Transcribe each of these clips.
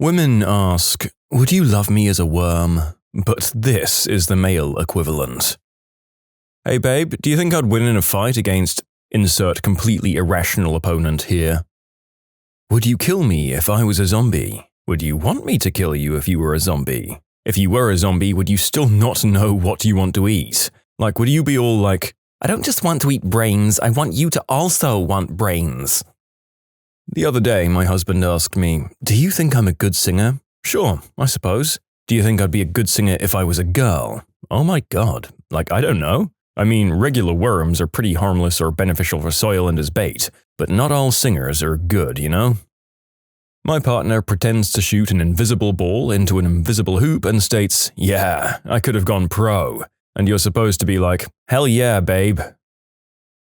Women ask, would you love me as a worm? But this is the male equivalent. Hey babe, do you think I'd win in a fight against insert completely irrational opponent here? Would you kill me if I was a zombie? Would you want me to kill you if you were a zombie? If you were a zombie, would you still not know what you want to eat? Like, would you be all like, I don't just want to eat brains, I want you to also want brains? The other day, my husband asked me, do you think I'm a good singer? Sure, I suppose. Do you think I'd be a good singer if I was a girl? Oh my god, like, I don't know. I mean, regular worms are pretty harmless or beneficial for soil and as bait, but not all singers are good, you know? My partner pretends to shoot an invisible ball into an invisible hoop and states, yeah, I could have gone pro. And you're supposed to be like, hell yeah, babe.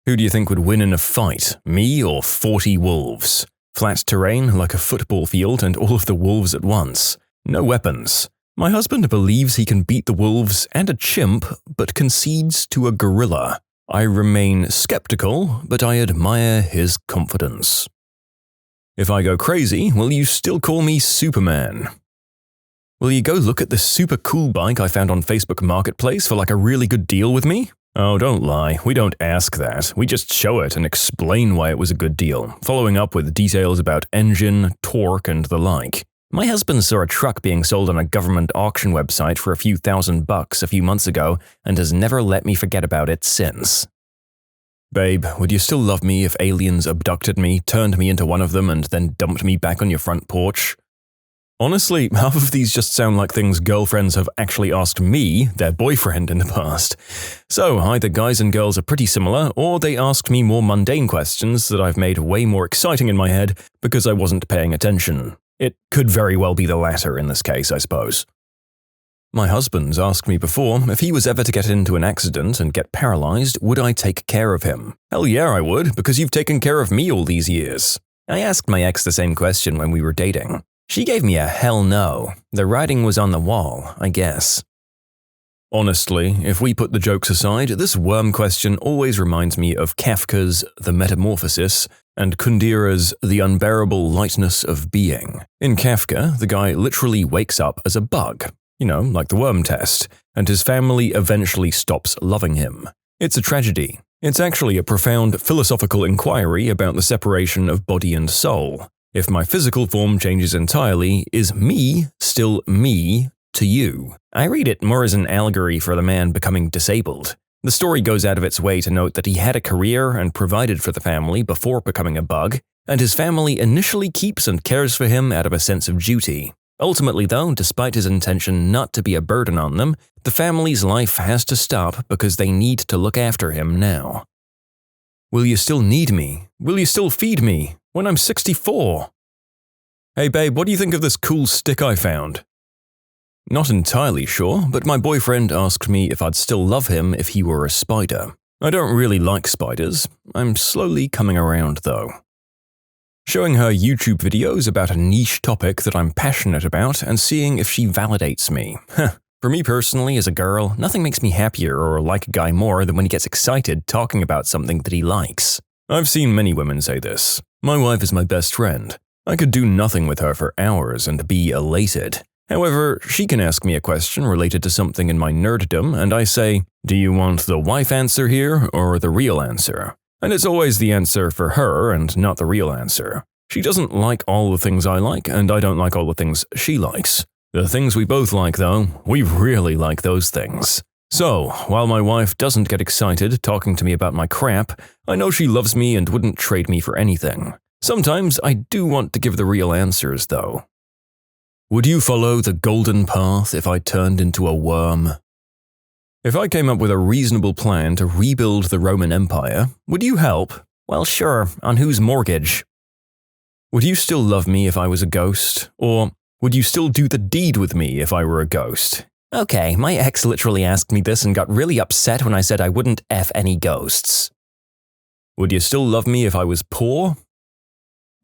Who do you think would win in a fight, me or 40 wolves? Flat terrain like a football field and all of the wolves at once. No weapons. My husband believes he can beat the wolves and a chimp, but concedes to a gorilla. I remain skeptical, but I admire his confidence. If I go crazy, will you still call me Superman? Will you go look at this super cool bike I found on Facebook Marketplace for like a really good deal with me? Oh, don't lie, we don't ask that. We just show it and explain why it was a good deal, following up with details about engine, torque, and the like. My husband saw a truck being sold on a government auction website for a few $1,000s a few months ago and has never let me forget about it since. Babe, would you still love me if aliens abducted me, turned me into one of them, and then dumped me back on your front porch? Honestly, half of these just sound like things girlfriends have actually asked me, their boyfriend, in the past. So either guys and girls are pretty similar, or they asked me more mundane questions that I've made way more exciting in my head because I wasn't paying attention. It could very well be the latter in this case, I suppose. My husband's asked me before if he was ever to get into an accident and get paralyzed, would I take care of him? Hell yeah, I would, because you've taken care of me all these years. I asked my ex the same question when we were dating. She gave me a hell no. The writing was on the wall, I guess. Honestly, if we put the jokes aside, this worm question always reminds me of Kafka's The Metamorphosis and Kundera's The Unbearable Lightness of Being. In Kafka, the guy literally wakes up as a bug, you know, like the worm test, and his family eventually stops loving him. It's a tragedy. It's actually a profound philosophical inquiry about the separation of body and soul. If my physical form changes entirely, is me still me to you? I read it more as an allegory for the man becoming disabled. The story goes out of its way to note that he had a career and provided for the family before becoming a bug, and his family initially keeps and cares for him out of a sense of duty. Ultimately though, despite his intention not to be a burden on them, the family's life has to stop because they need to look after him now. Will you still need me? Will you still feed me? When I'm 64? Hey babe, what do you think of this cool stick I found? Not entirely sure, but my boyfriend asked me if I'd still love him if he were a spider. I don't really like spiders. I'm slowly coming around though. Showing her YouTube videos about a niche topic that I'm passionate about and seeing if she validates me. For me personally, as a girl, nothing makes me happier or like a guy more than when he gets excited talking about something that he likes. I've seen many women say this. My wife is my best friend. I could do nothing with her for hours and be elated. However, she can ask me a question related to something in my nerddom and I say, do you want the wife answer here or the real answer? And it's always the answer for her and not the real answer. She doesn't like all the things I like and I don't like all the things she likes. The things we both like though, we really like those things. So, while my wife doesn't get excited talking to me about my crap, I know she loves me and wouldn't trade me for anything. Sometimes I do want to give the real answers though. Would you follow the golden path if I turned into a worm? If I came up with a reasonable plan to rebuild the Roman Empire, would you help? Well, sure, on whose mortgage? Would you still love me if I was a ghost? Or would you still do the deed with me if I were a ghost? Okay, my ex literally asked me this and got really upset when I said I wouldn't F any ghosts. Would you still love me if I was poor?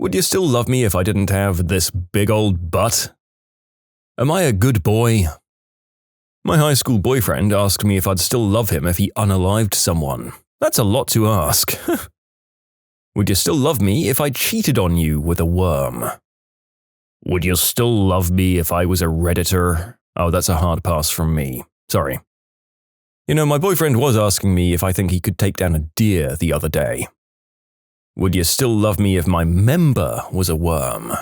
Would you still love me if I didn't have this big old butt? Am I a good boy? My high school boyfriend asked me if I'd still love him if he unalived someone. That's a lot to ask. Would you still love me if I cheated on you with a worm? Would you still love me if I was a Redditor? Oh, that's a hard pass from me. Sorry. You know, my boyfriend was asking me if I think he could take down a deer the other day. Would you still love me if my member was a worm?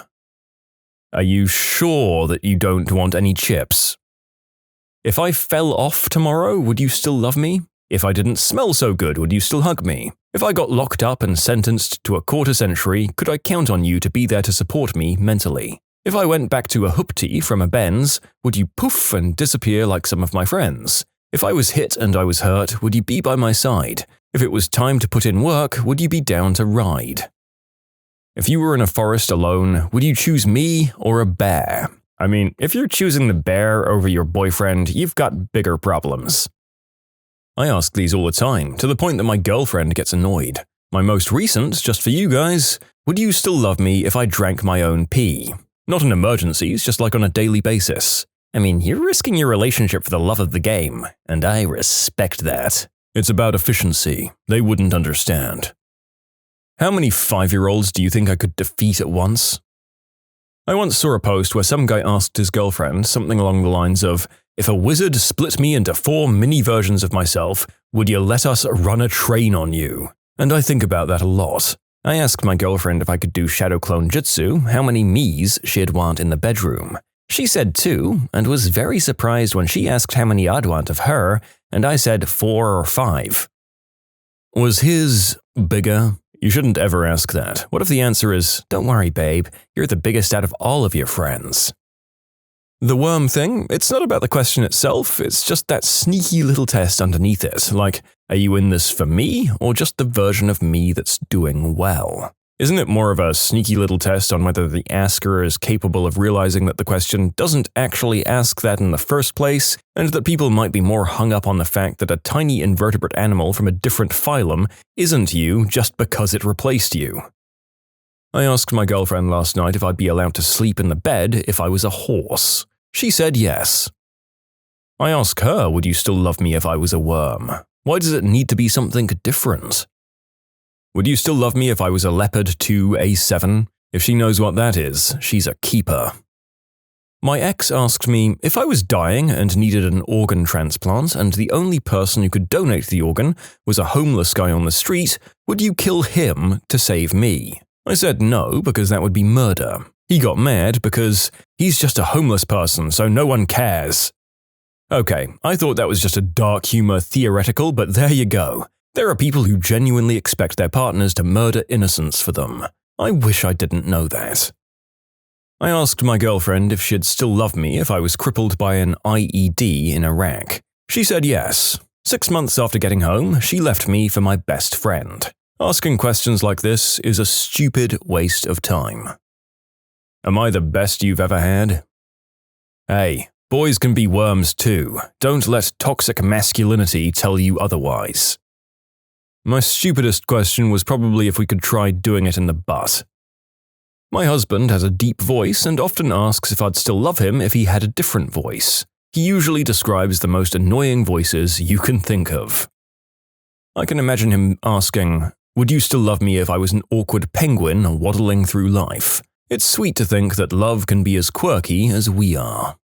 Are you sure that you don't want any chips? If I fell off tomorrow, would you still love me? If I didn't smell so good, would you still hug me? If I got locked up and sentenced to a quarter century, could I count on you to be there to support me mentally? If I went back to a hoopty from a Benz, would you poof and disappear like some of my friends? If I was hit and I was hurt, would you be by my side? If it was time to put in work, would you be down to ride? If you were in a forest alone, would you choose me or a bear? I mean, if you're choosing the bear over your boyfriend, you've got bigger problems. I ask these all the time, to the point that my girlfriend gets annoyed. My most recent, just for you guys, would you still love me if I drank my own pee? Not in emergencies, just like on a daily basis. I mean, you're risking your relationship for the love of the game, and I respect that. It's about efficiency. They wouldn't understand. How many 5-year-olds do you think I could defeat at once? I once saw a post where some guy asked his girlfriend something along the lines of, if a wizard split me into 4 mini versions of myself, would you let us run a train on you? And I think about that a lot. I asked my girlfriend if I could do shadow clone jutsu, how many me's she'd want in the bedroom. She said 2, and was very surprised when she asked how many I'd want of her, and I said 4 or 5. Was his bigger? You shouldn't ever ask that. What if the answer is, don't worry babe, you're the biggest out of all of your friends? The worm thing, it's not about the question itself, it's just that sneaky little test underneath it, like, are you in this for me, or just the version of me that's doing well? Isn't it more of a sneaky little test on whether the asker is capable of realizing that the question doesn't actually ask that in the first place, and that people might be more hung up on the fact that a tiny invertebrate animal from a different phylum isn't you just because it replaced you? I asked my girlfriend last night if I'd be allowed to sleep in the bed if I was a horse. She said yes. I asked her, would you still love me if I was a worm? Why does it need to be something different? Would you still love me if I was a leopard 2A7? If she knows what that is, she's a keeper. My ex asked me, if I was dying and needed an organ transplant and the only person who could donate the organ was a homeless guy on the street, would you kill him to save me? I said no, because that would be murder. He got mad because he's just a homeless person, so no one cares. Okay, I thought that was just a dark humor theoretical, but there you go. There are people who genuinely expect their partners to murder innocents for them. I wish I didn't know that. I asked my girlfriend if she'd still love me if I was crippled by an IED in Iraq. She said yes. 6 months after getting home, she left me for my best friend. Asking questions like this is a stupid waste of time. Am I the best you've ever had? Hey, boys can be worms too. Don't let toxic masculinity tell you otherwise. My stupidest question was probably if we could try doing it in the butt. My husband has a deep voice and often asks if I'd still love him if he had a different voice. He usually describes the most annoying voices you can think of. I can imagine him asking, would you still love me if I was an awkward penguin waddling through life? It's sweet to think that love can be as quirky as we are.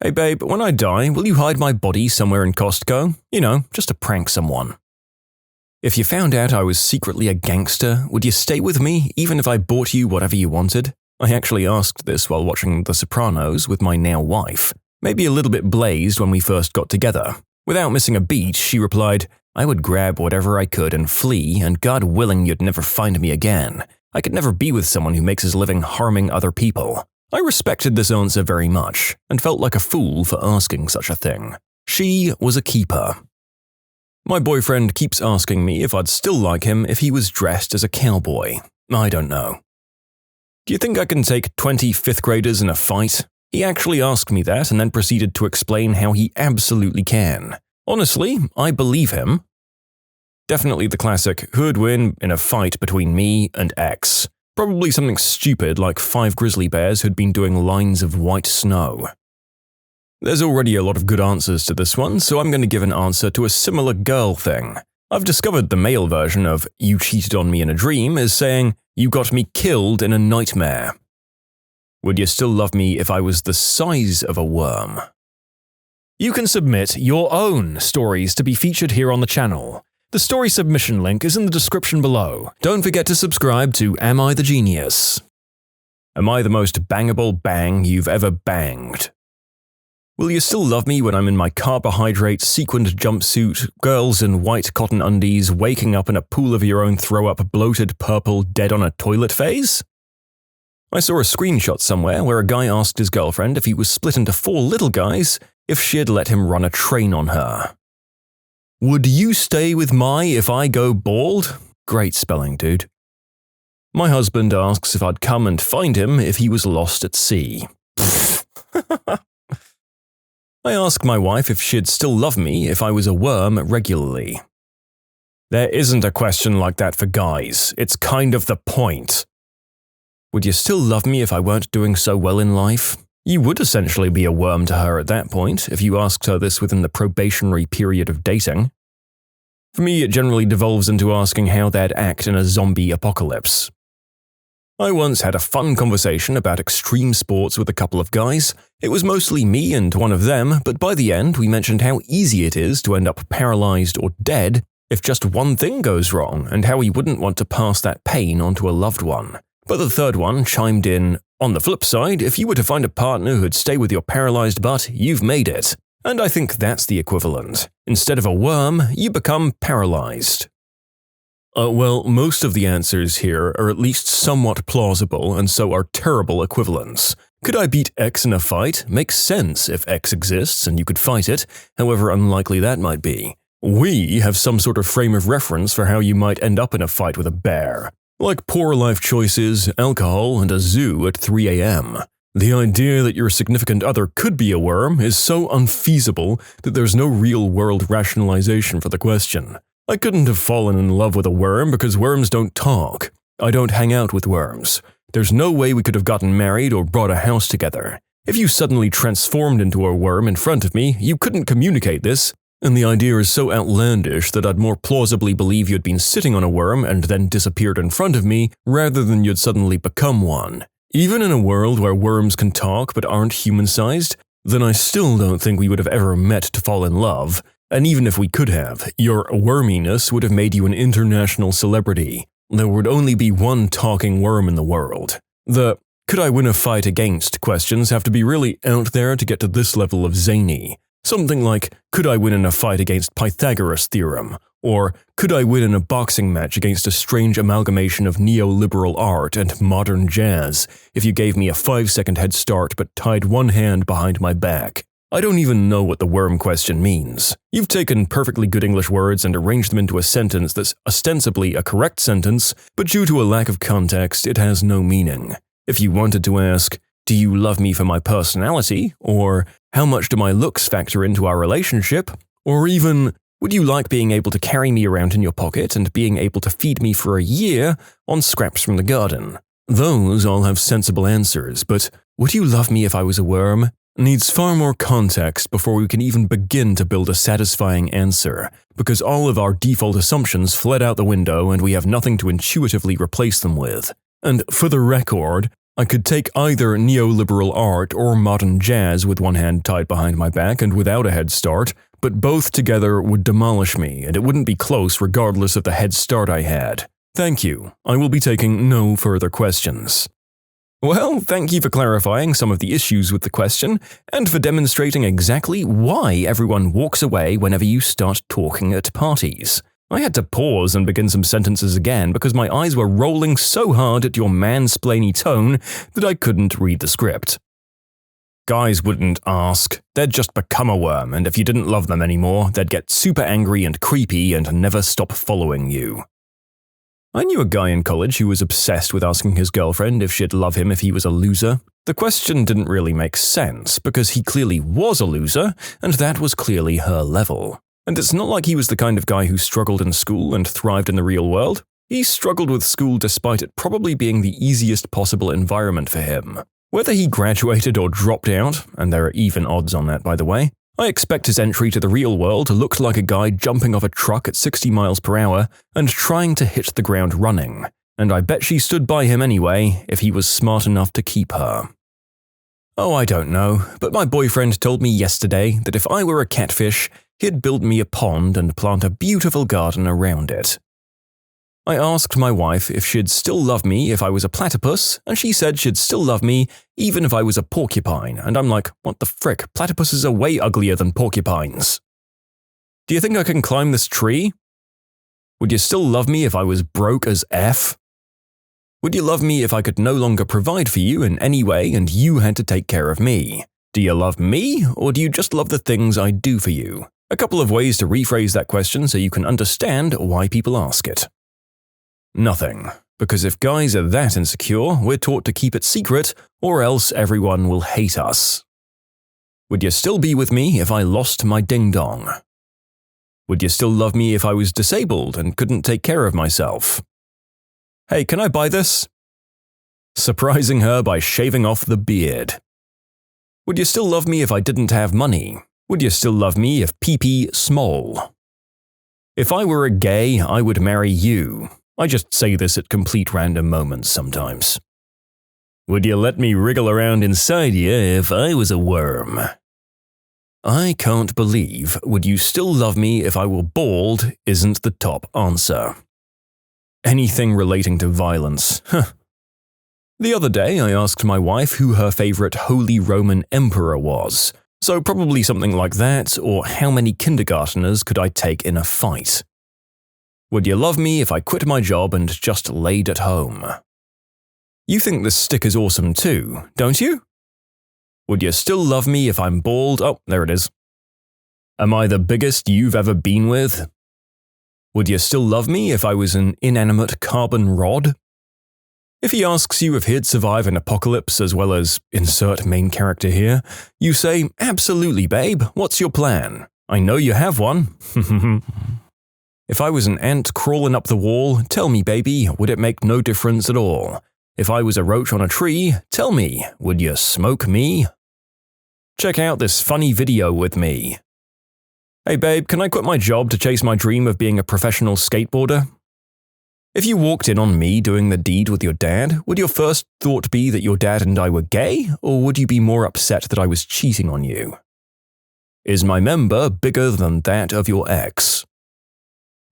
Hey babe, when I die, will you hide my body somewhere in Costco? You know, just to prank someone. If you found out I was secretly a gangster, would you stay with me even if I bought you whatever you wanted? I actually asked this while watching The Sopranos with my now wife. Maybe a little bit blazed when we first got together. Without missing a beat, she replied, I would grab whatever I could and flee, and God willing you'd never find me again. I could never be with someone who makes his living harming other people. I respected this answer very much, and felt like a fool for asking such a thing. She was a keeper. My boyfriend keeps asking me if I'd still like him if he was dressed as a cowboy. I don't know. Do you think I can take 20 fifth graders in a fight? He actually asked me that and then proceeded to explain how he absolutely can. Honestly, I believe him. Definitely the classic, who'd win in a fight between me and X. Probably something stupid like 5 grizzly bears who'd been doing lines of white snow. There's already a lot of good answers to this one, so I'm going to give an answer to a similar girl thing. I've discovered the male version of you cheated on me in a dream is saying you got me killed in a nightmare. Would you still love me if I was the size of a worm? You can submit your own stories to be featured here on the channel. The story submission link is in the description below. Don't forget to subscribe to Am I the Genius? Am I the most bangable bang you've ever banged? Will you still love me when I'm in my carbohydrate sequined jumpsuit, girls in white cotton undies, waking up in a pool of your own throw-up, bloated purple, dead on a toilet phase? I saw a screenshot somewhere where a guy asked his girlfriend if he was split into 4 little guys if she'd let him run a train on her. Would you stay with my if I go bald? Great spelling, dude. My husband asks if I'd come and find him if he was lost at sea. I ask my wife if she'd still love me if I was a worm regularly. There isn't a question like that for guys. It's kind of the point. Would you still love me if I weren't doing so well in life? You would essentially be a worm to her at that point if you asked her this within the probationary period of dating. For me, it generally devolves into asking how they'd act in a zombie apocalypse. I once had a fun conversation about extreme sports with a couple of guys. It was mostly me and one of them, but by the end we mentioned how easy it is to end up paralyzed or dead if just one thing goes wrong, and how we wouldn't want to pass that pain onto a loved one. But the third one chimed in, on the flip side, if you were to find a partner who'd stay with your paralyzed butt, you've made it. And I think that's the equivalent. Instead of a worm, you become paralyzed. Well, most of the answers here are at least somewhat plausible and so are terrible equivalents. Could I beat X in a fight? Makes sense if X exists and you could fight it, however unlikely that might be. We have some sort of frame of reference for how you might end up in a fight with a bear. Like poor life choices, alcohol, and a zoo at 3 a.m. The idea that your significant other could be a worm is so unfeasible that there's no real-world rationalization for the question. I couldn't have fallen in love with a worm because worms don't talk. I don't hang out with worms. There's no way we could have gotten married or bought a house together. If you suddenly transformed into a worm in front of me, you couldn't communicate this, and the idea is so outlandish that I'd more plausibly believe you'd been sitting on a worm and then disappeared in front of me rather than you'd suddenly become one. Even in a world where worms can talk but aren't human-sized, then I still don't think we would have ever met to fall in love. And even if we could have, your worminess would have made you an international celebrity. There would only be one talking worm in the world. The could I win a fight against questions have to be really out there to get to this level of zany. Something like, could I win in a fight against Pythagoras' theorem? Or, could I win in a boxing match against a strange amalgamation of neoliberal art and modern jazz if you gave me a 5-second head start but tied one hand behind my back? I don't even know what the worm question means. You've taken perfectly good English words and arranged them into a sentence that's ostensibly a correct sentence, but due to a lack of context, it has no meaning. If you wanted to ask, do you love me for my personality? Or, how much do my looks factor into our relationship? Or even, would you like being able to carry me around in your pocket and being able to feed me for a year on scraps from the garden? Those all have sensible answers, but would you love me if I was a worm? Needs far more context before we can even begin to build a satisfying answer, because all of our default assumptions fled out the window and we have nothing to intuitively replace them with. And for the record, I could take either neoliberal art or modern jazz with one hand tied behind my back and without a head start, but both together would demolish me, and it wouldn't be close regardless of the head start I had. Thank you. I will be taking no further questions. Well, thank you for clarifying some of the issues with the question, and for demonstrating exactly why everyone walks away whenever you start talking at parties. I had to pause and begin some sentences again because my eyes were rolling so hard at your mansplainy tone that I couldn't read the script. Guys wouldn't ask. They'd just become a worm, and if you didn't love them anymore, they'd get super angry and creepy and never stop following you. I knew a guy in college who was obsessed with asking his girlfriend if she'd love him if he was a loser. The question didn't really make sense, because he clearly was a loser, and that was clearly her level. And it's not like he was the kind of guy who struggled in school and thrived in the real world. He struggled with school despite it probably being the easiest possible environment for him. Whether he graduated or dropped out, and there are even odds on that by the way, I expect his entry to the real world looked like a guy jumping off a truck at 60 miles per hour and trying to hit the ground running. And I bet she stood by him anyway if he was smart enough to keep her. Oh, I don't know, but my boyfriend told me yesterday that if I were a catfish, he'd build me a pond and plant a beautiful garden around it. I asked my wife if she'd still love me if I was a platypus, and she said she'd still love me even if I was a porcupine, and I'm like, what the frick, platypuses are way uglier than porcupines. Do you think I can climb this tree? Would you still love me if I was broke as F? Would you love me if I could no longer provide for you in any way and you had to take care of me? Do you love me, or do you just love the things I do for you? A couple of ways to rephrase that question so you can understand why people ask it. Nothing, because if guys are that insecure, we're taught to keep it secret, or else everyone will hate us. Would you still be with me if I lost my ding-dong? Would you still love me if I was disabled and couldn't take care of myself? Hey, can I buy this? Surprising her by shaving off the beard. Would you still love me if I didn't have money? Would you still love me if PP small? If I were a gay, I would marry you. I just say this at complete random moments sometimes. Would you let me wriggle around inside you if I was a worm? I can't believe would you still love me if I were bald isn't the top answer. Anything relating to violence, huh. The other day I asked my wife who her favorite Holy Roman Emperor was, so probably something like that, or how many kindergarteners could I take in a fight? Would you love me if I quit my job and just laid at home? You think this stick is awesome too, don't you? Would you still love me if I'm bald? Oh, there it is. Am I the biggest you've ever been with? Would you still love me if I was an inanimate carbon rod? If he asks you if he'd survive an apocalypse as well as insert main character here, you say, absolutely babe, what's your plan? I know you have one. If I was an ant crawling up the wall, tell me baby, would it make no difference at all? If I was a roach on a tree, tell me, would you smoke me? Check out this funny video with me. Hey babe, can I quit my job to chase my dream of being a professional skateboarder? If you walked in on me doing the deed with your dad, would your first thought be that your dad and I were gay, or would you be more upset that I was cheating on you? Is my member bigger than that of your ex?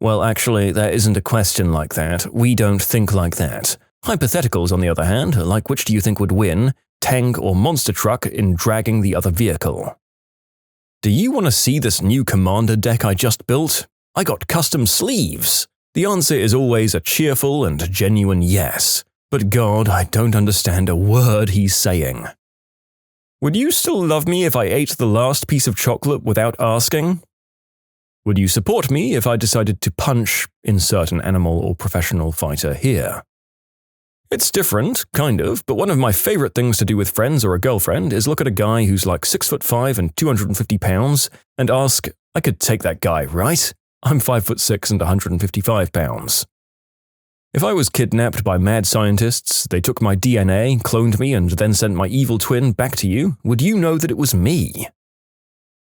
Well, actually, there isn't a question like that. We don't think like that. Hypotheticals, on the other hand, like which do you think would win, tank or monster truck in dragging the other vehicle? Do you want to see this new commander deck I just built? I got custom sleeves. The answer is always a cheerful and genuine yes. But God, I don't understand a word he's saying. Would you still love me if I ate the last piece of chocolate without asking? Would you support me if I decided to punch insert an animal or professional fighter here? It's different, kind of, but one of my favorite things to do with friends or a girlfriend is look at a guy who's like 6'5" and 250 pounds and ask, I could take that guy, right? I'm 5'6" and 155 pounds. If I was kidnapped by mad scientists, they took my DNA, cloned me, and then sent my evil twin back to you, would you know that it was me?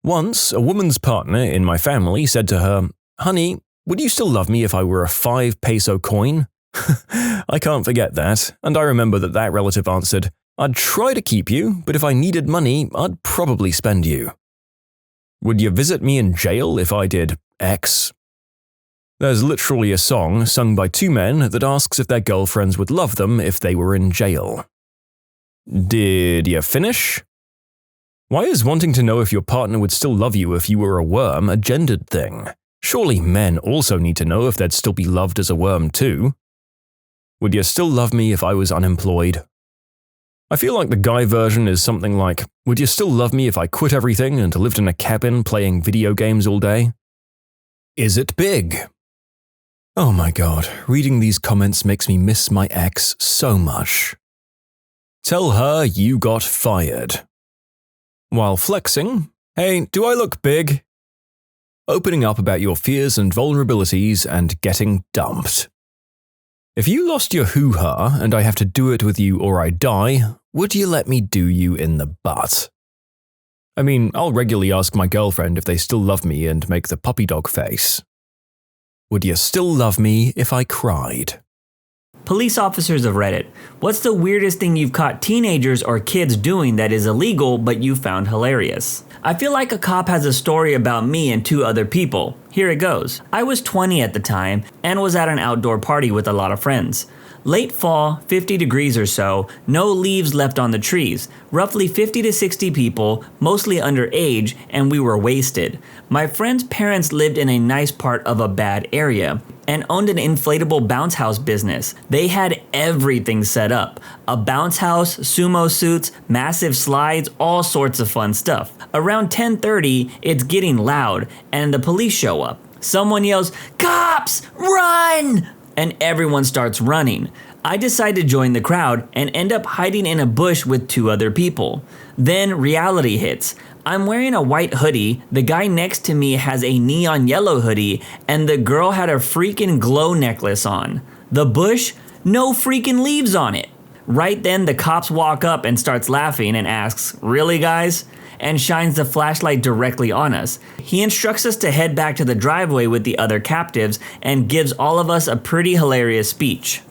Once, a woman's partner in my family said to her, honey, would you still love me if I were a 5 peso coin? I can't forget that, and I remember that relative answered, I'd try to keep you, but if I needed money, I'd probably spend you. Would you visit me in jail if I did X? There's literally a song sung by 2 men that asks if their girlfriends would love them if they were in jail. Did you finish? Why is wanting to know if your partner would still love you if you were a worm a gendered thing? Surely men also need to know if they'd still be loved as a worm too. Would you still love me if I was unemployed? I feel like the guy version is something like, would you still love me if I quit everything and lived in a cabin playing video games all day? Is it big? Oh my god, reading these comments makes me miss my ex so much. Tell her you got fired. While flexing, hey, do I look big? Opening up about your fears and vulnerabilities and getting dumped. If you lost your hoo-ha and I have to do it with you or I die, would you let me do you in the butt? I mean, I'll regularly ask my girlfriend if they still love me and make the puppy dog face. Would you still love me if I cried? Police officers of Reddit, what's the weirdest thing you've caught teenagers or kids doing that is illegal but you found hilarious? I feel like a cop has a story about me and 2 other people. Here it goes. I was 20 at the time and was at an outdoor party with a lot of friends. Late fall, 50 degrees or so, no leaves left on the trees, roughly 50 to 60 people, mostly underage, and we were wasted. My friend's parents lived in a nice part of a bad area and owned an inflatable bounce house business. They had everything set up. A bounce house, sumo suits, massive slides, all sorts of fun stuff. Around 10:30, it's getting loud and the police show up. Someone yells, "Cops, run!" and everyone starts running. I decide to join the crowd and end up hiding in a bush with 2 other people. Then reality hits. I'm wearing a white hoodie, the guy next to me has a neon yellow hoodie, and the girl had a freaking glow necklace on. The bush? No freaking leaves on it. Right then the cops walk up and starts laughing and asks, "Really guys?" and shines the flashlight directly on us. He instructs us to head back to the driveway with the other captives and gives all of us a pretty hilarious speech.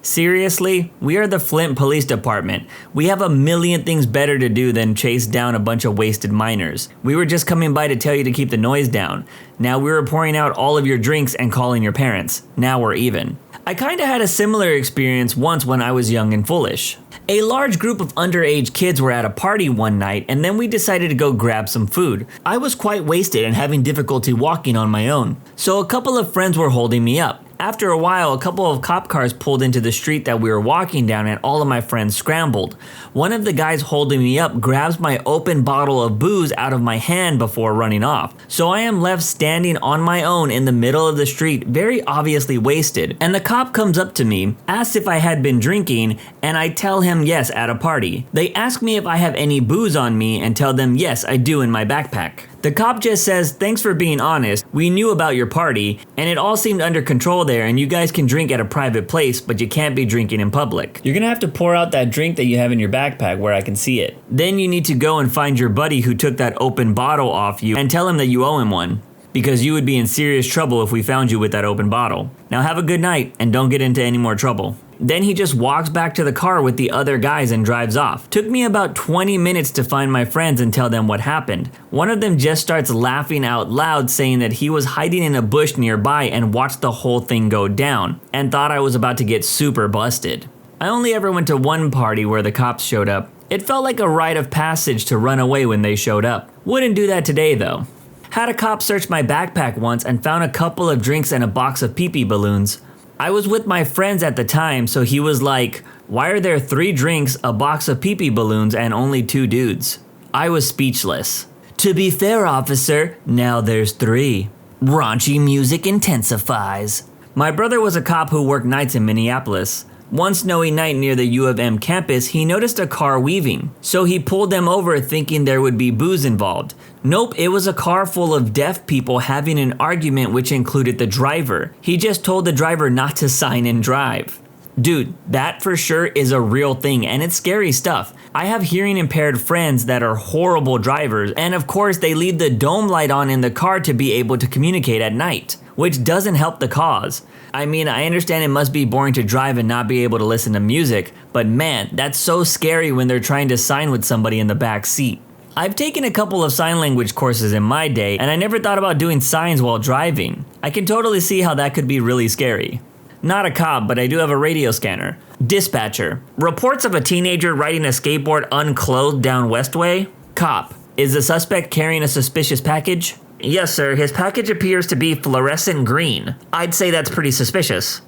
Seriously, we are the Flint Police Department. We have a million things better to do than chase down a bunch of wasted minors. We were just coming by to tell you to keep the noise down. Now we were pouring out all of your drinks and calling your parents. Now we're even. I kinda had a similar experience once when I was young and foolish. A large group of underage kids were at a party one night and then we decided to go grab some food. I was quite wasted and having difficulty walking on my own, so a couple of friends were holding me up. After a while, a couple of cop cars pulled into the street that we were walking down and all of my friends scrambled. One of the guys holding me up grabs my open bottle of booze out of my hand before running off. So I am left standing on my own in the middle of the street, very obviously wasted. And the cop comes up to me, asks if I had been drinking, and I tell him yes at a party. They ask me if I have any booze on me and tell them yes, I do in my backpack. The cop just says, "Thanks for being honest. We knew about your party, and it all seemed under control there, and you guys can drink at a private place, but you can't be drinking in public. You're gonna have to pour out that drink that you have in your backpack where I can see it. Then you need to go and find your buddy who took that open bottle off you and tell him that you owe him one, because you would be in serious trouble if we found you with that open bottle. Now have a good night, and don't get into any more trouble." Then he just walks back to the car with the other guys and drives off. Took me about 20 minutes to find my friends and tell them what happened. One of them just starts laughing out loud, saying that he was hiding in a bush nearby and watched the whole thing go down, and thought I was about to get super busted. I only ever went to one party where the cops showed up. It felt like a rite of passage to run away when they showed up. Wouldn't do that today though. Had a cop search my backpack once and found a couple of drinks and a box of pee-pee balloons. I was with my friends at the time, so he was like, "Why are there 3 drinks, a box of pee-pee balloons, and only 2 dudes?" I was speechless. "To be fair, officer, now there's 3. Raunchy music intensifies." My brother was a cop who worked nights in Minneapolis. One snowy night near the U of M campus, he noticed a car weaving, so he pulled them over thinking there would be booze involved. Nope, it was a car full of deaf people having an argument which included the driver. He just told the driver not to sign and drive. Dude, that for sure is a real thing, and it's scary stuff. I have hearing impaired friends that are horrible drivers, and of course they leave the dome light on in the car to be able to communicate at night, which doesn't help the cause. I mean, I understand it must be boring to drive and not be able to listen to music, but man, that's so scary when they're trying to sign with somebody in the back seat. I've taken a couple of sign language courses in my day, and I never thought about doing signs while driving. I can totally see how that could be really scary. Not a cop, but I do have a radio scanner. Dispatcher. Reports of a teenager riding a skateboard unclothed down Westway. Cop. Is the suspect carrying a suspicious package? Yes, sir. His package appears to be fluorescent green. I'd say that's pretty suspicious.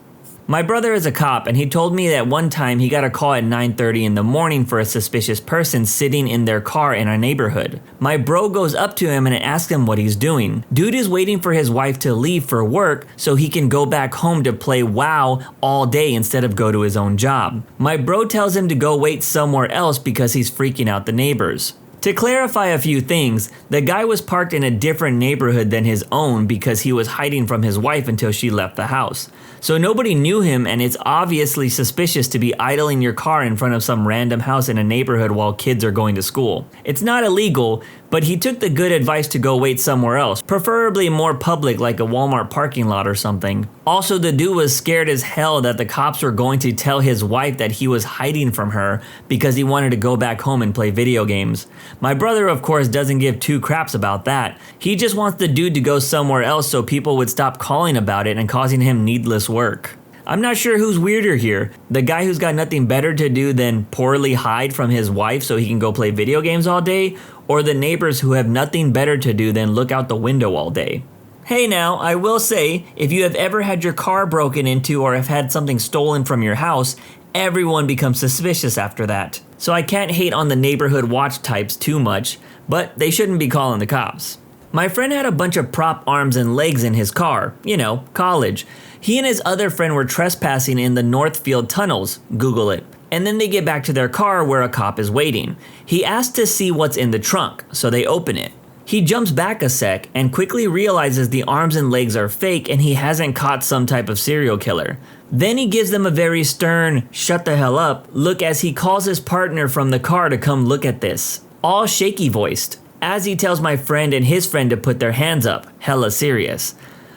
My brother is a cop, and he told me that one time he got a call at 9:30 in the morning for a suspicious person sitting in their car in our neighborhood. My bro goes up to him and asks him what he's doing. Dude is waiting for his wife to leave for work so he can go back home to play WoW all day instead of go to his own job. My bro tells him to go wait somewhere else because he's freaking out the neighbors. To clarify a few things, the guy was parked in a different neighborhood than his own because he was hiding from his wife until she left the house. So nobody knew him, and it's obviously suspicious to be idling your car in front of some random house in a neighborhood while kids are going to school. It's not illegal, but he took the good advice to go wait somewhere else, preferably more public like a Walmart parking lot or something. Also, the dude was scared as hell that the cops were going to tell his wife that he was hiding from her because he wanted to go back home and play video games. My brother, of course, doesn't give two craps about that. He just wants the dude to go somewhere else so people would stop calling about it and causing him needless work. I'm not sure who's weirder here, the guy who's got nothing better to do than poorly hide from his wife so he can go play video games all day, or the neighbors who have nothing better to do than look out the window all day. Hey now, I will say, if you have ever had your car broken into or have had something stolen from your house, everyone becomes suspicious after that. So I can't hate on the neighborhood watch types too much, but they shouldn't be calling the cops. My friend had a bunch of prop arms and legs in his car, college. He and his other friend were trespassing in the Northfield tunnels, Google it, and then they get back to their car where a cop is waiting. He asks to see what's in the trunk, so they open it. He jumps back a sec and quickly realizes the arms and legs are fake and he hasn't caught some type of serial killer. Then he gives them a very stern, shut the hell up, look as he calls his partner from the car to come look at this, all shaky voiced, as he tells my friend and his friend to put their hands up, hella serious.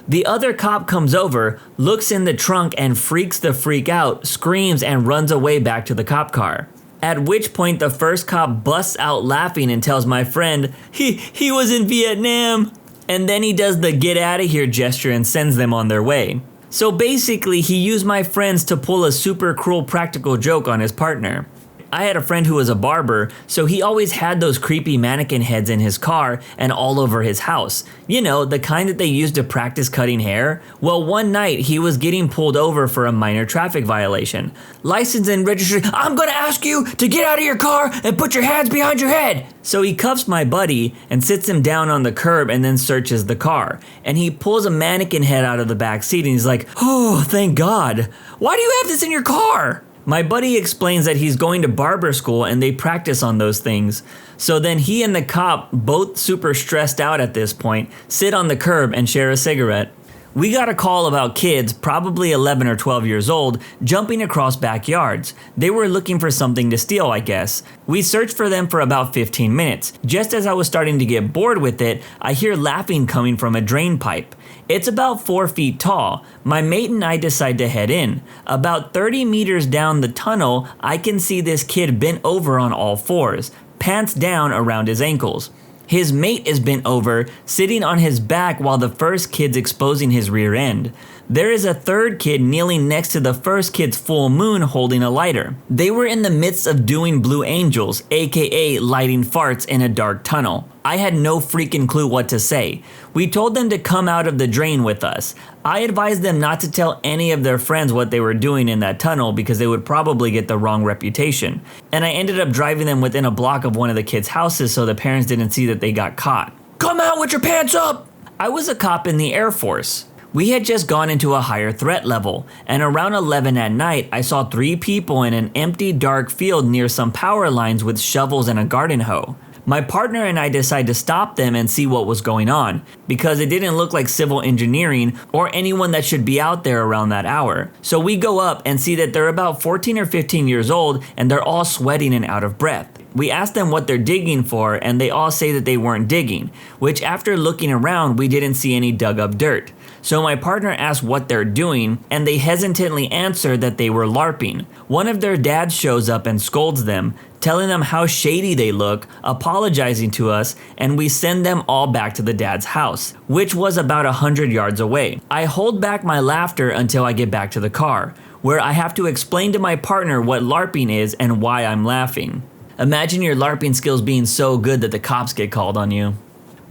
The other cop comes over, looks in the trunk and freaks the freak out, screams and runs away back to the cop car. At which point the first cop busts out laughing and tells my friend, he was in Vietnam. And then he does the get out of here gesture and sends them on their way. So basically he used my friends to pull a super cruel practical joke on his partner. I had a friend who was a barber, so he always had those creepy mannequin heads in his car and all over his house. The kind that they use to practice cutting hair. Well, one night he was getting pulled over for a minor traffic violation. License and registration, I'm gonna ask you to get out of your car and put your hands behind your head. So he cuffs my buddy and sits him down on the curb and then searches the car. And he pulls a mannequin head out of the back seat and he's like, oh, thank God. Why do you have this in your car? My buddy explains that he's going to barber school and they practice on those things. So then he and the cop, both super stressed out at this point, sit on the curb and share a cigarette. We got a call about kids, probably 11 or 12 years old, jumping across backyards. They were looking for something to steal, I guess. We searched for them for about 15 minutes. Just as I was starting to get bored with it, I hear laughing coming from a drain pipe. It's about 4 feet tall. My mate and I decide to head in. About 30 meters down the tunnel, I can see this kid bent over on all fours, pants down around his ankles. His mate is bent over, sitting on his back while the first kid's exposing his rear end. There is a third kid kneeling next to the first kid's full moon holding a lighter. They were in the midst of doing Blue Angels, aka lighting farts in a dark tunnel. I had no freaking clue what to say. We told them to come out of the drain with us. I advised them not to tell any of their friends what they were doing in that tunnel because they would probably get the wrong reputation. And I ended up driving them within a block of one of the kids' houses so the parents didn't see that they got caught. Come out with your pants up! I was a cop in the Air Force. We had just gone into a higher threat level, and around 11 at night, I saw 3 people in an empty dark field near some power lines with shovels and a garden hoe. My partner and I decided to stop them and see what was going on, because it didn't look like civil engineering or anyone that should be out there around that hour. So we go up and see that they're about 14 or 15 years old and they're all sweating and out of breath. We asked them what they're digging for and they all say that they weren't digging, which after looking around we didn't see any dug up dirt. So my partner asked what they're doing, and they hesitantly answer that they were LARPing. One of their dads shows up and scolds them, telling them how shady they look, apologizing to us, and we send them all back to the dad's house, which was about 100 yards away. I hold back my laughter until I get back to the car, where I have to explain to my partner what LARPing is and why I'm laughing. Imagine your LARPing skills being so good that the cops get called on you.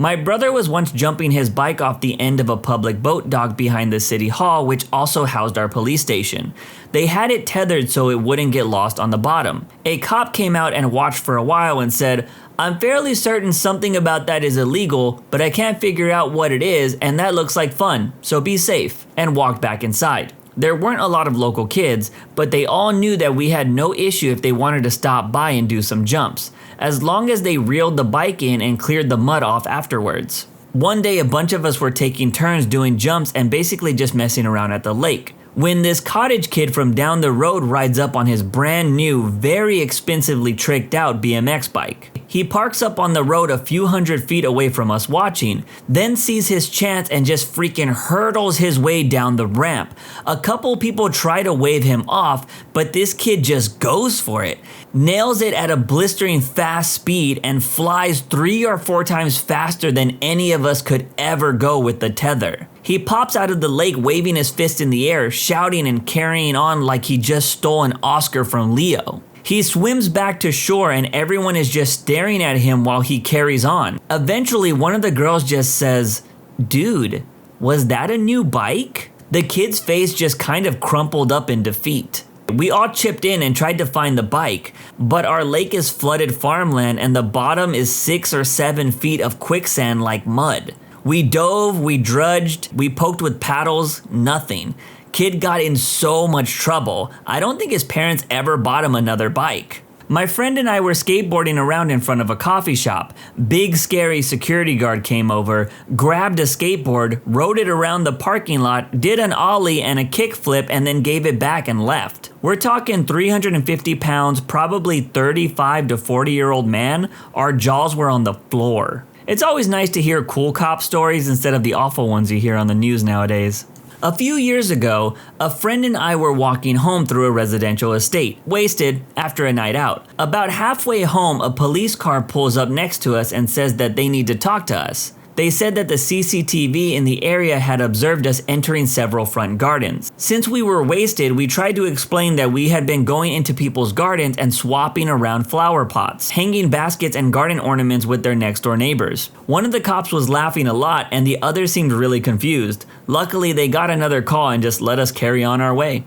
My brother was once jumping his bike off the end of a public boat dock behind the city hall, which also housed our police station. They had it tethered so it wouldn't get lost on the bottom. A cop came out and watched for a while and said, "I'm fairly certain something about that is illegal, but I can't figure out what it is, and that looks like fun, so be safe," and walked back inside. There weren't a lot of local kids, but they all knew that we had no issue if they wanted to stop by and do some jumps, as long as they reeled the bike in and cleared the mud off afterwards. One day a bunch of us were taking turns doing jumps and basically just messing around at the lake, when this cottage kid from down the road rides up on his brand new, very expensively tricked out BMX bike. He parks up on the road a few hundred feet away from us watching, then sees his chance and just freaking hurdles his way down the ramp. A couple people try to wave him off, but this kid just goes for it, nails it at a blistering fast speed and flies 3 or 4 times faster than any of us could ever go with the tether. He pops out of the lake waving his fist in the air, shouting and carrying on like he just stole an Oscar from Leo. He swims back to shore and everyone is just staring at him while he carries on. Eventually, one of the girls just says, "Dude, was that a new bike?" The kid's face just kind of crumpled up in defeat. We all chipped in and tried to find the bike, but our lake is flooded farmland and the bottom is 6 or 7 feet of quicksand like mud. We dove, we drudged, we poked with paddles, nothing. Kid got in so much trouble. I don't think his parents ever bought him another bike. My friend and I were skateboarding around in front of a coffee shop. Big scary security guard came over, grabbed a skateboard, rode it around the parking lot, did an ollie and a kickflip, and then gave it back and left. We're talking 350 pounds, probably 35 to 40-year-old man. Our jaws were on the floor. It's always nice to hear cool cop stories instead of the awful ones you hear on the news nowadays. A few years ago, a friend and I were walking home through a residential estate, wasted after a night out. About halfway home, a police car pulls up next to us and says that they need to talk to us. They said that the CCTV in the area had observed us entering several front gardens. Since we were wasted, we tried to explain that we had been going into people's gardens and swapping around flower pots, hanging baskets and garden ornaments with their next door neighbors. One of the cops was laughing a lot and the other seemed really confused. Luckily, they got another call and just let us carry on our way.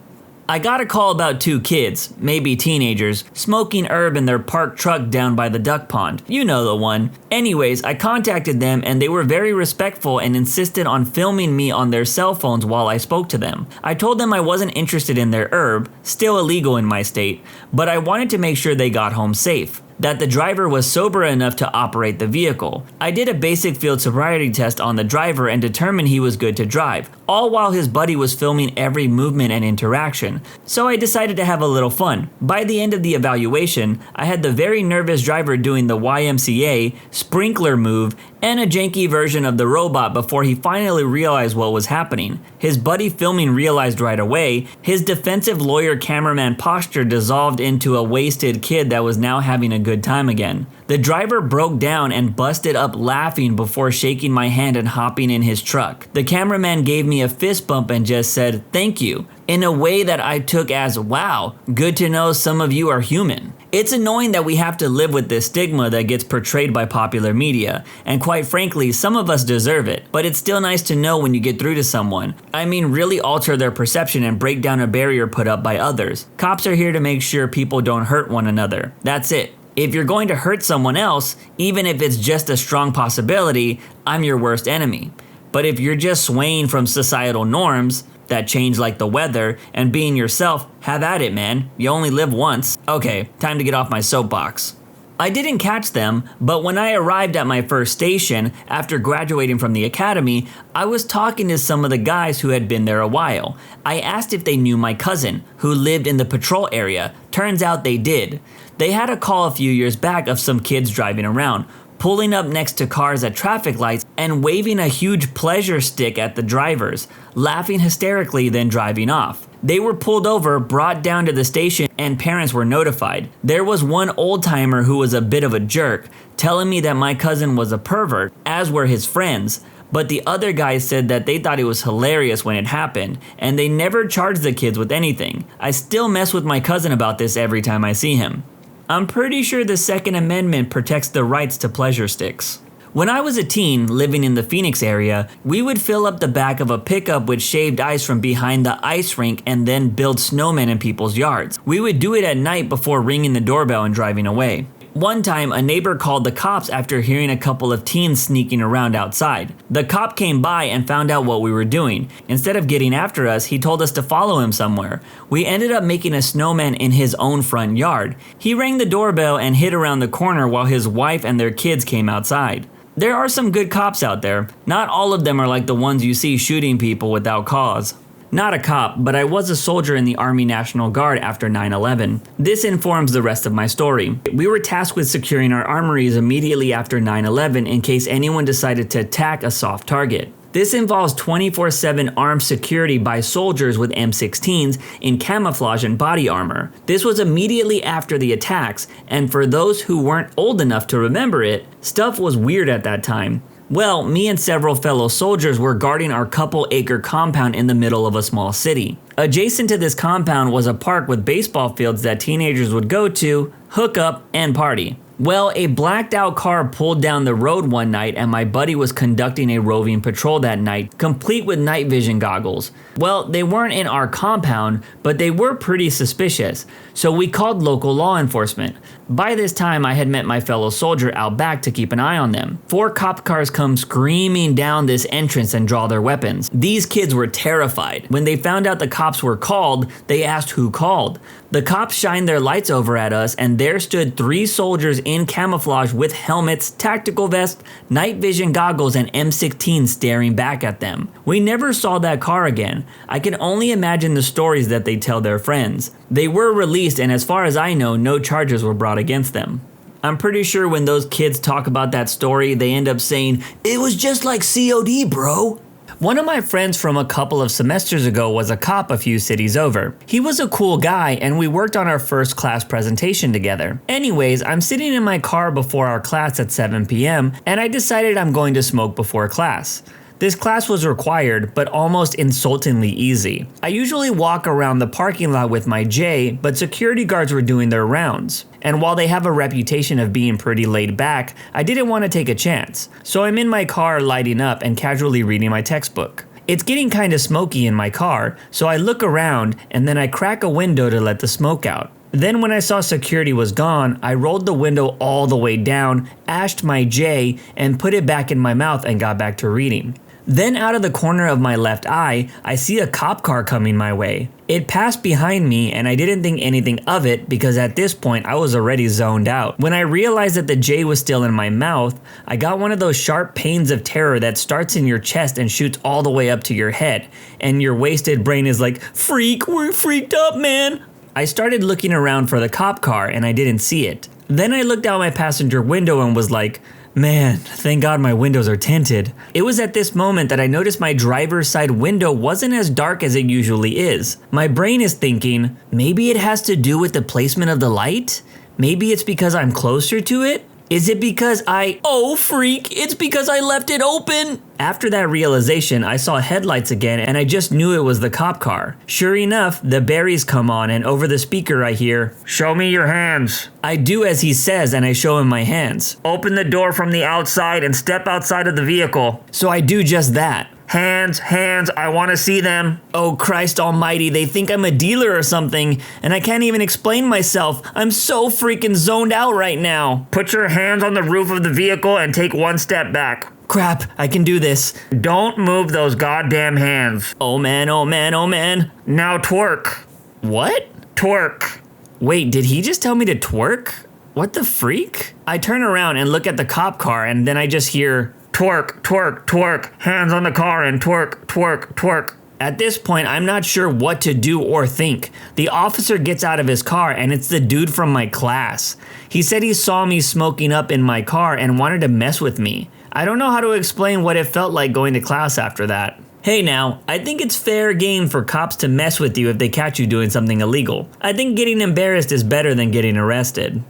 I got a call about 2 kids, maybe teenagers, smoking herb in their parked truck down by the duck pond. You know the one. Anyways, I contacted them and they were very respectful and insisted on filming me on their cell phones while I spoke to them. I told them I wasn't interested in their herb, still illegal in my state, but I wanted to make sure they got home safe, that the driver was sober enough to operate the vehicle. I did a basic field sobriety test on the driver and determined he was good to drive, all while his buddy was filming every movement and interaction. So I decided to have a little fun. By the end of the evaluation, I had the very nervous driver doing the YMCA, sprinkler move, and a janky version of the robot before he finally realized what was happening. His buddy filming realized right away. His defensive lawyer cameraman posture dissolved into a wasted kid that was now having a good time again. The driver broke down and busted up laughing before shaking my hand and hopping in his truck. The cameraman gave me a fist bump and just said, "Thank you," in a way that I took as, wow, good to know some of you are human. It's annoying that we have to live with this stigma that gets portrayed by popular media, and quite frankly, some of us deserve it, but it's still nice to know when you get through to someone. I mean, really alter their perception and break down a barrier put up by others. Cops are here to make sure people don't hurt one another. That's it. If you're going to hurt someone else, even if it's just a strong possibility, I'm your worst enemy. But if you're just swaying from societal norms that change like the weather and being yourself, have at it, man. You only live once. Okay, time to get off my soapbox. I didn't catch them, but when I arrived at my first station after graduating from the academy, I was talking to some of the guys who had been there a while. I asked if they knew my cousin, who lived in the patrol area. Turns out they did. They had a call a few years back of some kids driving around, pulling up next to cars at traffic lights and waving a huge pleasure stick at the drivers, laughing hysterically then driving off. They were pulled over, brought down to the station, and parents were notified. There was one old-timer who was a bit of a jerk, telling me that my cousin was a pervert, as were his friends. But the other guys said that they thought it was hilarious when it happened, and they never charged the kids with anything. I still mess with my cousin about this every time I see him. I'm pretty sure the Second Amendment protects the rights to pleasure sticks. When I was a teen living in the Phoenix area, we would fill up the back of a pickup with shaved ice from behind the ice rink and then build snowmen in people's yards. We would do it at night before ringing the doorbell and driving away. One time, a neighbor called the cops after hearing a couple of teens sneaking around outside. The cop came by and found out what we were doing. Instead of getting after us, he told us to follow him somewhere. We ended up making a snowman in his own front yard. He rang the doorbell and hid around the corner while his wife and their kids came outside. There are some good cops out there. Not all of them are like the ones you see shooting people without cause. Not a cop, but I was a soldier in the Army National Guard after 9/11. This informs the rest of my story. We were tasked with securing our armories immediately after 9/11 in case anyone decided to attack a soft target. This involves 24/7 armed security by soldiers with M16s in camouflage and body armor. This was immediately after the attacks, and for those who weren't old enough to remember it, stuff was weird at that time. Well, me and several fellow soldiers were guarding our couple-acre compound in the middle of a small city. Adjacent to this compound was a park with baseball fields that teenagers would go to, hook up, and party. Well, a blacked out car pulled down the road one night and my buddy was conducting a roving patrol that night, complete with night vision goggles. Well, they weren't in our compound, but they were pretty suspicious, so we called local law enforcement. By this time, I had met my fellow soldier out back to keep an eye on them. 4 cop cars come screaming down this entrance and draw their weapons. These kids were terrified. When they found out the cops were called, they asked who called. The cops shined their lights over at us and there stood 3 soldiers in camouflage with helmets, tactical vests, night vision goggles, and M16 staring back at them. We never saw that car again. I can only imagine the stories that they tell their friends. They were released and as far as I know, no charges were brought against them. I'm pretty sure when those kids talk about that story, they end up saying, "It was just like COD, bro." One of my friends from a couple of semesters ago was a cop a few cities over. He was a cool guy and we worked on our first class presentation together. Anyways, I'm sitting in my car before our class at 7 p.m. and I decided I'm going to smoke before class. This class was required, but almost insultingly easy. I usually walk around the parking lot with my J, but security guards were doing their rounds. And while they have a reputation of being pretty laid back, I didn't want to take a chance. So I'm in my car lighting up and casually reading my textbook. It's getting kinda smoky in my car, so I look around and then I crack a window to let the smoke out. Then when I saw security was gone, I rolled the window all the way down, ashed my J, and put it back in my mouth and got back to reading. Then out of the corner of my left eye, I see a cop car coming my way. It passed behind me and I didn't think anything of it because at this point I was already zoned out. When I realized that the J was still in my mouth, I got one of those sharp pains of terror that starts in your chest and shoots all the way up to your head. And your wasted brain is like, "Freak, we're freaked up, man." I started looking around for the cop car and I didn't see it. Then I looked out my passenger window and was like, "Man, thank God my windows are tinted." It was at this moment that I noticed my driver's side window wasn't as dark as it usually is. My brain is thinking, maybe it has to do with the placement of the light? Maybe it's because I'm closer to it? Is it because oh freak, it's because I left it open? After that realization, I saw headlights again and I just knew it was the cop car. Sure enough, the berries come on and over the speaker I hear, "Show me your hands." I do as he says and I show him my hands. "Open the door from the outside and step outside of the vehicle." So I do just that. "Hands, hands, I want to see them." Oh Christ almighty, they think I'm a dealer or something, and I can't even explain myself. I'm so freaking zoned out right now. "Put your hands on the roof of the vehicle and take 1 step back." Crap, I can do this. "Don't move those goddamn hands." Oh man, oh man, oh man. "Now twerk." What? "Twerk." Wait, did he just tell me to twerk? What the freak? I turn around and look at the cop car and then I just hear, "Twerk, twerk, twerk, hands on the car and twerk, twerk, twerk." At this point, I'm not sure what to do or think. The officer gets out of his car and it's the dude from my class. He said he saw me smoking up in my car and wanted to mess with me. I don't know how to explain what it felt like going to class after that. Hey now, I think it's fair game for cops to mess with you if they catch you doing something illegal. I think getting embarrassed is better than getting arrested.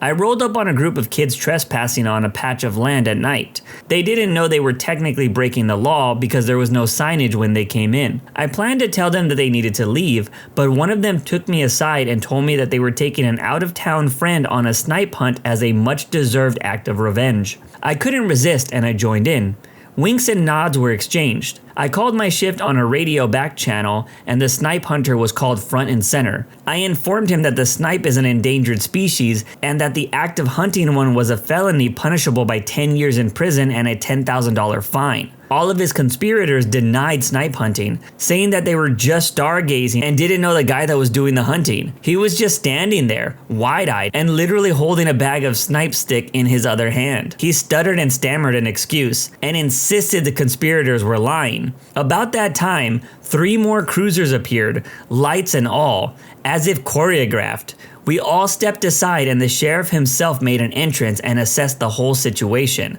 I rolled up on a group of kids trespassing on a patch of land at night. They didn't know they were technically breaking the law because there was no signage when they came in. I planned to tell them that they needed to leave, but one of them took me aside and told me that they were taking an out-of-town friend on a snipe hunt as a much-deserved act of revenge. I couldn't resist and I joined in. Winks and nods were exchanged. I called my shift on a radio back channel, and the snipe hunter was called front and center. I informed him that the snipe is an endangered species and that the act of hunting one was a felony punishable by 10 years in prison and a $10,000 fine. All of his conspirators denied snipe hunting, saying that they were just stargazing and didn't know the guy that was doing the hunting. He was just standing there, wide-eyed, and literally holding a bag of snipe stick in his other hand. He stuttered and stammered an excuse, and insisted the conspirators were lying. About that time, 3 more cruisers appeared, lights and all, as if choreographed. We all stepped aside and the sheriff himself made an entrance and assessed the whole situation.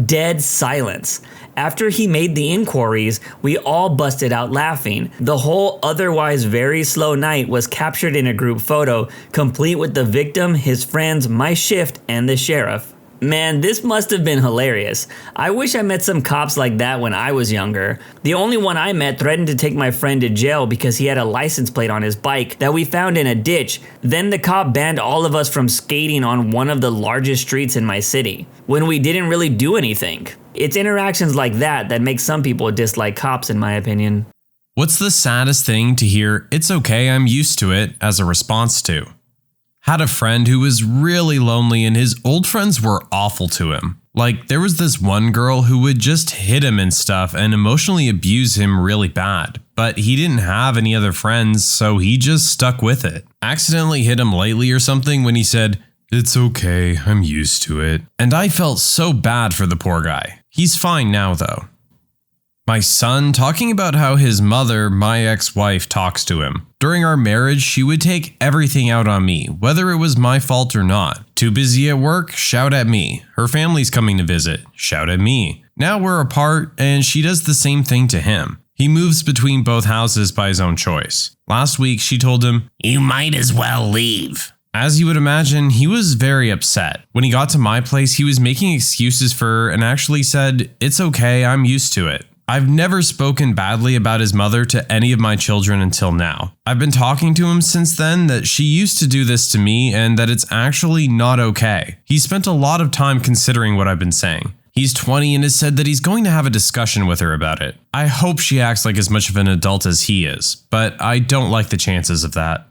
Dead silence. After he made the inquiries, we all busted out laughing. The whole otherwise very slow night was captured in a group photo, complete with the victim, his friends, my shift, and the sheriff. Man, this must have been hilarious. I wish I met some cops like that when I was younger. The only one I met threatened to take my friend to jail because he had a license plate on his bike that we found in a ditch. Then the cop banned all of us from skating on one of the largest streets in my city, when we didn't really do anything. It's interactions like that that make some people dislike cops, in my opinion. What's the saddest thing to hear "it's okay, I'm used to it" as a response to? Had a friend who was really lonely and his old friends were awful to him. Like, there was this one girl who would just hit him and stuff and emotionally abuse him really bad. But he didn't have any other friends, so he just stuck with it. Accidentally hit him lightly or something when he said, "It's okay, I'm used to it." And I felt so bad for the poor guy. He's fine now though. My son talking about how his mother, my ex-wife, talks to him. During our marriage, she would take everything out on me, whether it was my fault or not. Too busy at work? Shout at me. Her family's coming to visit? Shout at me. Now we're apart, and she does the same thing to him. He moves between both houses by his own choice. Last week, she told him, "You might as well leave." As you would imagine, he was very upset. When he got to my place, he was making excuses for her and actually said, "It's okay, I'm used to it." I've never spoken badly about his mother to any of my children until now. I've been talking to him since then that she used to do this to me and that it's actually not okay. He spent a lot of time considering what I've been saying. He's 20 and has said that he's going to have a discussion with her about it. I hope she acts like as much of an adult as he is, but I don't like the chances of that.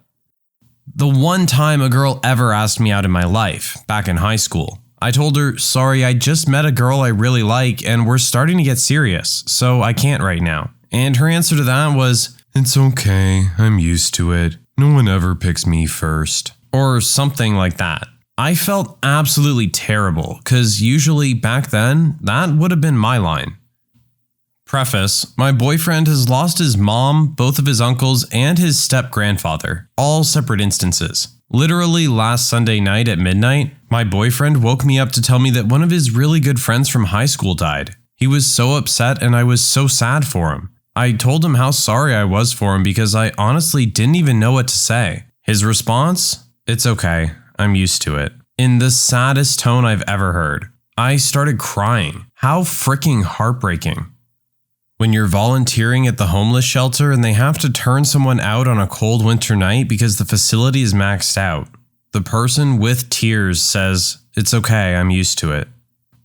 The one time a girl ever asked me out in my life, back in high school. I told her, "Sorry, I just met a girl I really like and we're starting to get serious, so I can't right now." And her answer to that was, "It's okay, I'm used to it. No one ever picks me first." Or something like that. I felt absolutely terrible, because usually back then, that would have been my line. Preface, my boyfriend has lost his mom, both of his uncles, and his step-grandfather, all separate instances. Literally last Sunday night at midnight, my boyfriend woke me up to tell me that one of his really good friends from high school died. He was so upset and I was so sad for him. I told him how sorry I was for him because I honestly didn't even know what to say. His response? "It's okay, I'm used to it." In the saddest tone I've ever heard. I started crying. How freaking heartbreaking. When you're volunteering at the homeless shelter and they have to turn someone out on a cold winter night because the facility is maxed out. The person with tears says, "It's okay, I'm used to it."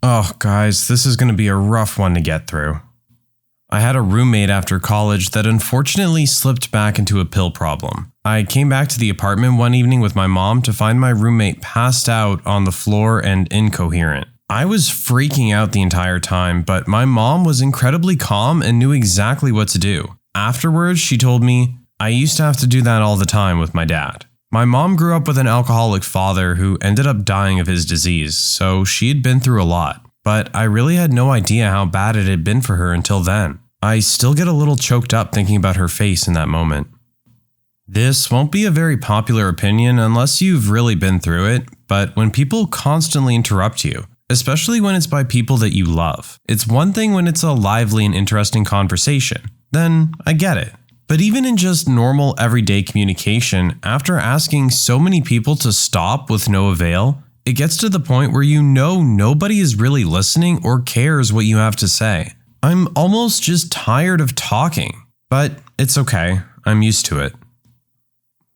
Oh, guys, this is going to be a rough one to get through. I had a roommate after college that unfortunately slipped back into a pill problem. I came back to the apartment one evening with my mom to find my roommate passed out on the floor and incoherent. I was freaking out the entire time, but my mom was incredibly calm and knew exactly what to do. Afterwards, she told me, "I used to have to do that all the time with my dad." My mom grew up with an alcoholic father who ended up dying of his disease, so she had been through a lot. But I really had no idea how bad it had been for her until then. I still get a little choked up thinking about her face in that moment. This won't be a very popular opinion unless you've really been through it, but when people constantly interrupt you, especially when it's by people that you love. It's one thing when it's a lively and interesting conversation. Then I get it. But even in just normal everyday communication, after asking so many people to stop with no avail, it gets to the point where you know nobody is really listening or cares what you have to say. I'm almost just tired of talking, but it's okay. I'm used to it.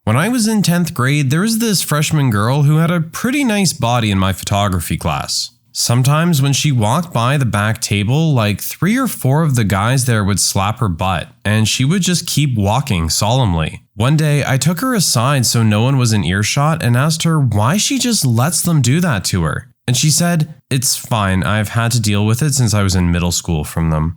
When I was in 10th grade, there was this freshman girl who had a pretty nice body in my photography class. Sometimes when she walked by the back table, like 3 or 4 of the guys there would slap her butt, and she would just keep walking solemnly. One day, I took her aside so no one was in earshot and asked her why she just lets them do that to her. And she said, "It's fine, I've had to deal with it since I was in middle school from them."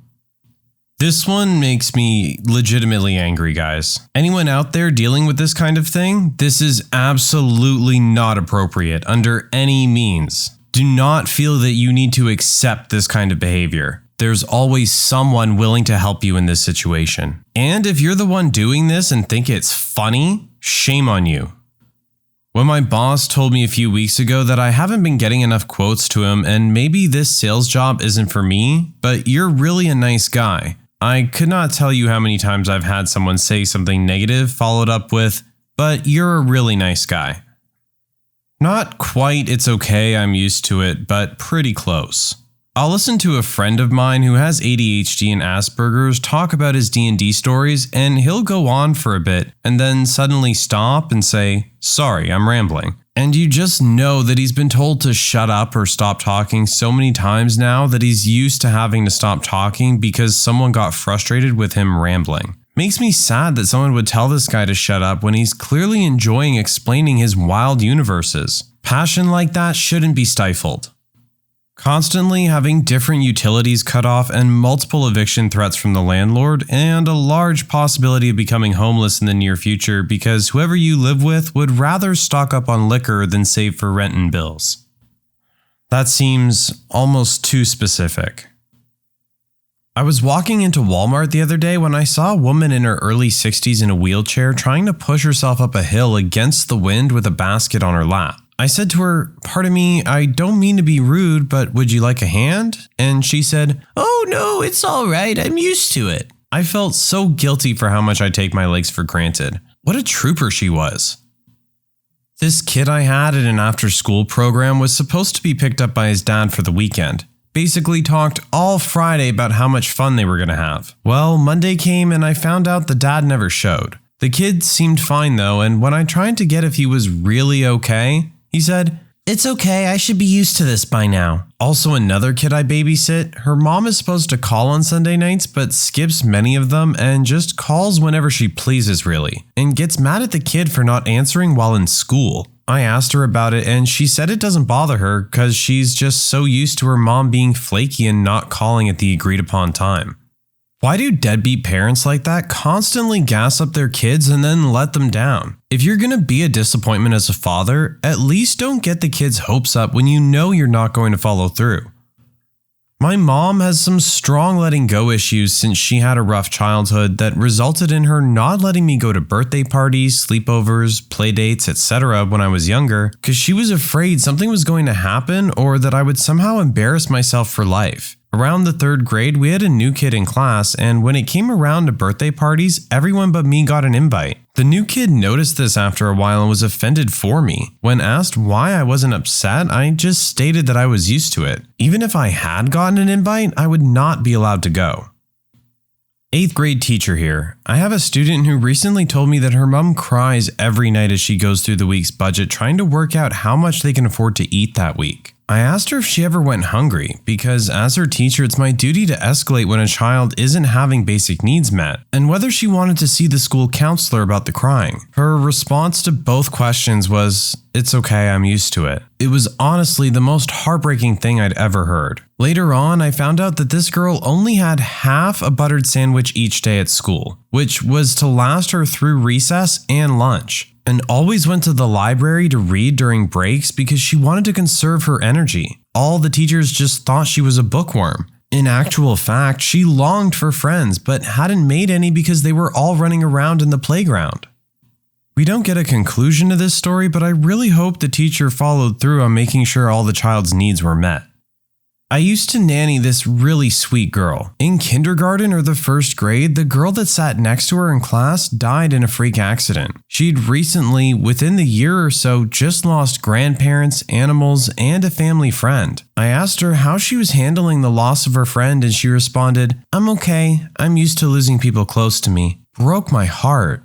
This one makes me legitimately angry, guys. Anyone out there dealing with this kind of thing? This is absolutely not appropriate under any means. Do not feel that you need to accept this kind of behavior. There's always someone willing to help you in this situation. And if you're the one doing this and think it's funny, shame on you. When my boss told me a few weeks ago that I haven't been getting enough quotes to him and maybe this sales job isn't for me, but you're really a nice guy, I could not tell you how many times I've had someone say something negative followed up with, "But you're a really nice guy." Not quite "it's okay, I'm used to it," but pretty close. I'll listen to a friend of mine who has ADHD and Asperger's talk about his D&D stories, and he'll go on for a bit and then suddenly stop and say, "Sorry, I'm rambling." And you just know that he's been told to shut up or stop talking so many times now that he's used to having to stop talking because someone got frustrated with him rambling. Makes me sad that someone would tell this guy to shut up when he's clearly enjoying explaining his wild universes. Passion like that shouldn't be stifled. Constantly having different utilities cut off and multiple eviction threats from the landlord, and a large possibility of becoming homeless in the near future because whoever you live with would rather stock up on liquor than save for rent and bills. That seems almost too specific. I was walking into Walmart the other day when I saw a woman in her early 60s in a wheelchair trying to push herself up a hill against the wind with a basket on her lap. I said to her, "Pardon me, I don't mean to be rude, but would you like a hand?" And she said, "Oh no, it's all right, I'm used to it." I felt so guilty for how much I take my legs for granted. What a trooper she was. This kid I had at an after-school program was supposed to be picked up by his dad for the weekend. Basically talked all Friday about how much fun they were going to have. Well, Monday came and I found out the dad never showed. The kid seemed fine though, and when I tried to get if he was really okay, he said, "It's okay, I should be used to this by now." Also, another kid I babysit, her mom is supposed to call on Sunday nights but skips many of them and just calls whenever she pleases really, and gets mad at the kid for not answering while in school. I asked her about it and she said it doesn't bother her because she's just so used to her mom being flaky and not calling at the agreed upon time. Why do deadbeat parents like that constantly gas up their kids and then let them down? If you're going to be a disappointment as a father, at least don't get the kids' hopes up when you know you're not going to follow through. My mom has some strong letting go issues since she had a rough childhood that resulted in her not letting me go to birthday parties, sleepovers, playdates, etc. when I was younger because she was afraid something was going to happen or that I would somehow embarrass myself for life. Around the 3rd grade, we had a new kid in class, and when it came around to birthday parties, everyone but me got an invite. The new kid noticed this after a while and was offended for me. When asked why I wasn't upset, I just stated that I was used to it. Even if I had gotten an invite, I would not be allowed to go. 8th grade teacher here. I have a student who recently told me that her mom cries every night as she goes through the week's budget trying to work out how much they can afford to eat that week. I asked her if she ever went hungry, because as her teacher, it's my duty to escalate when a child isn't having basic needs met, and whether she wanted to see the school counselor about the crying. Her response to both questions was, "It's okay, I'm used to it." It was honestly the most heartbreaking thing I'd ever heard. Later on, I found out that this girl only had half a buttered sandwich each day at school, which was to last her through recess and lunch, and always went to the library to read during breaks because she wanted to conserve her energy. All the teachers just thought she was a bookworm. In actual fact, she longed for friends but hadn't made any because they were all running around in the playground. We don't get a conclusion to this story, but I really hope the teacher followed through on making sure all the child's needs were met. I used to nanny this really sweet girl. In kindergarten or the 1st grade, the girl that sat next to her in class died in a freak accident. She'd recently, within the year or so, just lost grandparents, animals, and a family friend. I asked her how she was handling the loss of her friend and she responded, "I'm okay, I'm used to losing people close to me." Broke my heart.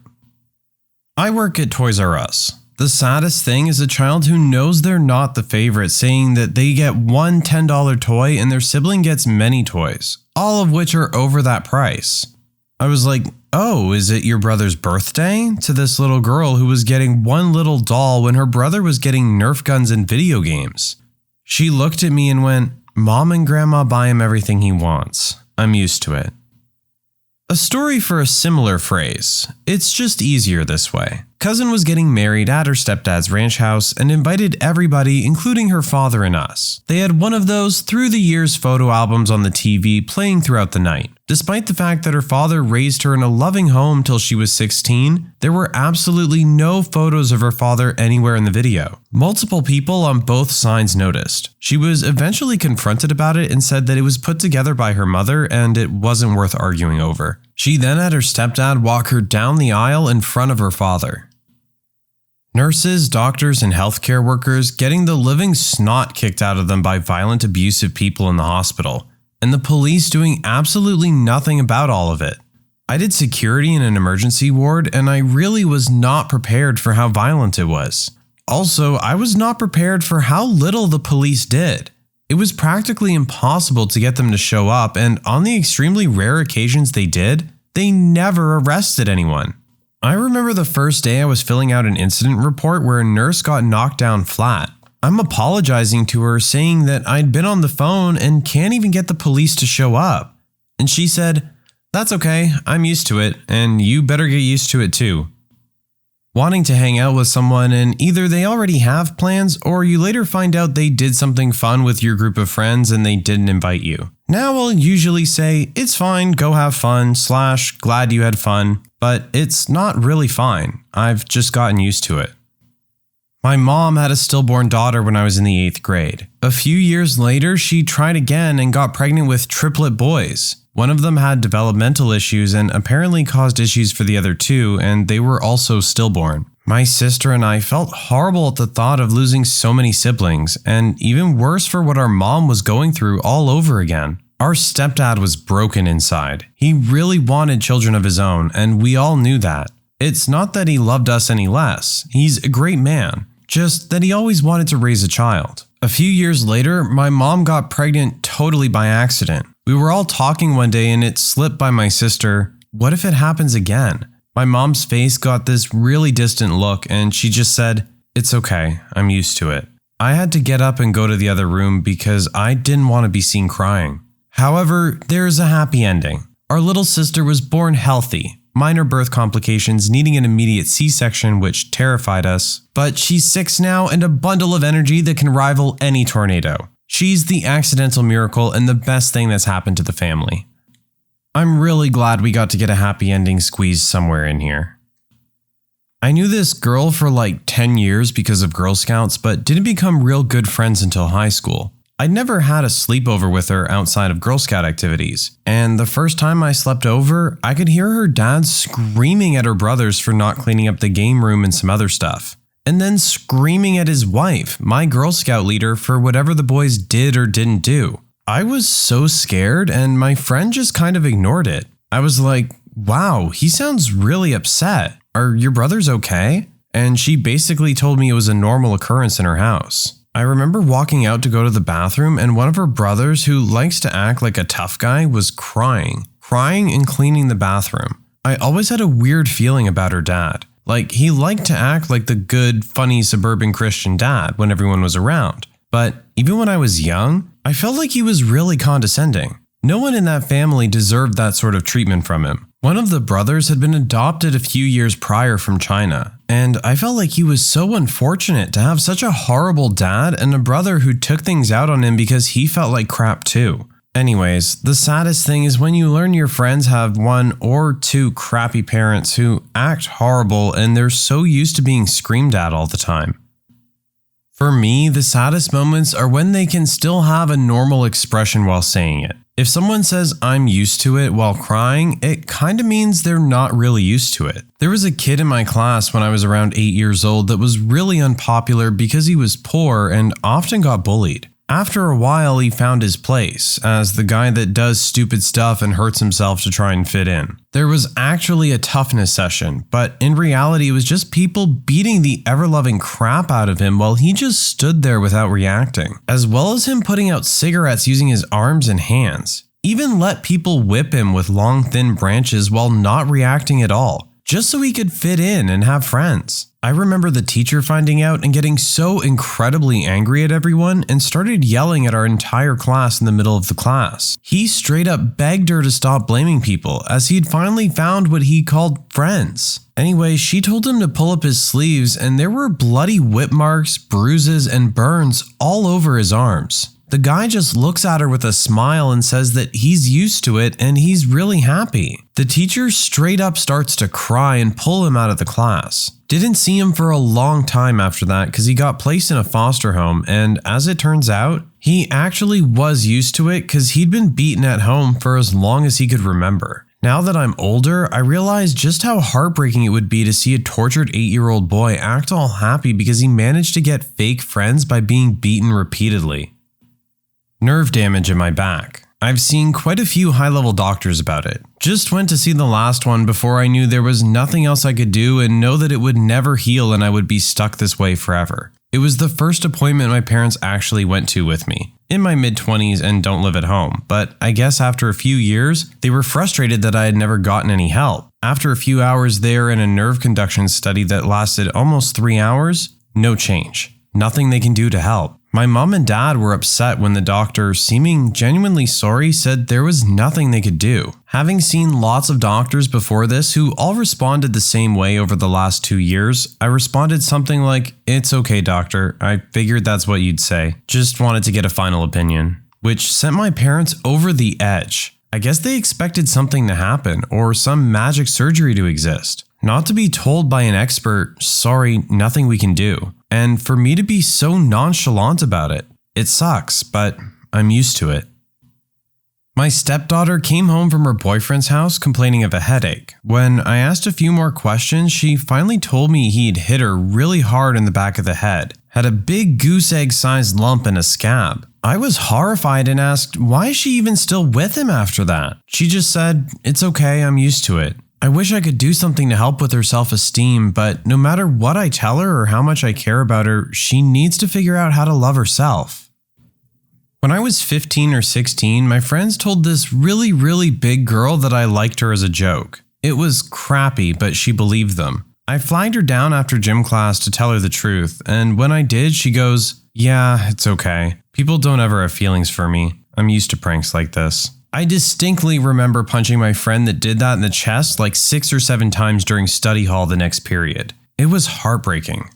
I work at Toys R Us. The saddest thing is a child who knows they're not the favorite saying that they get one $10 toy and their sibling gets many toys, all of which are over that price. I was like, oh, is it your brother's birthday? To this little girl who was getting one little doll when her brother was getting Nerf guns and video games. She looked at me and went, Mom and Grandma buy him everything he wants. I'm used to it. A story for a similar phrase. It's just easier this way. Cousin was getting married at her stepdad's ranch house and invited everybody, including her father and us. They had one of those through the years photo albums on the TV playing throughout the night. Despite the fact that her father raised her in a loving home till she was 16, there were absolutely no photos of her father anywhere in the video. Multiple people on both sides noticed. She was eventually confronted about it and said that it was put together by her mother and it wasn't worth arguing over. She then had her stepdad walk her down the aisle in front of her father. Nurses, doctors, and healthcare workers getting the living snot kicked out of them by violent, abusive people in the hospital, and the police doing absolutely nothing about all of it. I did security in an emergency ward, and I really was not prepared for how violent it was. Also, I was not prepared for how little the police did. It was practically impossible to get them to show up, and on the extremely rare occasions they did, they never arrested anyone. I remember the first day I was filling out an incident report where a nurse got knocked down flat. I'm apologizing to her, saying that I'd been on the phone and can't even get the police to show up. And she said, "That's okay, I'm used to it, and you better get used to it too." Wanting to hang out with someone and either they already have plans or you later find out they did something fun with your group of friends and they didn't invite you. Now I'll usually say, it's fine, go have fun, / glad you had fun, but it's not really fine. I've just gotten used to it. My mom had a stillborn daughter when I was in the 8th grade. A few years later, she tried again and got pregnant with triplet boys. One of them had developmental issues and apparently caused issues for the other two, and they were also stillborn. My sister and I felt horrible at the thought of losing so many siblings, and even worse for what our mom was going through all over again. Our stepdad was broken inside. He really wanted children of his own, and we all knew that. It's not that he loved us any less. He's a great man. Just that he always wanted to raise a child. A few years later, my mom got pregnant totally by accident. We were all talking one day and it slipped by my sister, "What if it happens again?" My mom's face got this really distant look and she just said, "It's okay, I'm used to it." I had to get up and go to the other room because I didn't want to be seen crying. However, there's a happy ending. Our little sister was born healthy. Minor birth complications needing an immediate C-section, which terrified us. But she's 6 now and a bundle of energy that can rival any tornado. She's the accidental miracle and the best thing that's happened to the family. I'm really glad we got to get a happy ending squeezed somewhere in here. I knew this girl for like 10 years because of Girl Scouts, but didn't become real good friends until high school. I'd never had a sleepover with her outside of Girl Scout activities, and the first time I slept over, I could hear her dad screaming at her brothers for not cleaning up the game room and some other stuff, and then screaming at his wife, my Girl Scout leader, for whatever the boys did or didn't do. I was so scared, and my friend just kind of ignored it. I was like, wow, he sounds really upset. Are your brothers okay? And she basically told me it was a normal occurrence in her house. I remember walking out to go to the bathroom and one of her brothers, who likes to act like a tough guy, was crying and cleaning the bathroom. I always had a weird feeling about her dad. Like, he liked to act like the good, funny suburban Christian dad when everyone was around. But even when I was young, I felt like he was really condescending. No one in that family deserved that sort of treatment from him. One of the brothers had been adopted a few years prior from China, and I felt like he was so unfortunate to have such a horrible dad and a brother who took things out on him because he felt like crap too. Anyways, the saddest thing is when you learn your friends have 1 or 2 crappy parents who act horrible and they're so used to being screamed at all the time. For me, the saddest moments are when they can still have a normal expression while saying it. If someone says "I'm used to it" while crying, it kind of means they're not really used to it. There was a kid in my class when I was around 8 years old that was really unpopular because he was poor and often got bullied. After a while, he found his place as the guy that does stupid stuff and hurts himself to try and fit in. There was actually a toughness session, but in reality, it was just people beating the ever-loving crap out of him while he just stood there without reacting, as well as him putting out cigarettes using his arms and hands. Even let people whip him with long, thin branches while not reacting at all, just so he could fit in and have friends. I remember the teacher finding out and getting so incredibly angry at everyone and started yelling at our entire class in the middle of the class. He straight up begged her to stop blaming people as he'd finally found what he called friends. Anyway, she told him to pull up his sleeves and there were bloody whip marks, bruises, and burns all over his arms. The guy just looks at her with a smile and says that he's used to it and he's really happy. The teacher straight up starts to cry and pull him out of the class. Didn't see him for a long time after that because he got placed in a foster home, and as it turns out, he actually was used to it because he'd been beaten at home for as long as he could remember. Now that I'm older, I realize just how heartbreaking it would be to see a tortured 8-year-old boy act all happy because he managed to get fake friends by being beaten repeatedly. Nerve damage in my back. I've seen quite a few high-level doctors about it. Just went to see the last one before I knew there was nothing else I could do and know that it would never heal and I would be stuck this way forever. It was the first appointment my parents actually went to with me. In my mid-20s and don't live at home, but I guess after a few years, they were frustrated that I had never gotten any help. After a few hours there in a nerve conduction study that lasted almost 3 hours, no change. Nothing they can do to help. My mom and dad were upset when the doctor, seeming genuinely sorry, said there was nothing they could do. Having seen lots of doctors before this who all responded the same way over the last 2 years, I responded something like, "It's okay, doctor. I figured that's what you'd say. Just wanted to get a final opinion." Which sent my parents over the edge. I guess they expected something to happen or some magic surgery to exist. Not to be told by an expert, "Sorry, nothing we can do." And for me to be so nonchalant about it. It sucks, but I'm used to it. My stepdaughter came home from her boyfriend's house complaining of a headache. When I asked a few more questions, she finally told me he'd hit her really hard in the back of the head, had a big goose egg-sized lump and a scab. I was horrified and asked, why is she even still with him after that? She just said, "It's okay, I'm used to it." I wish I could do something to help with her self-esteem, but no matter what I tell her or how much I care about her, she needs to figure out how to love herself. When I was 15 or 16, my friends told this really big girl that I liked her as a joke. It was crappy, but she believed them. I flagged her down after gym class to tell her the truth, and when I did, she goes, "Yeah, it's okay. People don't ever have feelings for me. I'm used to pranks like this." I distinctly remember punching my friend that did that in the chest like 6 or 7 times during study hall the next period. It was heartbreaking.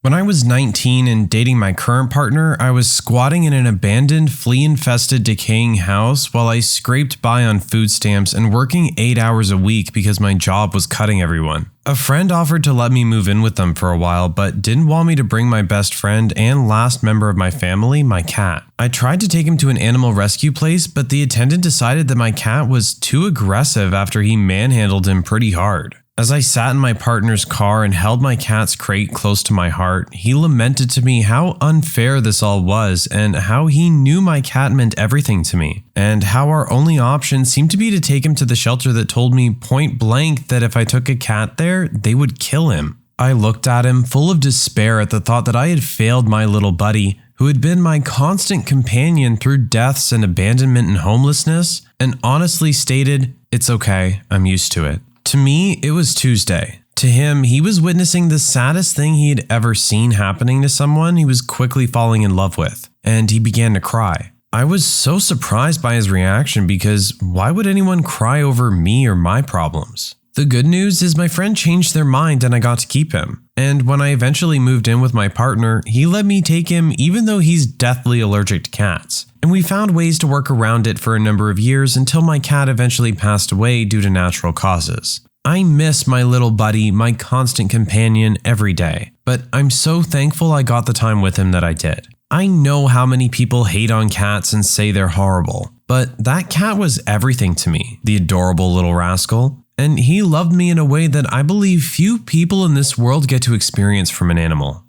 When I was 19 and dating my current partner, I was squatting in an abandoned, flea-infested, decaying house while I scraped by on food stamps and working 8 hours a week because my job was cutting everyone. A friend offered to let me move in with them for a while, but didn't want me to bring my best friend and last member of my family, my cat. I tried to take him to an animal rescue place, but the attendant decided that my cat was too aggressive after he manhandled him pretty hard. As I sat in my partner's car and held my cat's crate close to my heart, he lamented to me how unfair this all was and how he knew my cat meant everything to me, and how our only option seemed to be to take him to the shelter that told me point blank that if I took a cat there, they would kill him. I looked at him full of despair at the thought that I had failed my little buddy, who had been my constant companion through deaths and abandonment and homelessness, and honestly stated, "It's okay, I'm used to it." To me, it was Tuesday. To him, he was witnessing the saddest thing he had ever seen happening to someone he was quickly falling in love with, and he began to cry. I was so surprised by his reaction because why would anyone cry over me or my problems? The good news is my friend changed their mind and I got to keep him. And when I eventually moved in with my partner, he let me take him even though he's deathly allergic to cats. And we found ways to work around it for a number of years until my cat eventually passed away due to natural causes. I miss my little buddy, my constant companion, every day, but I'm so thankful I got the time with him that I did. I know how many people hate on cats and say they're horrible, but that cat was everything to me, the adorable little rascal, and he loved me in a way that I believe few people in this world get to experience from an animal.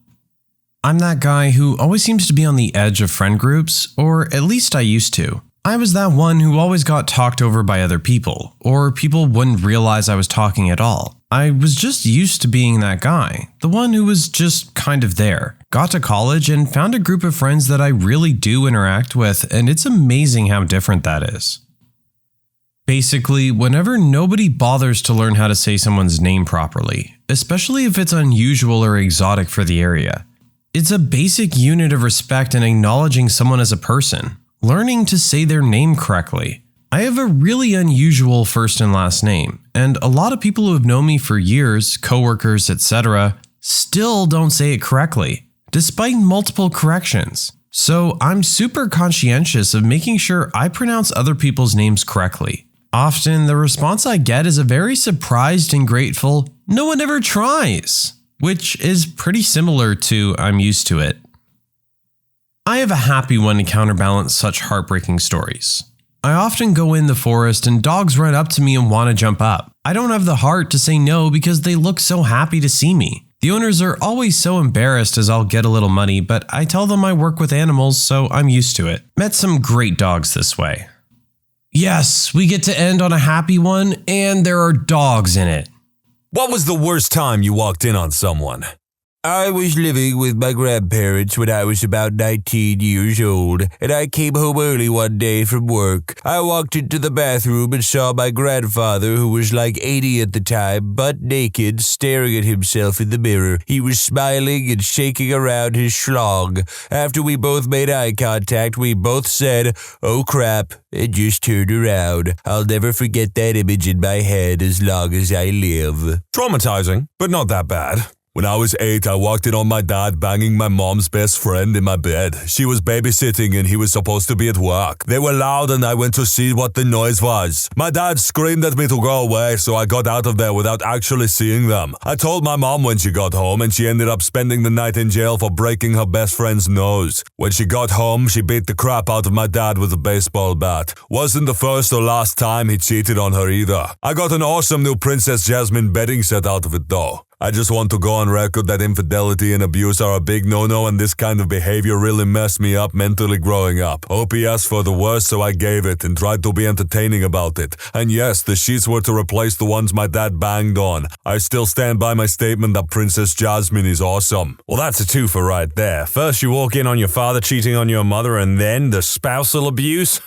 I'm that guy who always seems to be on the edge of friend groups, or at least I used to. I was that one who always got talked over by other people, or people wouldn't realize I was talking at all. I was just used to being that guy, the one who was just kind of there. Got to college and found a group of friends that I really do interact with, and it's amazing how different that is. Basically, whenever nobody bothers to learn how to say someone's name properly, especially if it's unusual or exotic for the area, it's a basic unit of respect and acknowledging someone as a person. Learning to say their name correctly. I have a really unusual first and last name, and a lot of people who have known me for years, coworkers, etc., still don't say it correctly, despite multiple corrections. So I'm super conscientious of making sure I pronounce other people's names correctly. Often the response I get is a very surprised and grateful, "No one ever tries," which is pretty similar to "I'm used to it." I have a happy one to counterbalance such heartbreaking stories. I often go in the forest and dogs run up to me and want to jump up. I don't have the heart to say no because they look so happy to see me. The owners are always so embarrassed as I'll get a little money, but I tell them I work with animals, so I'm used to it. Met some great dogs this way. Yes, we get to end on a happy one, and there are dogs in it. What was the worst time you walked in on someone? I was living with my grandparents when I was about 19 years old, and I came home early one day from work. I walked into the bathroom and saw my grandfather, who was like 80 at the time, butt naked, staring at himself in the mirror. He was smiling and shaking around his schlong. After we both made eye contact, we both said, "Oh crap," and just turned around. I'll never forget that image in my head as long as I live. Traumatizing, but not that bad. When I was 8, I walked in on my dad banging my mom's best friend in my bed. She was babysitting and he was supposed to be at work. They were loud and I went to see what the noise was. My dad screamed at me to go away, so I got out of there without actually seeing them. I told my mom when she got home, and she ended up spending the night in jail for breaking her best friend's nose. When she got home, she beat the crap out of my dad with a baseball bat. Wasn't the first or last time he cheated on her either. I got an awesome new Princess Jasmine bedding set out of it though. I just want to go on record that infidelity and abuse are a big no-no, and this kind of behavior really messed me up mentally growing up. Hope he asked for the worst, so I gave it and tried to be entertaining about it. And yes, the sheets were to replace the ones my dad banged on. I still stand by my statement that Princess Jasmine is awesome. Well, that's a twofer right there. First you walk in on your father cheating on your mother, and then the spousal abuse?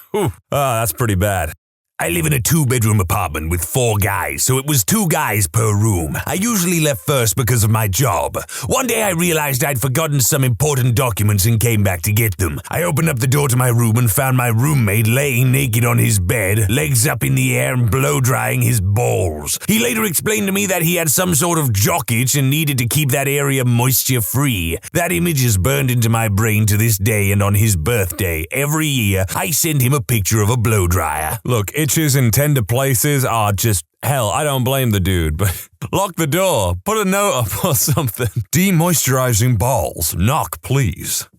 That's pretty bad. I live in a 2-bedroom apartment with 4 guys, so it was 2 guys per room. I usually left first because of my job. One day I realized I'd forgotten some important documents and came back to get them. I opened up the door to my room and found my roommate laying naked on his bed, legs up in the air and blow-drying his balls. He later explained to me that he had some sort of jock itch and needed to keep that area moisture-free. That image is burned into my brain to this day, and on his birthday, every year, I send him a picture of a blow-dryer. Look, itches in tender places are just hell. I don't blame the dude, but lock the door, put a note up or something. Demoisturizing balls. Knock, please.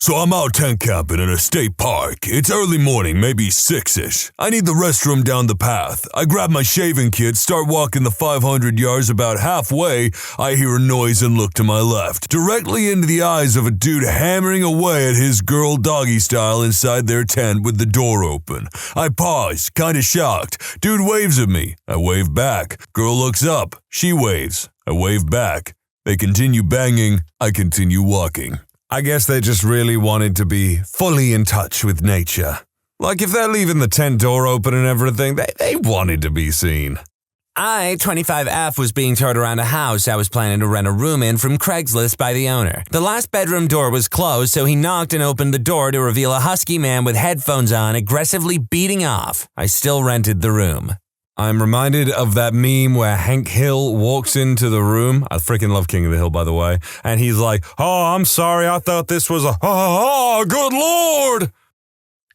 So I'm out tent camping in a state park. It's early morning, maybe 6-ish. I need the restroom down the path. I grab my shaving kit, start walking the 500 yards. About halfway, I hear a noise and look to my left. Directly into the eyes of a dude hammering away at his girl doggy style inside their tent with the door open. I pause, kinda shocked. Dude waves at me. I wave back. Girl looks up. She waves. I wave back. They continue banging. I continue walking. I guess they just really wanted to be fully in touch with nature. Like if they're leaving the tent door open and everything, they wanted to be seen. I, 25F, was being towed around a house I was planning to rent a room in from Craigslist by the owner. The last bedroom door was closed, so he knocked and opened the door to reveal a husky man with headphones on, aggressively beating off. I still rented the room. I'm reminded of that meme where Hank Hill walks into the room. I freaking love King of the Hill, by the way. And he's like, "Oh, I'm sorry. I thought this was a... Oh, good Lord."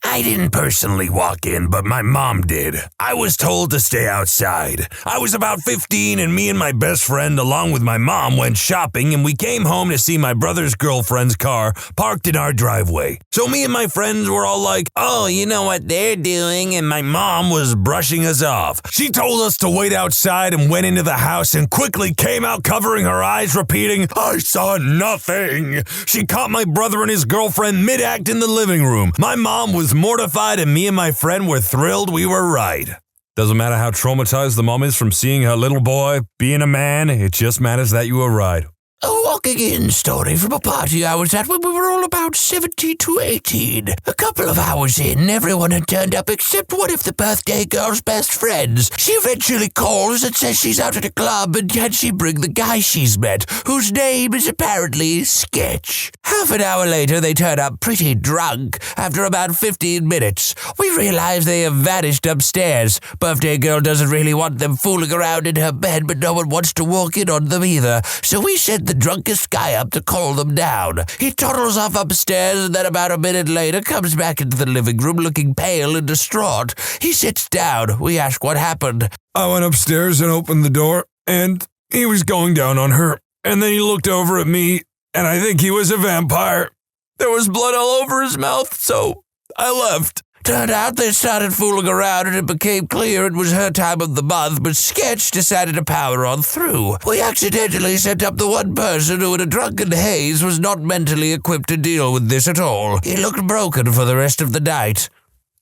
I didn't personally walk in, but my mom did. I was told to stay outside. I was about 15 and me and my best friend along with my mom went shopping and we came home to see my brother's girlfriend's car parked in our driveway. So me and my friends were all like, oh, you know what they're doing, and my mom was brushing us off. She told us to wait outside and went into the house and quickly came out covering her eyes repeating, I saw nothing. She caught my brother and his girlfriend mid-act in the living room. My mom was mortified and me and my friend were thrilled we were right. Doesn't matter how traumatized the mom is from seeing her little boy being a man, it just matters that you were right. A walking in story from a party I was at when we were all about 17 to 18. A couple of hours in, everyone had turned up except one of the birthday girl's best friends. She eventually calls and says she's out at a club and can she bring the guy she's met, whose name is apparently Sketch. Half an hour later, they turn up pretty drunk. After about 15 minutes, we realize they have vanished upstairs. Birthday girl doesn't really want them fooling around in her bed, but no one wants to walk in on them either. So we send the drunkest guy up to call them down. He toddles off upstairs and then about a minute later comes back into the living room looking pale and distraught. He sits down. We ask what happened. I went upstairs and opened the door, and he was going down on her. And then he looked over at me, and I think he was a vampire. There was blood all over his mouth, so I left. Turned out they started fooling around and it became clear it was her time of the month, but Sketch decided to power on through. We accidentally sent up the one person who in a drunken haze was not mentally equipped to deal with this at all. He looked broken for the rest of the night.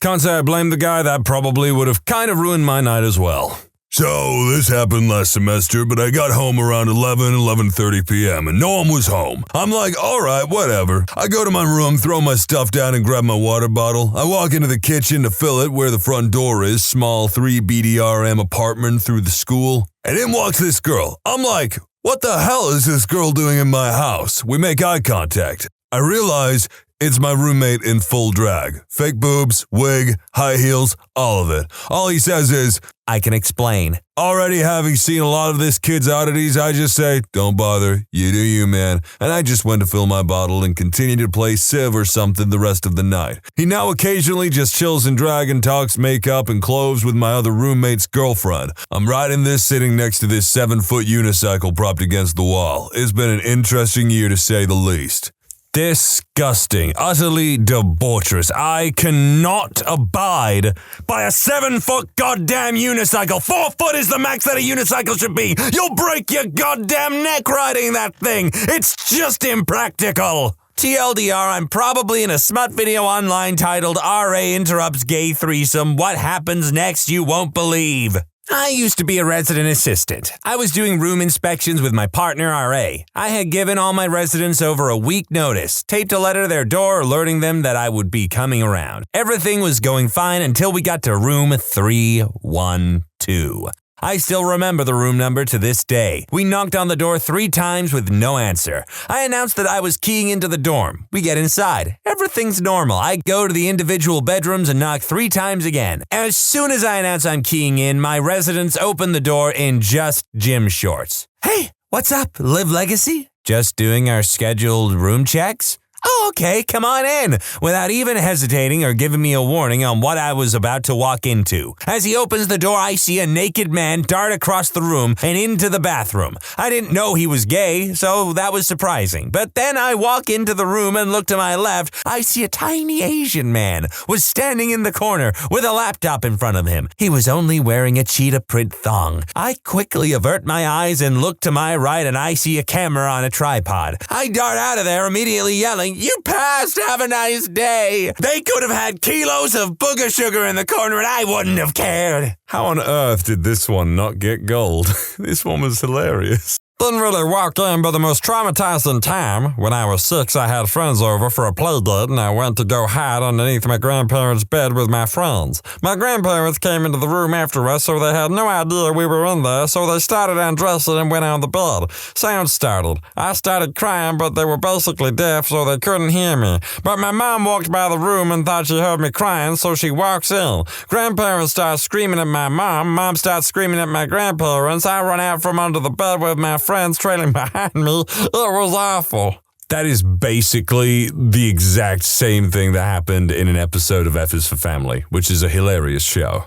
Can't say I blame the guy, that probably would have kind of ruined my night as well. So, this happened last semester, but I got home around 11:30 p.m. and no one was home. I'm like, alright, whatever. I go to my room, throw my stuff down and grab my water bottle. I walk into the kitchen to fill it where the front door is, small 3 BDRM apartment through the school. And in walks this girl. I'm like, what the hell is this girl doing in my house? We make eye contact. I realize it's my roommate in full drag. Fake boobs, wig, high heels, all of it. All he says is, I can explain. Already having seen a lot of this kid's oddities, I just say, don't bother, you do you, man. And I just went to fill my bottle and continue to play Civ or something the rest of the night. He now occasionally just chills in drag and talks makeup and clothes with my other roommate's girlfriend. I'm riding this sitting next to this 7-foot unicycle propped against the wall. It's been an interesting year to say the least. Disgusting, utterly debaucherous. I cannot abide by a 7-foot goddamn unicycle. 4 foot is the max that a unicycle should be. You'll break your goddamn neck riding that thing. It's just impractical. TLDR, I'm probably in a smut video online titled RA Interrupts Gay Threesome. What happens next you won't believe. I used to be a resident assistant. I was doing room inspections with my partner, RA. I had given all my residents over a week notice, taped a letter to their door alerting them that I would be coming around. Everything was going fine until we got to room 312. I still remember the room number to this day. We knocked on the door 3 times with no answer. I announced that I was keying into the dorm. We get inside. Everything's normal. I go to the individual bedrooms and knock 3 times again. As soon as I announce I'm keying in, my residents open the door in just gym shorts. Hey, what's up? Live Legacy? Just doing our scheduled room checks? Oh, okay, come on in, without even hesitating or giving me a warning on what I was about to walk into. As he opens the door, I see a naked man dart across the room and into the bathroom. I didn't know he was gay, so that was surprising. But then I walk into the room and look to my left. I see a tiny Asian man was standing in the corner with a laptop in front of him. He was only wearing a cheetah print thong. I quickly avert my eyes and look to my right and I see a camera on a tripod. I dart out of there immediately yelling, "You passed, have a nice day." They could have had kilos of booger sugar in the corner and I wouldn't have cared. How on earth did this one not get gold? This one was hilarious. Didn't really walk in, but the most traumatizing time. When I was 6, I had friends over for a play date, and I went to go hide underneath my grandparents' bed with my friends. My grandparents came into the room after us, so they had no idea we were in there, so they started undressing and went on the bed. Sound started. I started crying, but they were basically deaf, so they couldn't hear me. But my mom walked by the room and thought she heard me crying, so she walks in. Grandparents start screaming at my mom. Mom starts screaming at my grandparents. I run out from under the bed with my friends trailing behind me. It was awful. That is basically the exact same thing that happened in an episode of F is for Family, which is a hilarious show.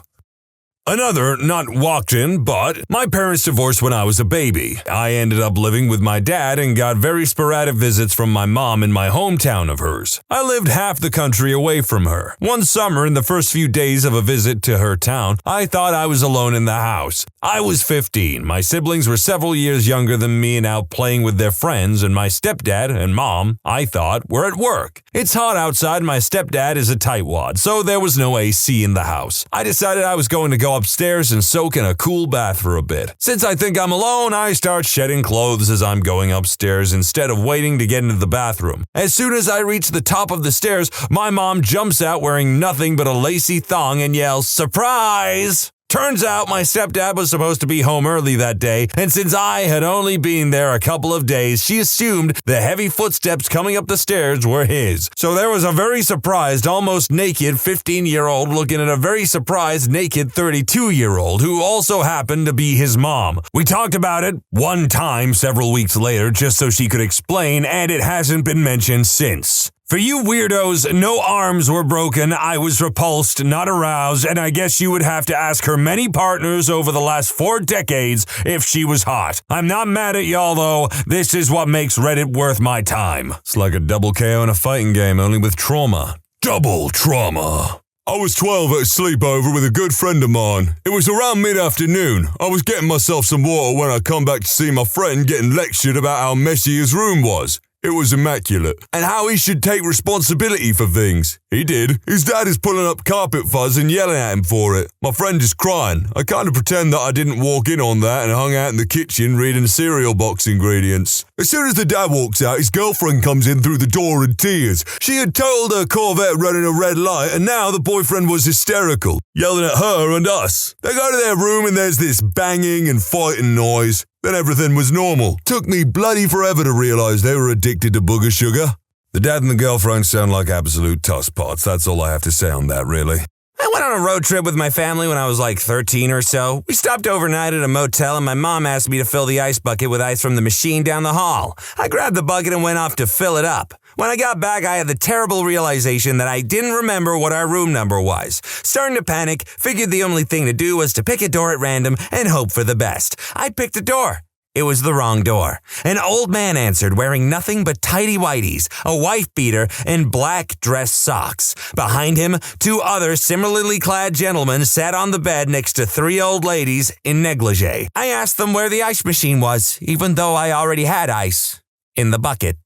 Another, not walked in, but my parents divorced when I was a baby. I ended up living with my dad and got very sporadic visits from my mom in my hometown of hers. I lived half the country away from her. One summer, in the first few days of a visit to her town, I thought I was alone in the house. I was 15. My siblings were several years younger than me and out playing with their friends, and my stepdad and mom, I thought, were at work. It's hot outside and my stepdad is a tightwad, so there was no AC in the house. I decided I was going to go upstairs and soak in a cool bath for a bit. Since I think I'm alone, I start shedding clothes as I'm going upstairs instead of waiting to get into the bathroom. As soon as I reach the top of the stairs, my mom jumps out wearing nothing but a lacy thong and yells, "Surprise!" Turns out my stepdad was supposed to be home early that day, and since I had only been there a couple of days, she assumed the heavy footsteps coming up the stairs were his. So there was a very surprised, almost naked 15-year-old looking at a very surprised, naked 32-year-old who also happened to be his mom. We talked about it one time several weeks later just so she could explain, and it hasn't been mentioned since. For you weirdos, no arms were broken, I was repulsed, not aroused, and I guess you would have to ask her many partners over the last 4 decades if she was hot. I'm not mad at y'all though, this is what makes Reddit worth my time. It's like a double KO in a fighting game, only with trauma. Double trauma. I was 12 at a sleepover with a good friend of mine. It was around mid-afternoon. I was getting myself some water when I come back to see my friend getting lectured about how messy his room was. It was immaculate, and how he should take responsibility for things. He did. His dad is pulling up carpet fuzz and yelling at him for it. My friend is crying. I kind of pretend that I didn't walk in on that and hung out in the kitchen reading cereal box ingredients. As soon as the dad walks out, his girlfriend comes in through the door in tears. She had told her Corvette running a red light, and now the boyfriend was hysterical, yelling at her and us. They go to their room and there's this banging and fighting noise. Then everything was normal. Took me bloody forever to realize they were addicted to booger sugar. The dad and the girlfriend sound like absolute tosspots. That's all I have to say on that, really. I went on a road trip with my family when I was like 13 or so. We stopped overnight at a motel and my mom asked me to fill the ice bucket with ice from the machine down the hall. I grabbed the bucket and went off to fill it up. When I got back, I had the terrible realization that I didn't remember what our room number was. Starting to panic, figured the only thing to do was to pick a door at random and hope for the best. I picked a door. It was the wrong door. An old man answered wearing nothing but tighty whities, a wife beater, and black dress socks. Behind him, 2 other similarly clad gentlemen sat on the bed next to 3 old ladies in negligee. I asked them where the ice machine was, even though I already had ice in the bucket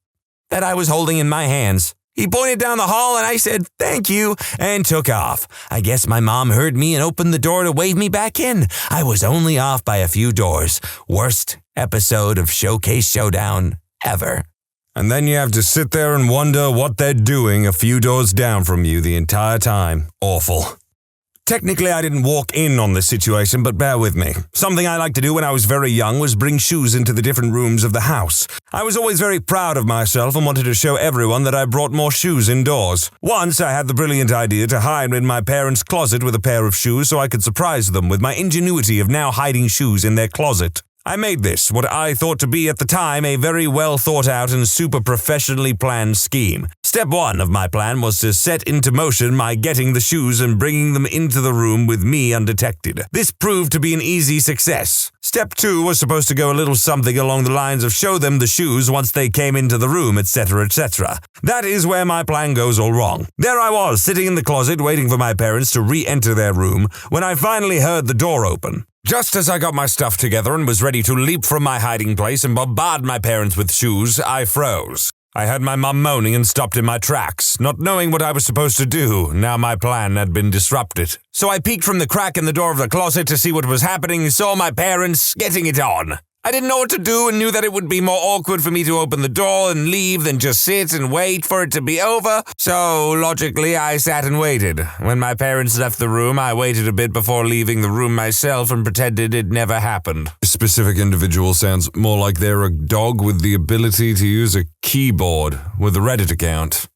that I was holding in my hands. He pointed down the hall and I said, "Thank you," and took off. I guess my mom heard me and opened the door to wave me back in. I was only off by a few doors. Worst episode of Showcase Showdown ever. And then you have to sit there and wonder what they're doing a few doors down from you the entire time. Awful. Technically, I didn't walk in on this situation, but bear with me. Something I liked to do when I was very young was bring shoes into the different rooms of the house. I was always very proud of myself and wanted to show everyone that I brought more shoes indoors. Once, I had the brilliant idea to hide in my parents' closet with a pair of shoes so I could surprise them with my ingenuity of now hiding shoes in their closet. I made this, what I thought to be at the time, a very well thought out and super professionally planned scheme. Step 1 of my plan was to set into motion my getting the shoes and bringing them into the room with me undetected. This proved to be an easy success. Step 2 was supposed to go a little something along the lines of show them the shoes once they came into the room, etc., etc. That is where my plan goes all wrong. There I was, sitting in the closet waiting for my parents to re-enter their room when I finally heard the door open. Just as I got my stuff together and was ready to leap from my hiding place and bombard my parents with shoes, I froze. I heard my mum moaning and stopped in my tracks, not knowing what I was supposed to do. Now my plan had been disrupted. So I peeked from the crack in the door of the closet to see what was happening and saw my parents getting it on. I didn't know what to do and knew that it would be more awkward for me to open the door and leave than just sit and wait for it to be over. So, logically, I sat and waited. When my parents left the room, I waited a bit before leaving the room myself and pretended it never happened. This specific individual sounds more like they're a dog with the ability to use a keyboard with a Reddit account.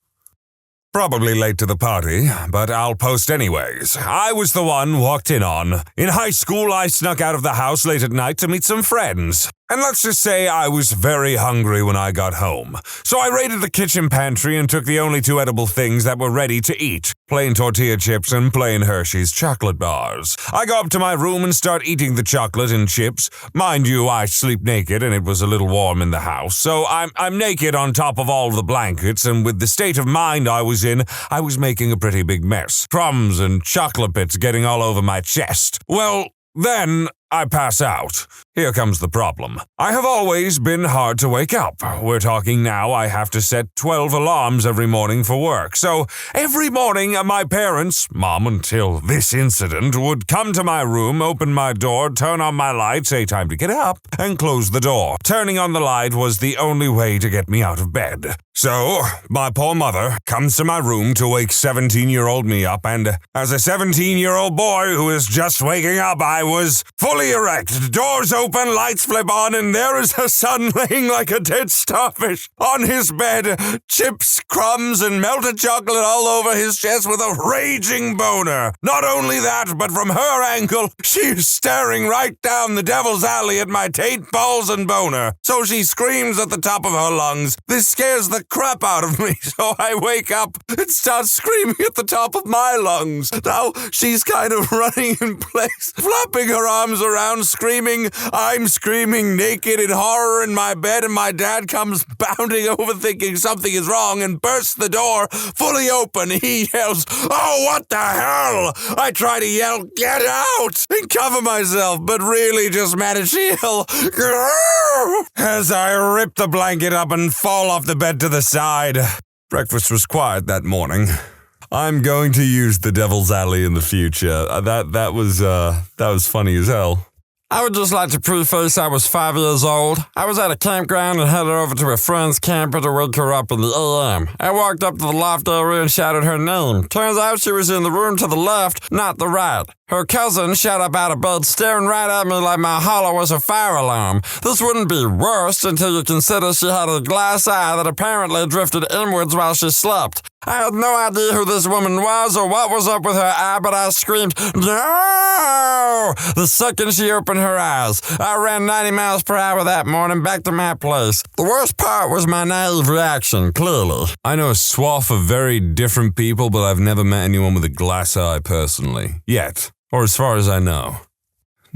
Probably late to the party, but I'll post anyways. I was the one walked in on. In high school, I snuck out of the house late at night to meet some friends. And let's just say I was very hungry when I got home. So I raided the kitchen pantry and took the only two edible things that were ready to eat. Plain tortilla chips and plain Hershey's chocolate bars. I go up to my room and start eating the chocolate and chips. Mind you, I sleep naked and it was a little warm in the house. So I'm naked on top of all the blankets, and with the state of mind I was in, I was making a pretty big mess. Crumbs and chocolate bits getting all over my chest. Well, then I pass out. Here comes the problem. I have always been hard to wake up. We're talking now I have to set 12 alarms every morning for work. So every morning my parents, Mom until this incident, would come to my room, open my door, turn on my light, say time to get up, and close the door. Turning on the light was the only way to get me out of bed. So, my poor mother comes to my room to wake 17-year-old me up, and as a 17-year-old boy who is just waking up, I was fully erect. Doors open, lights flip on, and there is her son laying like a dead starfish on his bed, chips, crumbs, and melted chocolate all over his chest with a raging boner. Not only that, but from her ankle, she is staring right down the devil's alley at my taint, balls, and boner. So she screams at the top of her lungs. This scares the crap out of me, so I wake up and start screaming at the top of my lungs. Now she's kind of running in place, flapping her arms around, screaming. I'm screaming naked in horror in my bed, and my dad comes bounding over thinking something is wrong and bursts the door fully open. He yells, "Oh, what the hell?" I try to yell, "Get out!" and cover myself, but really just manage to yell, "Grrr!" as I rip the blanket up and fall off the bed to the side. Breakfast was quiet that morning. I'm going to use the Devil's Alley in the future. That was funny as hell. I would just like to preface I was 5 years old. I was at a campground and headed over to a friend's camper to wake her up in the AM. I walked up to the loft area and shouted her name. Turns out she was in the room to the left, not the right. Her cousin shot up out of bed, staring right at me like my holler was a fire alarm. This wouldn't be worse until you consider she had a glass eye that apparently drifted inwards while she slept. I had no idea who this woman was or what was up with her eye, but I screamed, "No!" the second she opened her eyes. I ran 90 miles per hour that morning back to my place. The worst part was my naive reaction, clearly. I know a swath of very different people, but I've never met anyone with a glass eye personally. Yet. Or as far as I know.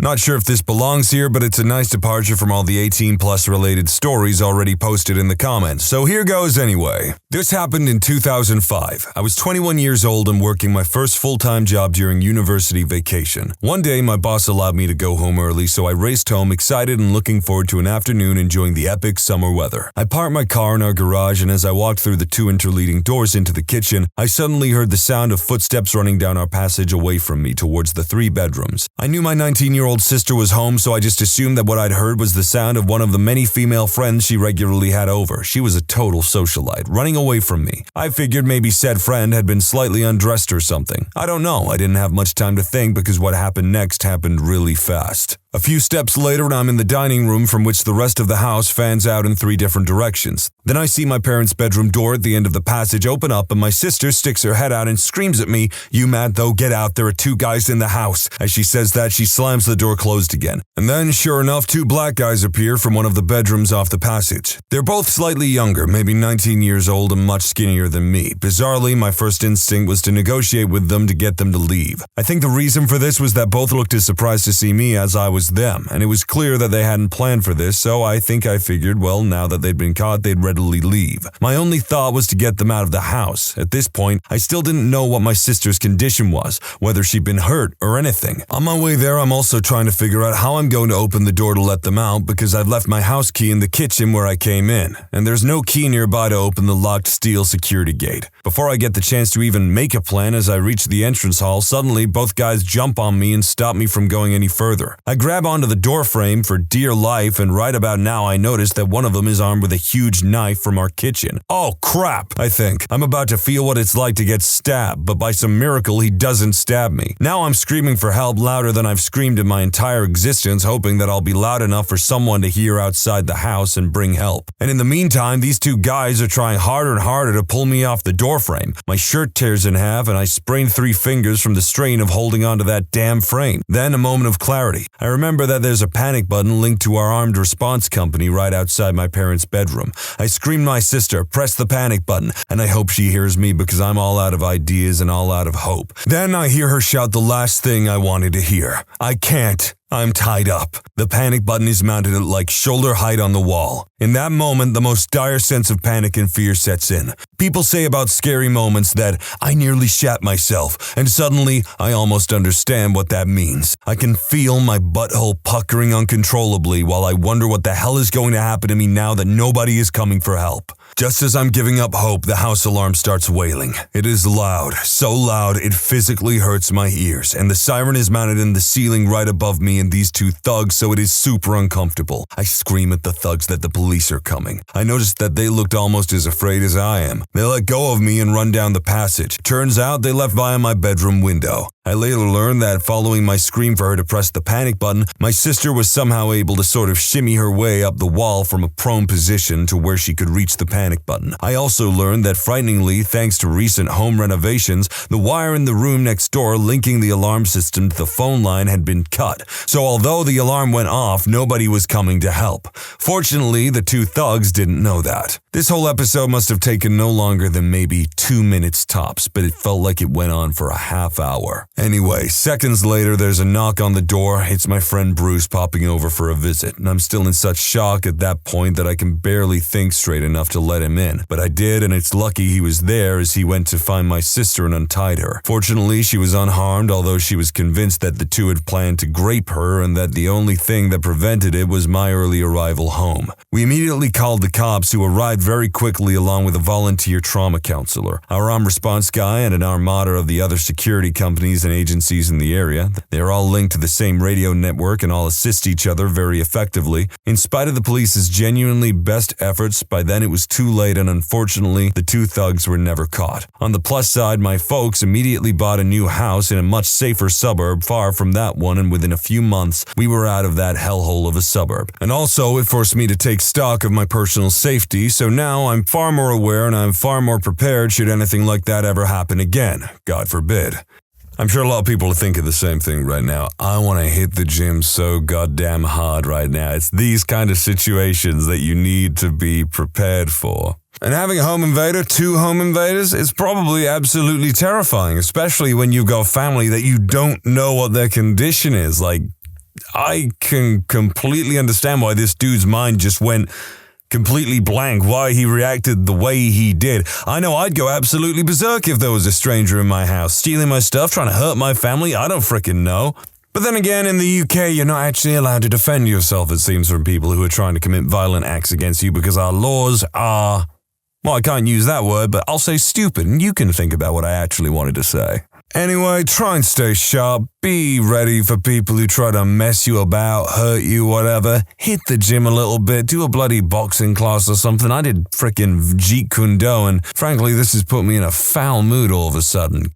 Not sure if this belongs here, but it's a nice departure from all the 18+ related stories already posted in the comments, so here goes anyway. This happened in 2005. I was 21 years old and working my first full-time job during university vacation. One day, my boss allowed me to go home early, so I raced home excited and looking forward to an afternoon enjoying the epic summer weather. I parked my car in our garage, and as I walked through the two interleading doors into the kitchen, I suddenly heard the sound of footsteps running down our passage away from me towards the 3 bedrooms. I knew my 19-year-old sister was home, so I just assumed that what I'd heard was the sound of one of the many female friends she regularly had over. She was a total socialite, running away from me. I figured maybe said friend had been slightly undressed or something. I don't know, I didn't have much time to think because what happened next happened really fast. A few steps later, I'm in the dining room from which the rest of the house fans out in 3 different directions. Then I see my parents' bedroom door at the end of the passage open up and my sister sticks her head out and screams at me, "You mad though? Get out, there are 2 guys in the house." As she says that, she slams the door closed again. And then, sure enough, 2 black guys appear from one of the bedrooms off the passage. They're both slightly younger, maybe 19 years old and much skinnier than me. Bizarrely, my first instinct was to negotiate with them to get them to leave. I think the reason for this was that both looked as surprised to see me as I was them, and it was clear that they hadn't planned for this, so I figured, well, now that they'd been caught, they'd readily leave. My only thought was to get them out of the house. At this point, I still didn't know what my sister's condition was, whether she'd been hurt or anything. On my way there, I'm also trying to figure out how I'm going to open the door to let them out because I've left my house key in the kitchen where I came in, and there's no key nearby to open the locked steel security gate. Before I get the chance to even make a plan as I reach the entrance hall, suddenly both guys jump on me and stop me from going any further. I grab grab onto the door frame for dear life, and right about now I notice that one of them is armed with a huge knife from our kitchen. Oh crap, I think. I'm about to feel what it's like to get stabbed, but by some miracle he doesn't stab me. Now I'm screaming for help louder than I've screamed in my entire existence, hoping that I'll be loud enough for someone to hear outside the house and bring help. And in the meantime, these two guys are trying harder and harder to pull me off the doorframe. My shirt tears in half and I sprain 3 fingers from the strain of holding onto that damn frame. Then a moment of clarity. I remember that there's a panic button linked to our armed response company right outside my parents' bedroom. I scream my sister, press the panic button, and I hope she hears me because I'm all out of ideas and all out of hope. Then I hear her shout the last thing I wanted to hear. I can't. I'm tied up. The panic button is mounted at like shoulder height on the wall. In that moment, the most dire sense of panic and fear sets in. People say about scary moments that I nearly shat myself, and suddenly I almost understand what that means. I can feel my butthole puckering uncontrollably while I wonder what the hell is going to happen to me now that nobody is coming for help. Just as I'm giving up hope, the house alarm starts wailing. It is loud, so loud it physically hurts my ears, and the siren is mounted in the ceiling right above me and these two thugs, so it is super uncomfortable. I scream at the thugs that the police are coming. I notice that they looked almost as afraid as I am. They let go of me and run down the passage. Turns out they left via my bedroom window. I later learned that following my scream for her to press the panic button, my sister was somehow able to sort of shimmy her way up the wall from a prone position to where she could reach the panic button. I also learned that frighteningly, thanks to recent home renovations, the wire in the room next door linking the alarm system to the phone line had been cut. So although the alarm went off, nobody was coming to help. Fortunately, the two thugs didn't know that. This whole episode must have taken no longer than maybe 2 minutes tops, but it felt like it went on for a half hour. Anyway, seconds later, there's a knock on the door. It's my friend Bruce popping over for a visit, and I'm still in such shock at that point that I can barely think straight enough to let him in. But I did, and it's lucky he was there as he went to find my sister and untied her. Fortunately, she was unharmed, although she was convinced that the two had planned to grape her and that the only thing that prevented it was my early arrival home. We immediately called the cops, who arrived very quickly along with a volunteer trauma counselor, our armed response guy, and an armada of the other security companies and agencies in the area. They are all linked to the same radio network and all assist each other very effectively. In spite of the police's genuinely best efforts, by then it was too late and unfortunately, the two thugs were never caught. On the plus side, my folks immediately bought a new house in a much safer suburb far from that one, and within a few months, we were out of that hellhole of a suburb. And also, it forced me to take stock of my personal safety, so now I'm far more aware and I'm far more prepared should anything like that ever happen again. God forbid. I'm sure a lot of people are thinking the same thing right now. I want to hit the gym so goddamn hard right now. It's these kind of situations that you need to be prepared for. And having a home invader, 2 home invaders, is probably absolutely terrifying, especially when you've got family that you don't know what their condition is. Like, I can completely understand why this dude's mind just went completely blank, why he reacted the way he did. I know I'd go absolutely berserk if there was a stranger in my house, stealing my stuff, trying to hurt my family. I don't frickin' know. But then again, in the UK, you're not actually allowed to defend yourself, it seems, from people who are trying to commit violent acts against you because our laws are, well, I can't use that word, but I'll say stupid, and you can think about what I actually wanted to say. Anyway, try and stay sharp, be ready for people who try to mess you about, hurt you, whatever. Hit the gym a little bit, do a bloody boxing class or something. I did frickin' Jeet Kune Do, and frankly, this has put me in a foul mood all of a sudden.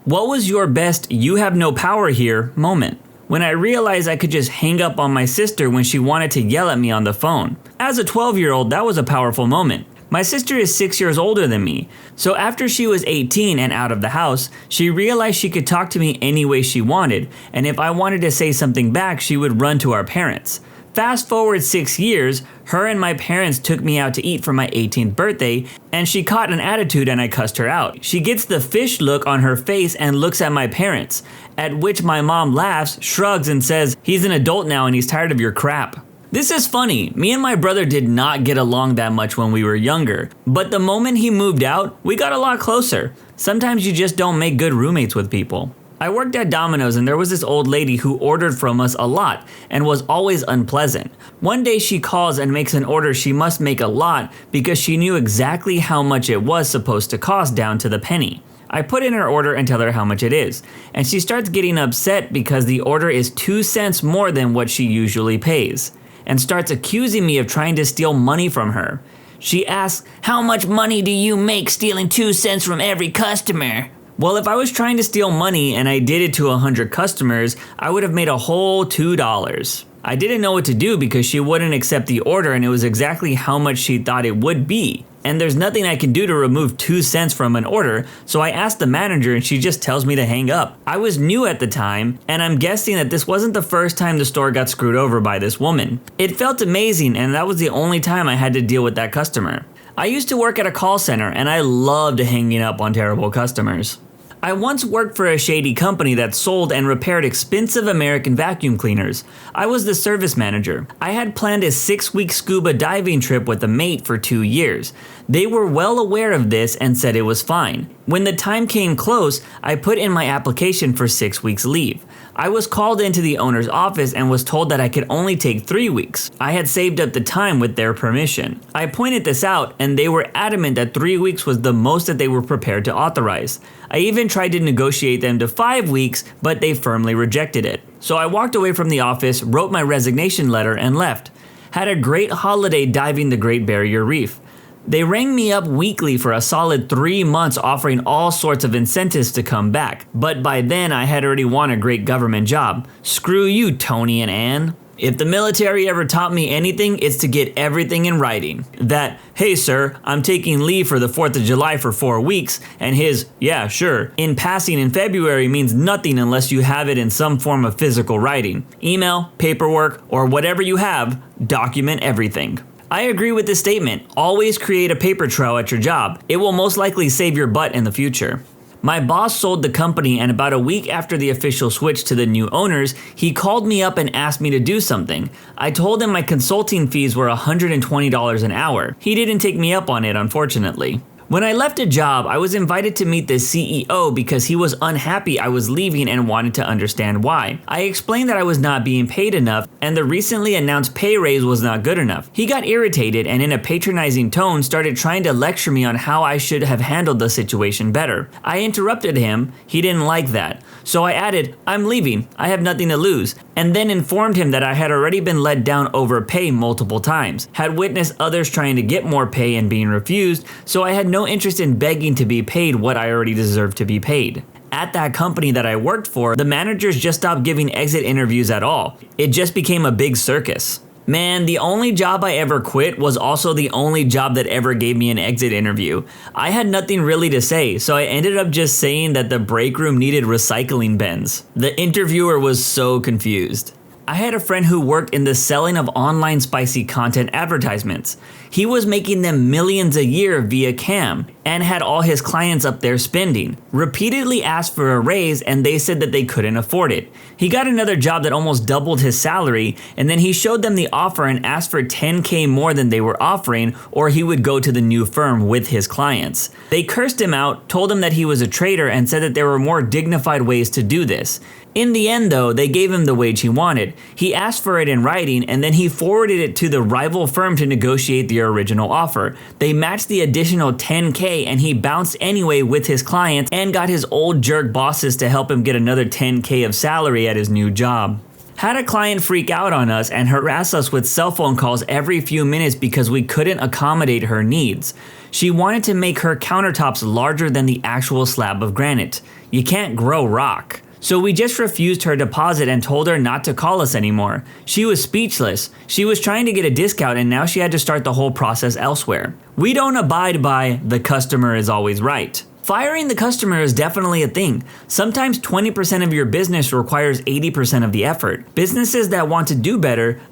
What was your best "you have no power here" moment? When I realized I could just hang up on my sister when she wanted to yell at me on the phone. As a 12-year-old, that was a powerful moment. My sister is 6 years older than me, so after she was 18 and out of the house, she realized she could talk to me any way she wanted, and if I wanted to say something back, she would run to our parents. Fast forward 6 years, her and my parents took me out to eat for my 18th birthday, and she caught an attitude and I cussed her out. She gets the fish look on her face and looks at my parents, at which my mom laughs, shrugs, and says, "He's an adult now and he's tired of your crap." This is funny. Me and my brother did not get along that much when we were younger, but the moment he moved out, we got a lot closer. Sometimes you just don't make good roommates with people. I worked at Domino's and there was this old lady who ordered from us a lot and was always unpleasant. One day she calls and makes an order she must make a lot because she knew exactly how much it was supposed to cost down to the penny. I put in her order and tell her how much it is, and she starts getting upset because the order is 2 cents more than what she usually pays, and starts accusing me of trying to steal money from her. She asks, "How much money do you make stealing 2 cents from every customer?" Well, if I was trying to steal money and I did it to 100 customers, I would have made a whole $2. I didn't know what to do because she wouldn't accept the order and it was exactly how much she thought it would be. And there's nothing I can do to remove 2 cents from an order, so I asked the manager and she just tells me to hang up. I was new at the time, and I'm guessing that this wasn't the first time the store got screwed over by this woman. It felt amazing, and that was the only time I had to deal with that customer. I used to work at a call center, and I loved hanging up on terrible customers. I once worked for a shady company that sold and repaired expensive American vacuum cleaners. I was the service manager. I had planned a 6-week scuba diving trip with a mate for 2 years. They were well aware of this and said it was fine. When the time came close, I put in my application for 6 weeks leave. I was called into the owner's office and was told that I could only take 3 weeks. I had saved up the time with their permission. I pointed this out and they were adamant that 3 weeks was the most that they were prepared to authorize. I even tried to negotiate them to 5 weeks, but they firmly rejected it. So I walked away from the office, wrote my resignation letter, and left. Had a great holiday diving the Great Barrier Reef. They rang me up weekly for a solid 3 months, offering all sorts of incentives to come back. But by then I had already won a great government job. Screw you, Tony and Ann. If the military ever taught me anything, it's to get everything in writing. That, "Hey sir, I'm taking leave for the 4th of July for 4 weeks," and his, "Yeah, sure," in passing in February means nothing unless you have it in some form of physical writing. Email, paperwork, or whatever you have, document everything. I agree with this statement. Always create a paper trail at your job. It will most likely save your butt in the future. My boss sold the company, and about a week after the official switch to the new owners, he called me up and asked me to do something. I told him my consulting fees were $120 an hour. He didn't take me up on it, unfortunately. When I left a job, I was invited to meet the CEO because he was unhappy I was leaving and wanted to understand why. I explained that I was not being paid enough and the recently announced pay raise was not good enough. He got irritated and in a patronizing tone started trying to lecture me on how I should have handled the situation better. I interrupted him. He didn't like that. So I added, "I'm leaving. I have nothing to lose," and then informed him that I had already been let down over pay multiple times, had witnessed others trying to get more pay and being refused, so I had no interest in begging to be paid what I already deserved to be paid. At that company that I worked for, the managers just stopped giving exit interviews at all. It just became a big circus. Man, the only job I ever quit was also the only job that ever gave me an exit interview. I had nothing really to say, so I ended up just saying that the break room needed recycling bins. The interviewer was so confused. I had a friend who worked in the selling of online spicy content advertisements. He was making them millions a year via Cam and had all his clients up there spending. Repeatedly asked for a raise and they said that they couldn't afford it. He got another job that almost doubled his salary and then he showed them the offer and asked for $10K more than they were offering or he would go to the new firm with his clients. They cursed him out, told him that he was a traitor and said that there were more dignified ways to do this. In the end though, they gave him the wage he wanted. He asked for it in writing and then he forwarded it to the rival firm to negotiate the original offer. They matched the additional $10K and he bounced anyway with his clients and got his old jerk bosses to help him get another $10K of salary at his new job. Had a client freak out on us and harass us with cell phone calls every few minutes because we couldn't accommodate her needs. She wanted to make her countertops larger than the actual slab of granite. You can't grow rock. So we just refused her deposit and told her not to call us anymore. She was speechless. She was trying to get a discount and now she had to start the whole process elsewhere. We don't abide by the customer is always right. Firing the customer is definitely a thing. Sometimes 20% of your business requires 80% of the effort. Businesses that want to do better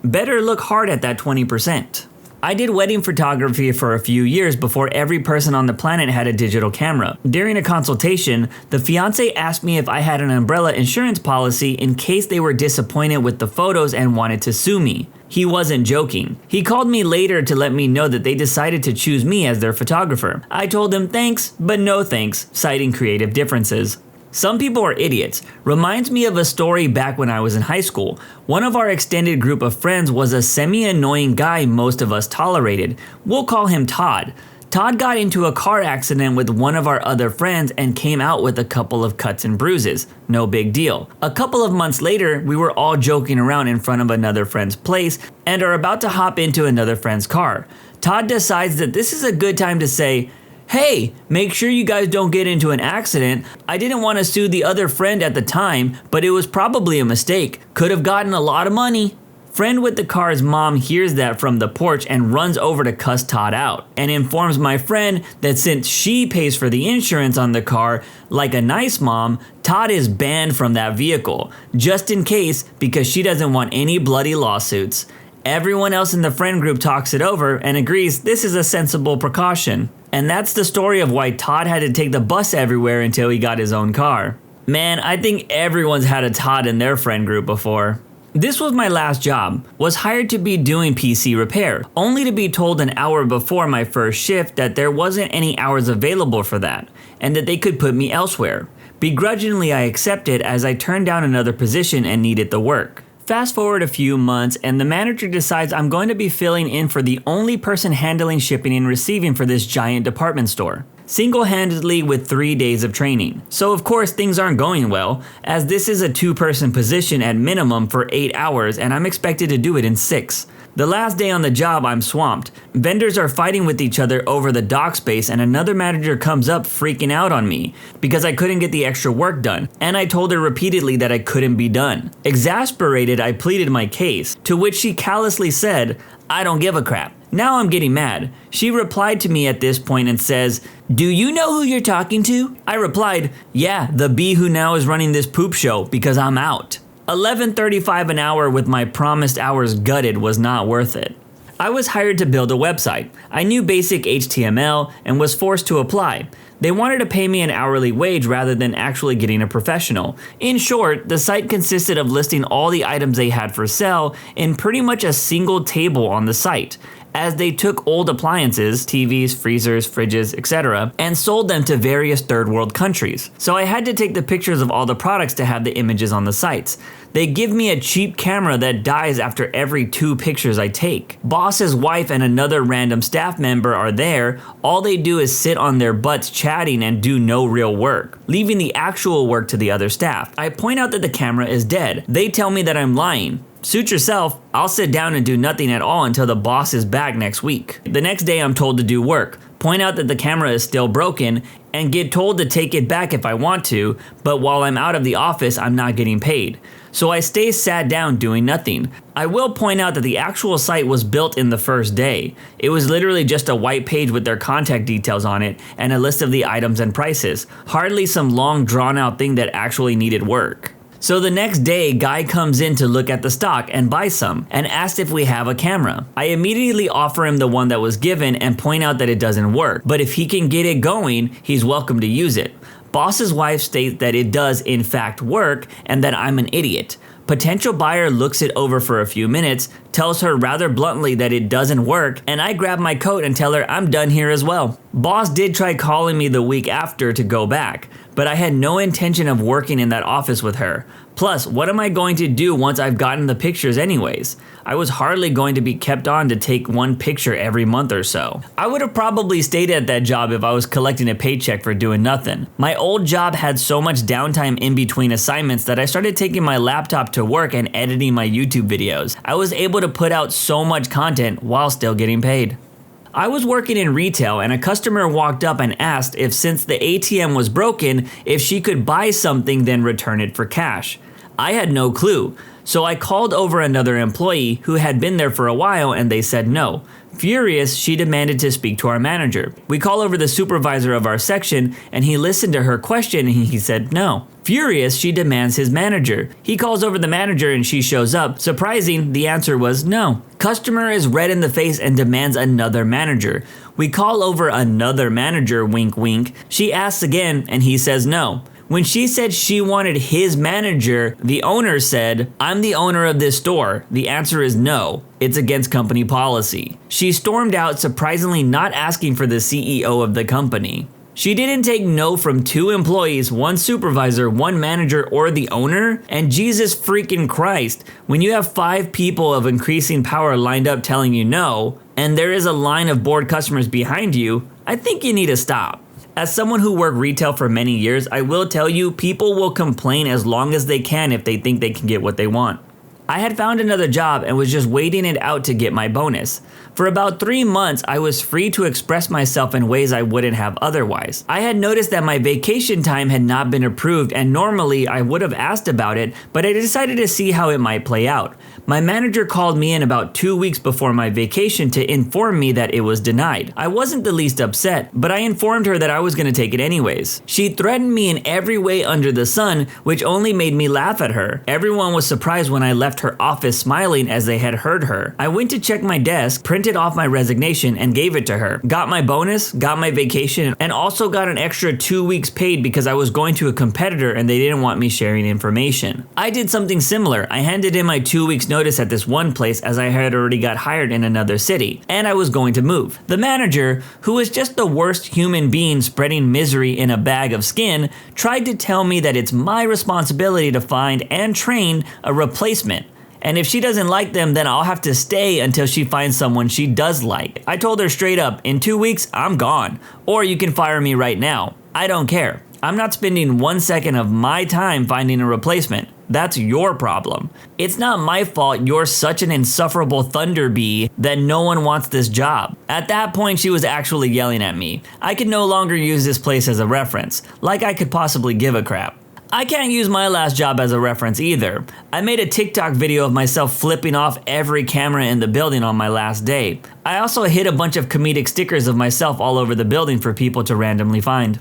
look hard at that 20%. I did wedding photography for a few years before every person on the planet had a digital camera. During a consultation, the fiance asked me if I had an umbrella insurance policy in case they were disappointed with the photos and wanted to sue me. He wasn't joking. He called me later to let me know that they decided to choose me as their photographer. I told him thanks, but no thanks, citing creative differences. Some people are idiots. Reminds me of a story back when I was in high school. One of our extended group of friends was a semi-annoying guy most of us tolerated. We'll call him Todd. Todd got into a car accident with one of our other friends and came out with a couple of cuts and bruises. No big deal. A couple of months later, we were all joking around in front of another friend's place and are about to hop into another friend's car. Todd decides that this is a good time to say, "Hey, make sure you guys don't get into an accident. I didn't want to sue the other friend at the time, but it was probably a mistake. Could have gotten a lot of money." Friend with the car's mom hears that from the porch and runs over to cuss Todd out and informs my friend that since she pays for the insurance on the car, like a nice mom, Todd is banned from that vehicle, just in case, because she doesn't want any bloody lawsuits. Everyone else in the friend group talks it over and agrees this is a sensible precaution. And that's the story of why Todd had to take the bus everywhere until he got his own car. Man, I think everyone's had a Todd in their friend group before. This was my last job. Was hired to be doing PC repair, only to be told an hour before my first shift that there wasn't any hours available for that, and that they could put me elsewhere. Begrudgingly, I accepted as I turned down another position and needed the work. Fast forward a few months and the manager decides I'm going to be filling in for the only person handling shipping and receiving for this giant department store, single-handedly with 3 days of training. So of course things aren't going well, as this is a 2-person position at minimum for 8 hours and I'm expected to do it in 6. The last day on the job, I'm swamped. Vendors are fighting with each other over the dock space and another manager comes up freaking out on me because I couldn't get the extra work done, and I told her repeatedly that I couldn't be done. Exasperated, I pleaded my case, to which she callously said, "I don't give a crap." Now I'm getting mad. She replied to me at this point and says, "Do you know who you're talking to?" I replied, "Yeah, the bee who now is running this poop show because I'm out." $11.35 an hour with my promised hours gutted was not worth it. I was hired to build a website. I knew basic HTML and was forced to apply. They wanted to pay me an hourly wage rather than actually getting a professional. In short, the site consisted of listing all the items they had for sale in pretty much a single table on the site, as they took old appliances, TVs, freezers, fridges, etc., and sold them to various third world countries. So I had to take the pictures of all the products to have the images on the sites. They give me a cheap camera that dies after every 2 pictures I take. Boss's wife and another random staff member are there. All they do is sit on their butts chatting and do no real work, leaving the actual work to the other staff. I point out that the camera is dead. They tell me that I'm lying. Suit yourself, I'll sit down and do nothing at all until the boss is back next week. The next day I'm told to do work, point out that the camera is still broken, and get told to take it back if I want to, but while I'm out of the office I'm not getting paid. So I stay sat down doing nothing. I will point out that the actual site was built in the first day. It was literally just a white page with their contact details on it and a list of the items and prices. Hardly some long drawn out thing that actually needed work. So the next day, guy comes in to look at the stock and buy some, and asked if we have a camera. I immediately offer him the one that was given and point out that it doesn't work, but if he can get it going, he's welcome to use it. Boss's wife states that it does in fact work and that I'm an idiot. Potential buyer looks it over for a few minutes, tells her rather bluntly that it doesn't work, and I grab my coat and tell her I'm done here as well. Boss did try calling me the week after to go back, but I had no intention of working in that office with her. Plus, what am I going to do once I've gotten the pictures anyways? I was hardly going to be kept on to take one picture every month or so. I would have probably stayed at that job if I was collecting a paycheck for doing nothing. My old job had so much downtime in between assignments that I started taking my laptop to work and editing my YouTube videos. I was able to put out so much content while still getting paid. I was working in retail and a customer walked up and asked if since the ATM was broken, if she could buy something then return it for cash. I had no clue, so I called over another employee who had been there for a while and they said no. Furious, she demanded to speak to our manager. We call over the supervisor of our section and he listened to her question and he said no. Furious, she demands his manager. He calls over the manager and she shows up. Surprising, the answer was no. Customer is red in the face and demands another manager. We call over another manager, wink wink. She asks again and he says no. When she said she wanted his manager, the owner said, "I'm the owner of this store. The answer is no. It's against company policy." She stormed out, surprisingly not asking for the CEO of the company. She didn't take no from 2 employees, 1 supervisor, 1 manager, or the owner. And Jesus freaking Christ, when you have 5 people of increasing power lined up telling you no, and there is a line of bored customers behind you, I think you need to stop. As someone who worked retail for many years, I will tell you, people will complain as long as they can if they think they can get what they want. I had found another job and was just waiting it out to get my bonus. For about 3 months, I was free to express myself in ways I wouldn't have otherwise. I had noticed that my vacation time had not been approved, and normally I would have asked about it, but I decided to see how it might play out. My manager called me in about 2 weeks before my vacation to inform me that it was denied. I wasn't the least upset, but I informed her that I was going to take it anyways. She threatened me in every way under the sun, which only made me laugh at her. Everyone was surprised when I left her office smiling as they had heard her. I went to check my desk, printed off my resignation, and gave it to her. Got my bonus, got my vacation, and also got an extra 2 weeks paid because I was going to a competitor and they didn't want me sharing information. I did something similar. I handed in my 2 weeks notice at this one place as I had already got hired in another city, and I was going to move. The manager, who was just the worst human being spreading misery in a bag of skin, tried to tell me that it's my responsibility to find and train a replacement. And if she doesn't like them, then I'll have to stay until she finds someone she does like. I told her straight up, in 2 weeks, I'm gone. Or you can fire me right now. I don't care. I'm not spending 1 second of my time finding a replacement. That's your problem. It's not my fault you're such an insufferable thunder bee that no one wants this job. At that point, she was actually yelling at me. I could no longer use this place as a reference, like I could possibly give a crap. I can't use my last job as a reference either. I made a TikTok video of myself flipping off every camera in the building on my last day. I also hid a bunch of comedic stickers of myself all over the building for people to randomly find.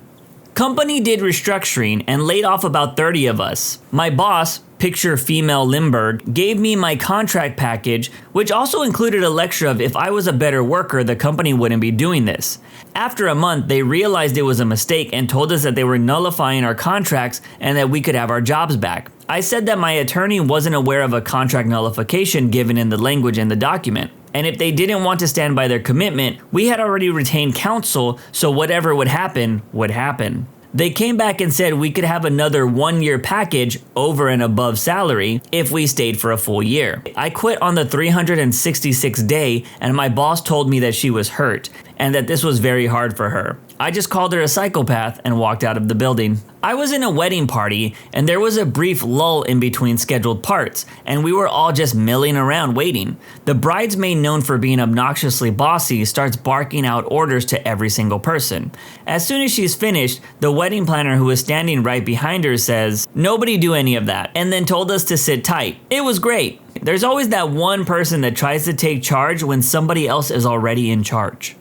Company did restructuring and laid off about 30 of us. My boss, picture female Limburg, gave me my contract package, which also included a lecture of if I was a better worker, the company wouldn't be doing this. After a month, they realized it was a mistake and told us that they were nullifying our contracts and that we could have our jobs back. I said that my attorney wasn't aware of a contract nullification given in the language in the document. And if they didn't want to stand by their commitment, we had already retained counsel, so whatever would happen, would happen. They came back and said we could have another 1-year package over and above salary if we stayed for a full year. I quit on the 366th day, and my boss told me that she was hurt and that this was very hard for her. I just called her a psychopath and walked out of the building. I was in a wedding party, and there was a brief lull in between scheduled parts, and we were all just milling around waiting. The bridesmaid, known for being obnoxiously bossy, starts barking out orders to every single person. As soon as she's finished, the wedding planner, who was standing right behind her, says, "Nobody do any of that," and then told us to sit tight. It was great. There's always that one person that tries to take charge when somebody else is already in charge.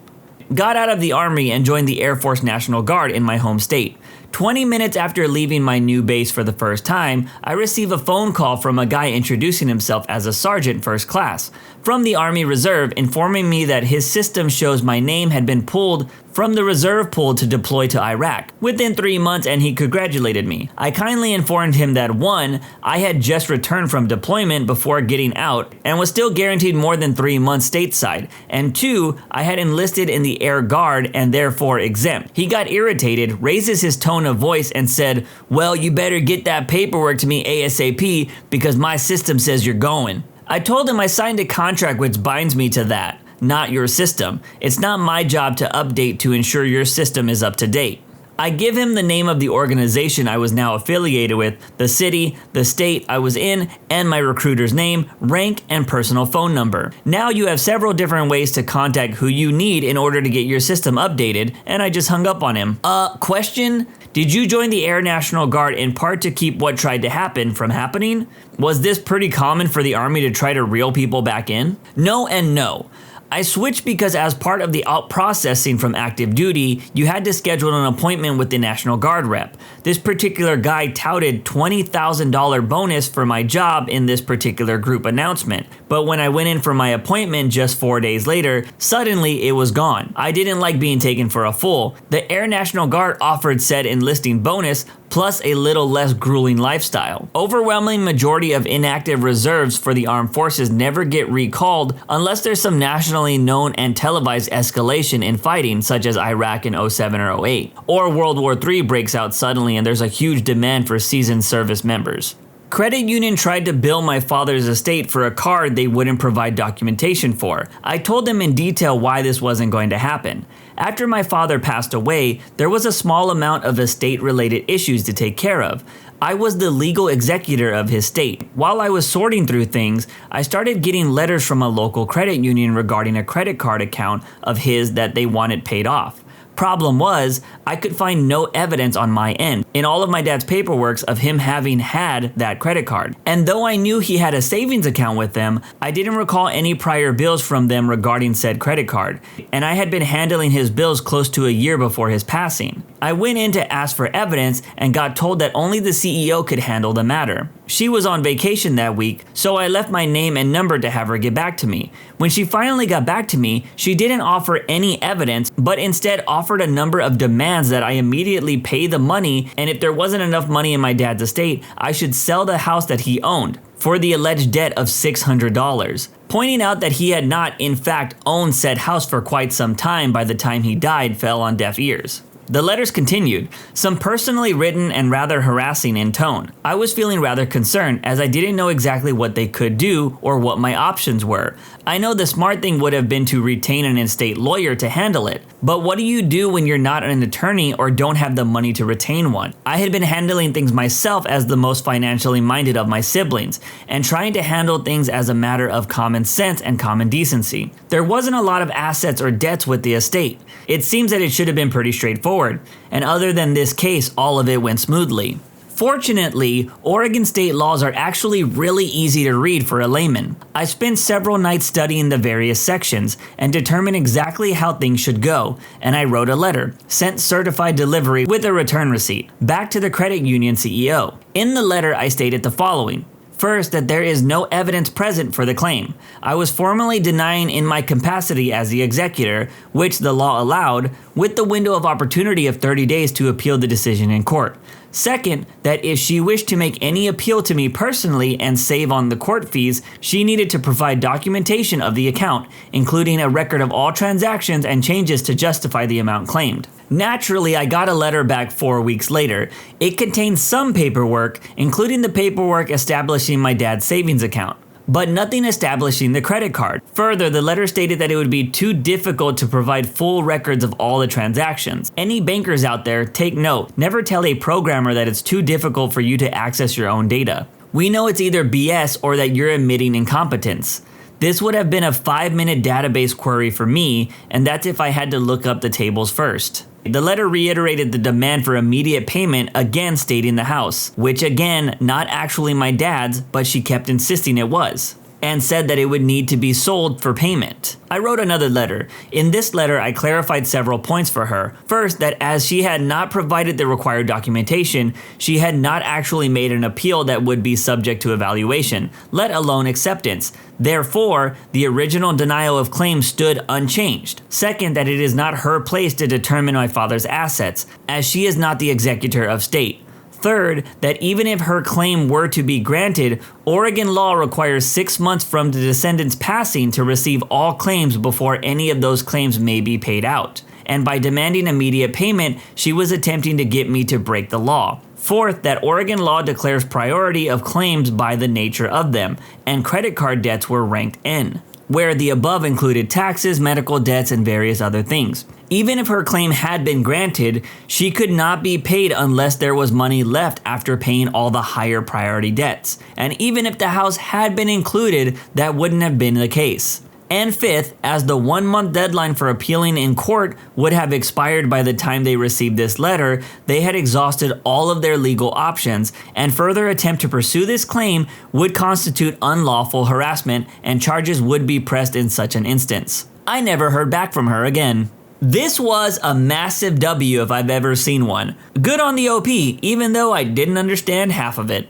Got out of the Army and joined the Air Force National Guard in my home state. 20 minutes after leaving my new base for the first time, I receive a phone call from a guy introducing himself as a sergeant first class from the Army Reserve, informing me that his system shows my name had been pulled from the reserve pool to deploy to Iraq within 3 months, and he congratulated me. I kindly informed him that 1, I had just returned from deployment before getting out and was still guaranteed more than 3 months stateside, and 2, I had enlisted in the Air Guard and therefore exempt. He got irritated, raises his tone of voice, and said, "Well, you better get that paperwork to me ASAP because my system says you're going." I told him I signed a contract which binds me to that, not your system. It's not my job to update to ensure your system is up to date. I give him the name of the organization I was now affiliated with, the city, the state I was in, and my recruiter's name, rank, and personal phone number. Now you have several different ways to contact who you need in order to get your system updated, and I just hung up on him. Question? Did you join the Air National Guard in part to keep what tried to happen from happening? Was this pretty common for the Army to try to reel people back in? No and no. I switched because as part of the out-processing from active duty, you had to schedule an appointment with the National Guard rep. This particular guy touted $20,000 bonus for my job in this particular group announcement. But when I went in for my appointment just 4 days later, suddenly it was gone. I didn't like being taken for a fool. The Air National Guard offered said enlisting bonus plus a little less grueling lifestyle. Overwhelming majority of inactive reserves for the armed forces never get recalled unless there's some nationally known and televised escalation in fighting, such as Iraq in 07 or 08, or World War III breaks out suddenly and there's a huge demand for seasoned service members. Credit union tried to bill my father's estate for a card they wouldn't provide documentation for. I told them in detail why this wasn't going to happen. After my father passed away, there was a small amount of estate-related issues to take care of. I was the legal executor of his estate. While I was sorting through things, I started getting letters from a local credit union regarding a credit card account of his that they wanted paid off. Problem was, I could find no evidence on my end in all of my dad's paperwork of him having had that credit card. And though I knew he had a savings account with them, I didn't recall any prior bills from them regarding said credit card. And I had been handling his bills close to a year before his passing. I went in to ask for evidence and got told that only the CEO could handle the matter. She was on vacation that week, so I left my name and number to have her get back to me. When she finally got back to me, she didn't offer any evidence, but instead offered a number of demands that I immediately pay the money, and if there wasn't enough money in my dad's estate, I should sell the house that he owned for the alleged debt of $600. Pointing out that he had not, in fact, owned said house for quite some time by the time he died fell on deaf ears. The letters continued, some personally written and rather harassing in tone. I was feeling rather concerned as I didn't know exactly what they could do or what my options were. I know the smart thing would have been to retain an estate lawyer to handle it, but what do you do when you're not an attorney or don't have the money to retain one? I had been handling things myself as the most financially minded of my siblings, and trying to handle things as a matter of common sense and common decency. There wasn't a lot of assets or debts with the estate. It seems that it should have been pretty straightforward, and other than this case, all of it went smoothly. Fortunately, Oregon state laws are actually really easy to read for a layman. I spent several nights studying the various sections and determined exactly how things should go, and I wrote a letter, sent certified delivery with a return receipt, back to the credit union CEO. In the letter, I stated the following. First, that there is no evidence present for the claim. I was formally denying in my capacity as the executor, which the law allowed, with the window of opportunity of 30 days to appeal the decision in court. Second, that if she wished to make any appeal to me personally and save on the court fees, she needed to provide documentation of the account, including a record of all transactions and changes to justify the amount claimed. Naturally, I got a letter back 4 weeks later. It contained some paperwork, including the paperwork establishing my dad's savings account, but nothing establishing the credit card. Further, the letter stated that it would be too difficult to provide full records of all the transactions. Any bankers out there, take note, never tell a programmer that it's too difficult for you to access your own data. We know it's either BS or that you're admitting incompetence. This would have been a 5-minute database query for me, and that's if I had to look up the tables first. The letter reiterated the demand for immediate payment, again stating the house, which again, not actually my dad's, but she kept insisting it was, and said that it would need to be sold for payment. I wrote another letter. In this letter, I clarified several points for her. First, that as she had not provided the required documentation, she had not actually made an appeal that would be subject to evaluation, let alone acceptance. Therefore, the original denial of claim stood unchanged. Second, that it is not her place to determine my father's assets, as she is not the executor of state. Third, that even if her claim were to be granted, Oregon law requires 6 months from the descendant's passing to receive all claims before any of those claims may be paid out. And by demanding immediate payment, she was attempting to get me to break the law. Fourth, that Oregon law declares priority of claims by the nature of them, and credit card debts were ranked N, where the above included taxes, medical debts, and various other things. Even if her claim had been granted, she could not be paid unless there was money left after paying all the higher priority debts. And even if the house had been included, that wouldn't have been the case. And fifth, as the 1-month deadline for appealing in court would have expired by the time they received this letter, they had exhausted all of their legal options, and further attempt to pursue this claim would constitute unlawful harassment, and charges would be pressed in such an instance. I never heard back from her again. This was a massive W if I've ever seen one. Good on the OP, even though I didn't understand half of it.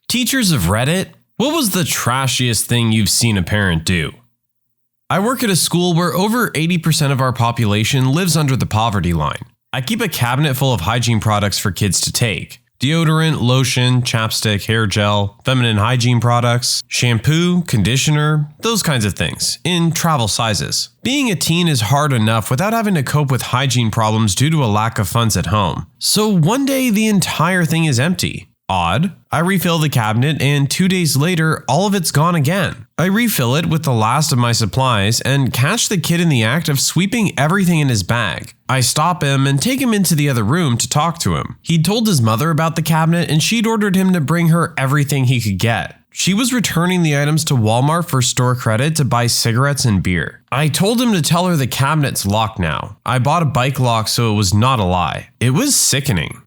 Teachers of Reddit, what was the trashiest thing you've seen a parent do? I work at a school where over 80% of our population lives under the poverty line. I keep a cabinet full of hygiene products for kids to take. Deodorant, lotion, chapstick, hair gel, feminine hygiene products, shampoo, conditioner, those kinds of things, in travel sizes. Being a teen is hard enough without having to cope with hygiene problems due to a lack of funds at home. So one day the entire thing is empty. Odd. I refill the cabinet and 2 days later, all of it's gone again. I refill it with the last of my supplies and catch the kid in the act of sweeping everything in his bag. I stop him and take him into the other room to talk to him. He'd told his mother about the cabinet and she'd ordered him to bring her everything he could get. She was returning the items to Walmart for store credit to buy cigarettes and beer. I told him to tell her the cabinet's locked now. I bought a bike lock so it was not a lie. It was sickening.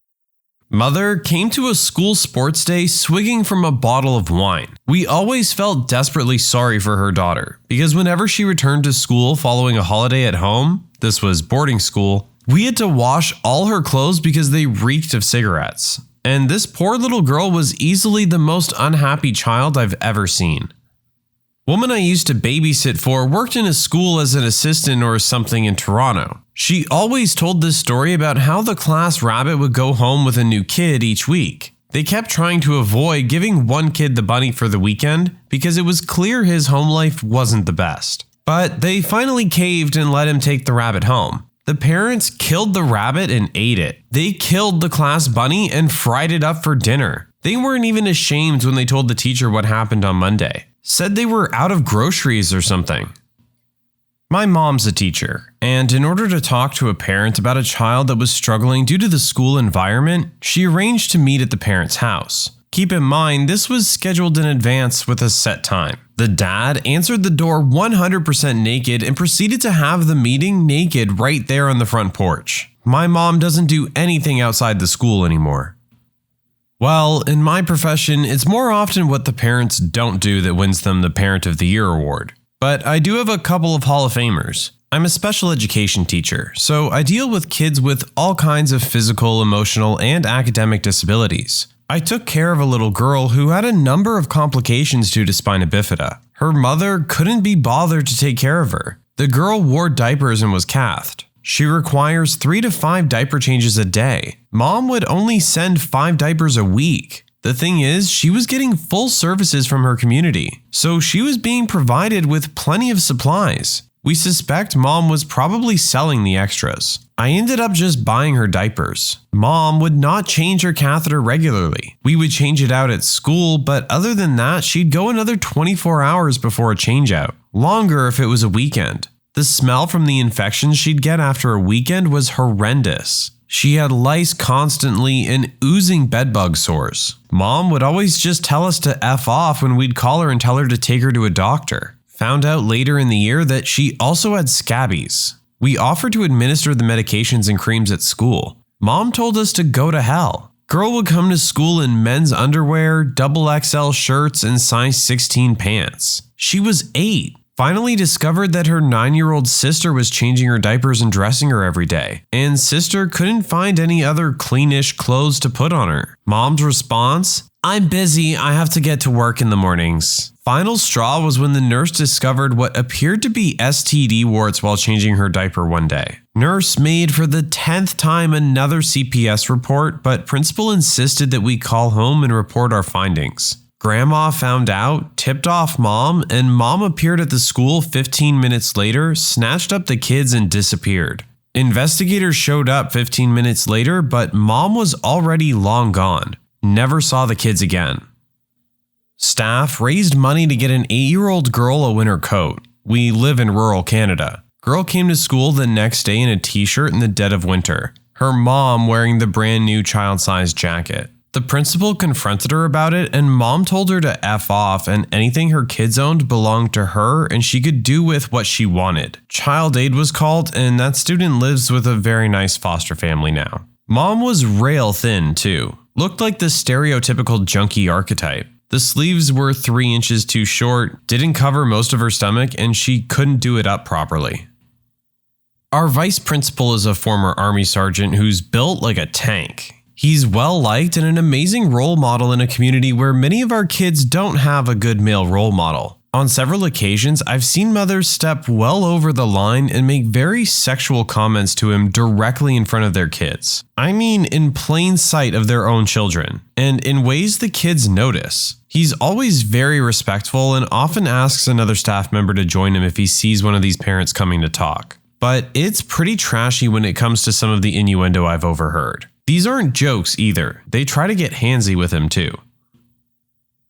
Mother came to a school sports day swigging from a bottle of wine. We always felt desperately sorry for her daughter, because whenever she returned to school following a holiday at home, this was boarding school, we had to wash all her clothes because they reeked of cigarettes. And this poor little girl was easily the most unhappy child I've ever seen. Woman I used to babysit for worked in a school as an assistant or something in Toronto. She always told this story about how the class rabbit would go home with a new kid each week. They kept trying to avoid giving one kid the bunny for the weekend because it was clear his home life wasn't the best. But they finally caved and let him take the rabbit home. The parents killed the rabbit and ate it. They killed the class bunny and fried it up for dinner. They weren't even ashamed when they told the teacher what happened on Monday. Said they were out of groceries or something. My mom's a teacher, and in order to talk to a parent about a child that was struggling due to the school environment, she arranged to meet at the parent's house. Keep in mind, this was scheduled in advance with a set time. The dad answered the door 100% naked and proceeded to have the meeting naked right there on the front porch. My mom doesn't do anything outside the school anymore. Well, in my profession, it's more often what the parents don't do that wins them the Parent of the Year award. But I do have a couple of Hall of Famers. I'm a special education teacher, so I deal with kids with all kinds of physical, emotional, and academic disabilities. I took care of a little girl who had a number of complications due to spina bifida. Her mother couldn't be bothered to take care of her. The girl wore diapers and was cathed. She requires 3 to 5 diaper changes a day. Mom would only send 5 diapers a week. The thing is, she was getting full services from her community, so she was being provided with plenty of supplies. We suspect Mom was probably selling the extras. I ended up just buying her diapers. Mom would not change her catheter regularly. We would change it out at school, but other than that, she'd go another 24 hours before a change out. Longer if it was a weekend. The smell from the infections she'd get after a weekend was horrendous. She had lice constantly and oozing bedbug sores. Mom would always just tell us to F off when we'd call her and tell her to take her to a doctor. Found out later in the year that she also had scabies. We offered to administer the medications and creams at school. Mom told us to go to hell. Girl would come to school in men's underwear, XXL shirts, and size 16 pants. She was 8. Finally discovered that her 9-year-old sister was changing her diapers and dressing her every day, and sister couldn't find any other cleanish clothes to put on her. Mom's response? I'm busy, I have to get to work in the mornings. Final straw was when the nurse discovered what appeared to be STD warts while changing her diaper one day. Nurse made for the 10th time another CPS report, but principal insisted that we call home and report our findings. Grandma found out, tipped off Mom, and Mom appeared at the school 15 minutes later, snatched up the kids and disappeared. Investigators showed up 15 minutes later, but Mom was already long gone. Never saw the kids again. Staff raised money to get an 8-year-old girl a winter coat. We live in rural Canada. Girl came to school the next day in a t-shirt in the dead of winter. Her mom wearing the brand new child-sized jacket. The principal confronted her about it, and Mom told her to F off, and anything her kids owned belonged to her and she could do with what she wanted. Child aid was called, and that student lives with a very nice foster family now. Mom was rail thin too. Looked like the stereotypical junkie archetype. The sleeves were 3 inches too short, didn't cover most of her stomach, and she couldn't do it up properly. Our vice principal is a former army sergeant who's built like a tank. He's well-liked and an amazing role model in a community where many of our kids don't have a good male role model. On several occasions, I've seen mothers step well over the line and make very sexual comments to him directly in front of their kids. I mean, in plain sight of their own children, and in ways the kids notice. He's always very respectful and often asks another staff member to join him if he sees one of these parents coming to talk. But it's pretty trashy when it comes to some of the innuendo I've overheard. These aren't jokes either. They try to get handsy with him too.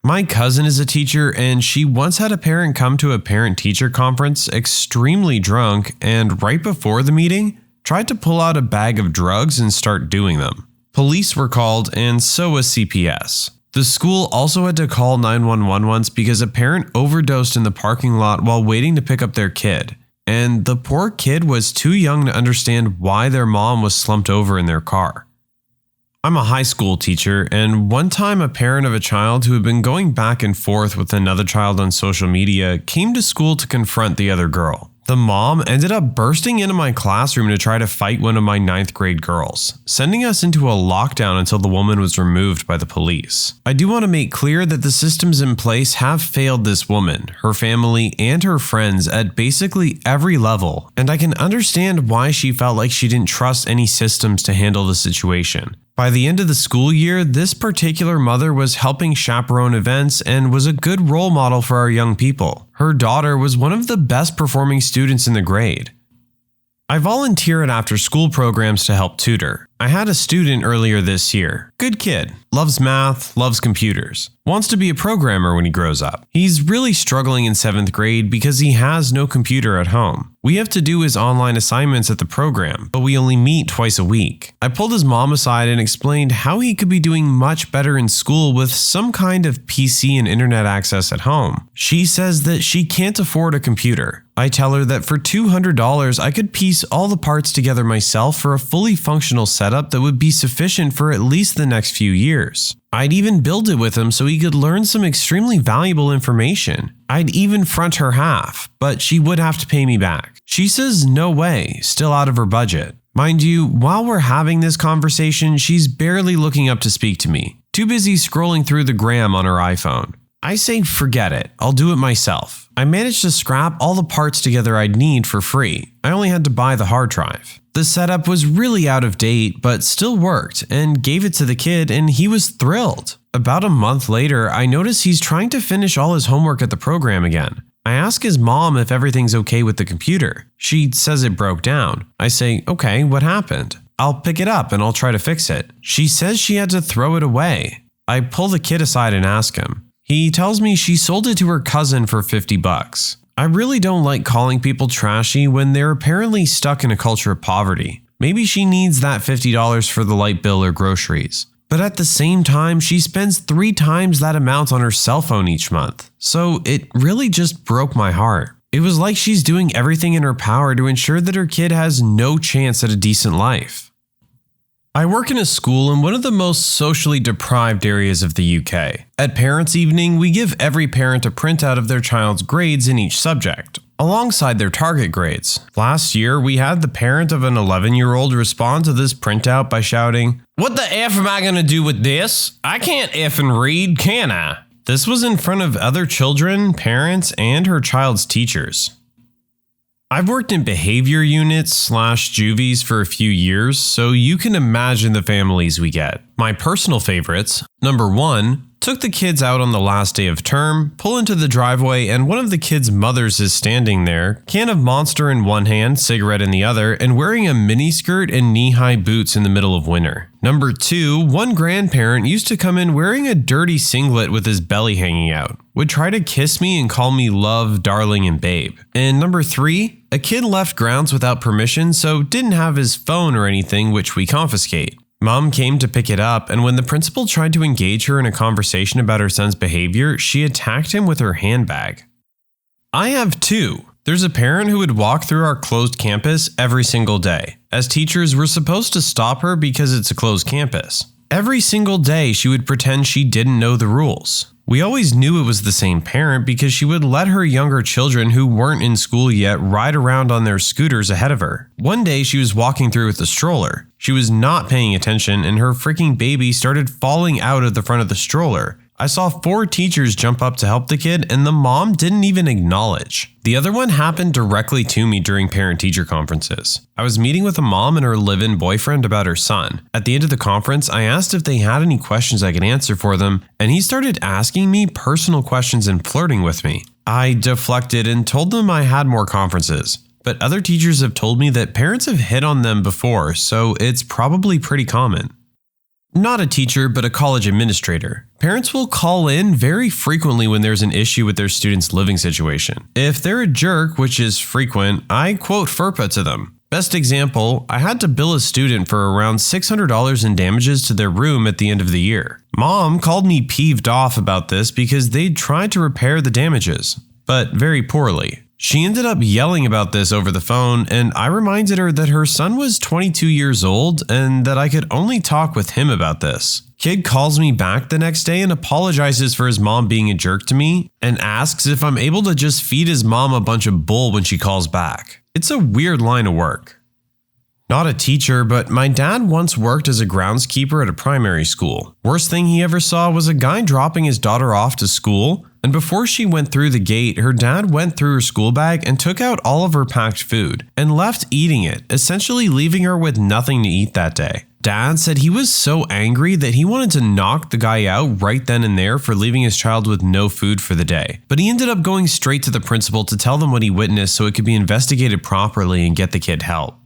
My cousin is a teacher, and she once had a parent come to a parent-teacher conference extremely drunk and right before the meeting, tried to pull out a bag of drugs and start doing them. Police were called, and so was CPS. The school also had to call 911 once because a parent overdosed in the parking lot while waiting to pick up their kid, and the poor kid was too young to understand why their mom was slumped over in their car. I'm a high school teacher, and one time a parent of a child who had been going back and forth with another child on social media came to school to confront the other girl. The mom ended up bursting into my classroom to try to fight one of my 9th grade girls, sending us into a lockdown until the woman was removed by the police. I do want to make clear that the systems in place have failed this woman, her family, and her friends at basically every level, and I can understand why she felt like she didn't trust any systems to handle the situation. By the end of the school year, this particular mother was helping chaperone events and was a good role model for our young people. Her daughter was one of the best performing students in the grade. I volunteer at after-school programs to help tutor. I had a student earlier this year. Good kid, loves math, loves computers, wants to be a programmer when he grows up. He's really struggling in 7th grade because he has no computer at home. We have to do his online assignments at the program, but we only meet twice a week. I pulled his mom aside and explained how he could be doing much better in school with some kind of PC and internet access at home. She says that she can't afford a computer. I tell her that for $200, I could piece all the parts together myself for a fully functional setup that would be sufficient for at least the next few years. I'd even build it with him so he could learn some extremely valuable information. I'd even front her half, but she would have to pay me back. She says no way, still out of her budget. Mind you, while we're having this conversation, she's barely looking up to speak to me, too busy scrolling through the gram on her iPhone. I say forget it, I'll do it myself. I managed to scrap all the parts together I'd need for free. I only had to buy the hard drive. The setup was really out of date, but still worked, and gave it to the kid, and he was thrilled. About a month later, I notice he's trying to finish all his homework at the program again. I ask his mom if everything's okay with the computer. She says it broke down. I say, okay, what happened? I'll pick it up and I'll try to fix it. She says she had to throw it away. I pull the kid aside and ask him. He tells me she sold it to her cousin for $50. I really don't like calling people trashy when they're apparently stuck in a culture of poverty. Maybe she needs that $50 for the light bill or groceries. But at the same time, she spends 3 times that amount on her cell phone each month. So it really just broke my heart. It was like she's doing everything in her power to ensure that her kid has no chance at a decent life. I work in a school in one of the most socially deprived areas of the UK. At Parents' Evening, we give every parent a printout of their child's grades in each subject, alongside their target grades. Last year, we had the parent of an 11-year-old respond to this printout by shouting, "What the F am I gonna do with this? I can't effing read, can I?" This was in front of other children, parents, and her child's teachers. I've worked in behavior units / juvies for a few years, so you can imagine the families we get. My personal favorites, number 1, took the kids out on the last day of term, pull into the driveway, and one of the kids' mothers is standing there, can of Monster in one hand, cigarette in the other, and wearing a miniskirt and knee-high boots in the middle of winter. Number 2, one grandparent used to come in wearing a dirty singlet with his belly hanging out, would try to kiss me and call me love, darling, and babe. And number 3, a kid left grounds without permission, so didn't have his phone or anything, which we confiscate. Mom came to pick it up, and when the principal tried to engage her in a conversation about her son's behavior, she attacked him with her handbag. I have 2. There's a parent who would walk through our closed campus every single day. As teachers, we're supposed to stop her because it's a closed campus. Every single day, she would pretend she didn't know the rules. We always knew it was the same parent because she would let her younger children who weren't in school yet ride around on their scooters ahead of her. One day she was walking through with a stroller. She was not paying attention and her freaking baby started falling out of the front of the stroller. I saw 4 teachers jump up to help the kid and the mom didn't even acknowledge. The other one happened directly to me during parent-teacher conferences. I was meeting with a mom and her live-in boyfriend about her son. At the end of the conference, I asked if they had any questions I could answer for them, and he started asking me personal questions and flirting with me. I deflected and told them I had more conferences, but other teachers have told me that parents have hit on them before, so it's probably pretty common. Not a teacher, but a college administrator. Parents will call in very frequently when there's an issue with their student's living situation. If they're a jerk, which is frequent, I quote FERPA to them. Best example, I had to bill a student for around $600 in damages to their room at the end of the year. Mom called me peeved off about this because they'd tried to repair the damages, but very poorly. She ended up yelling about this over the phone, and I reminded her that her son was 22 years old and that I could only talk with him about this. Kid calls me back the next day and apologizes for his mom being a jerk to me and asks if I'm able to just feed his mom a bunch of bull when she calls back. It's a weird line of work. Not a teacher, but my dad once worked as a groundskeeper at a primary school. Worst thing he ever saw was a guy dropping his daughter off to school, and before she went through the gate, her dad went through her school bag and took out all of her packed food and left eating it, essentially leaving her with nothing to eat that day. Dad said he was so angry that he wanted to knock the guy out right then and there for leaving his child with no food for the day. But he ended up going straight to the principal to tell them what he witnessed so it could be investigated properly and get the kid help.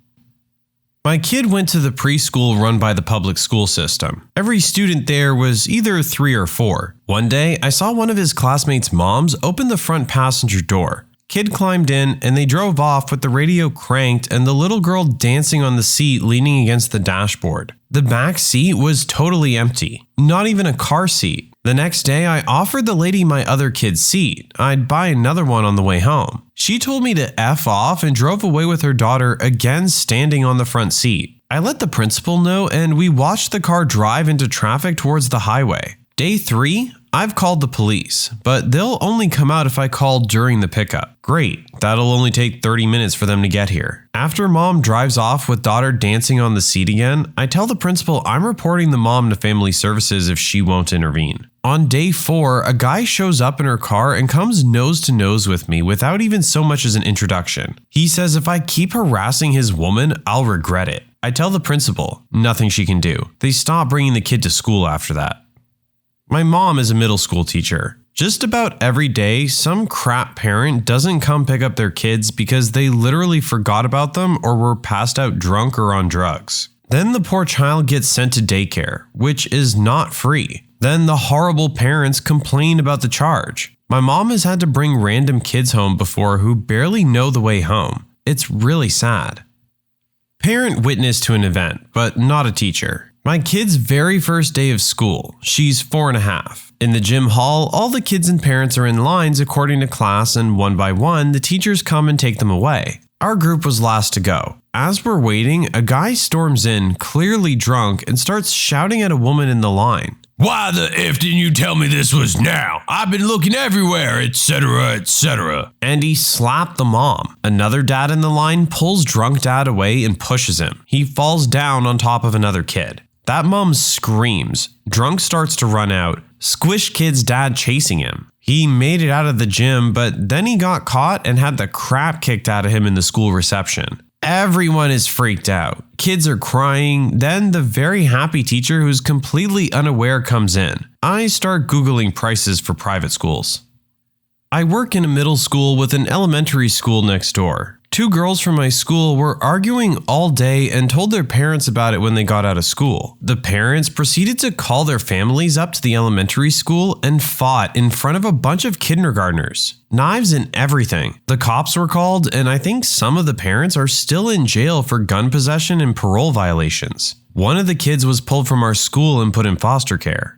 My kid went to the preschool run by the public school system. Every student there was either 3 or 4. One day, I saw one of his classmates' moms open the front passenger door. Kid climbed in and they drove off with the radio cranked and the little girl dancing on the seat leaning against the dashboard. The back seat was totally empty, not even a car seat. The next day, I offered the lady my other kid's seat. I'd buy another one on the way home. She told me to F off and drove away with her daughter again standing on the front seat. I let the principal know and we watched the car drive into traffic towards the highway. Day 3, I've called the police, but they'll only come out if I call during the pickup. Great, that'll only take 30 minutes for them to get here. After mom drives off with daughter dancing on the seat again, I tell the principal I'm reporting the mom to family services if she won't intervene. On day 4, a guy shows up in her car and comes nose to nose with me without even so much as an introduction. He says if I keep harassing his woman, I'll regret it. I tell the principal, nothing she can do. They stop bringing the kid to school after that. My mom is a middle school teacher. Just about every day, some crap parent doesn't come pick up their kids because they literally forgot about them or were passed out drunk or on drugs. Then the poor child gets sent to daycare, which is not free. Then the horrible parents complain about the charge. My mom has had to bring random kids home before who barely know the way home. It's really sad. Parent witness to an event, but not a teacher. My kid's very first day of school. She's 4.5. In the gym hall, all the kids and parents are in lines according to class, and one by one, the teachers come and take them away. Our group was last to go. As we're waiting, a guy storms in, clearly drunk, and starts shouting at a woman in the line. Why the F didn't you tell me this was now? I've been looking everywhere, etc., etc. And he slapped the mom. Another dad in the line pulls drunk dad away and pushes him. He falls down on top of another kid. That mom screams. Drunk starts to run out. Squish kid's dad chasing him. He made it out of the gym, but then he got caught and had the crap kicked out of him in the school reception. Everyone is freaked out. Kids are crying. Then the very happy teacher who's completely unaware comes in. I start Googling prices for private schools. I work in a middle school with an elementary school next door. 2 girls from my school were arguing all day and told their parents about it when they got out of school. The parents proceeded to call their families up to the elementary school and fought in front of a bunch of kindergartners. Knives and everything. The cops were called, and I think some of the parents are still in jail for gun possession and parole violations. One of the kids was pulled from our school and put in foster care.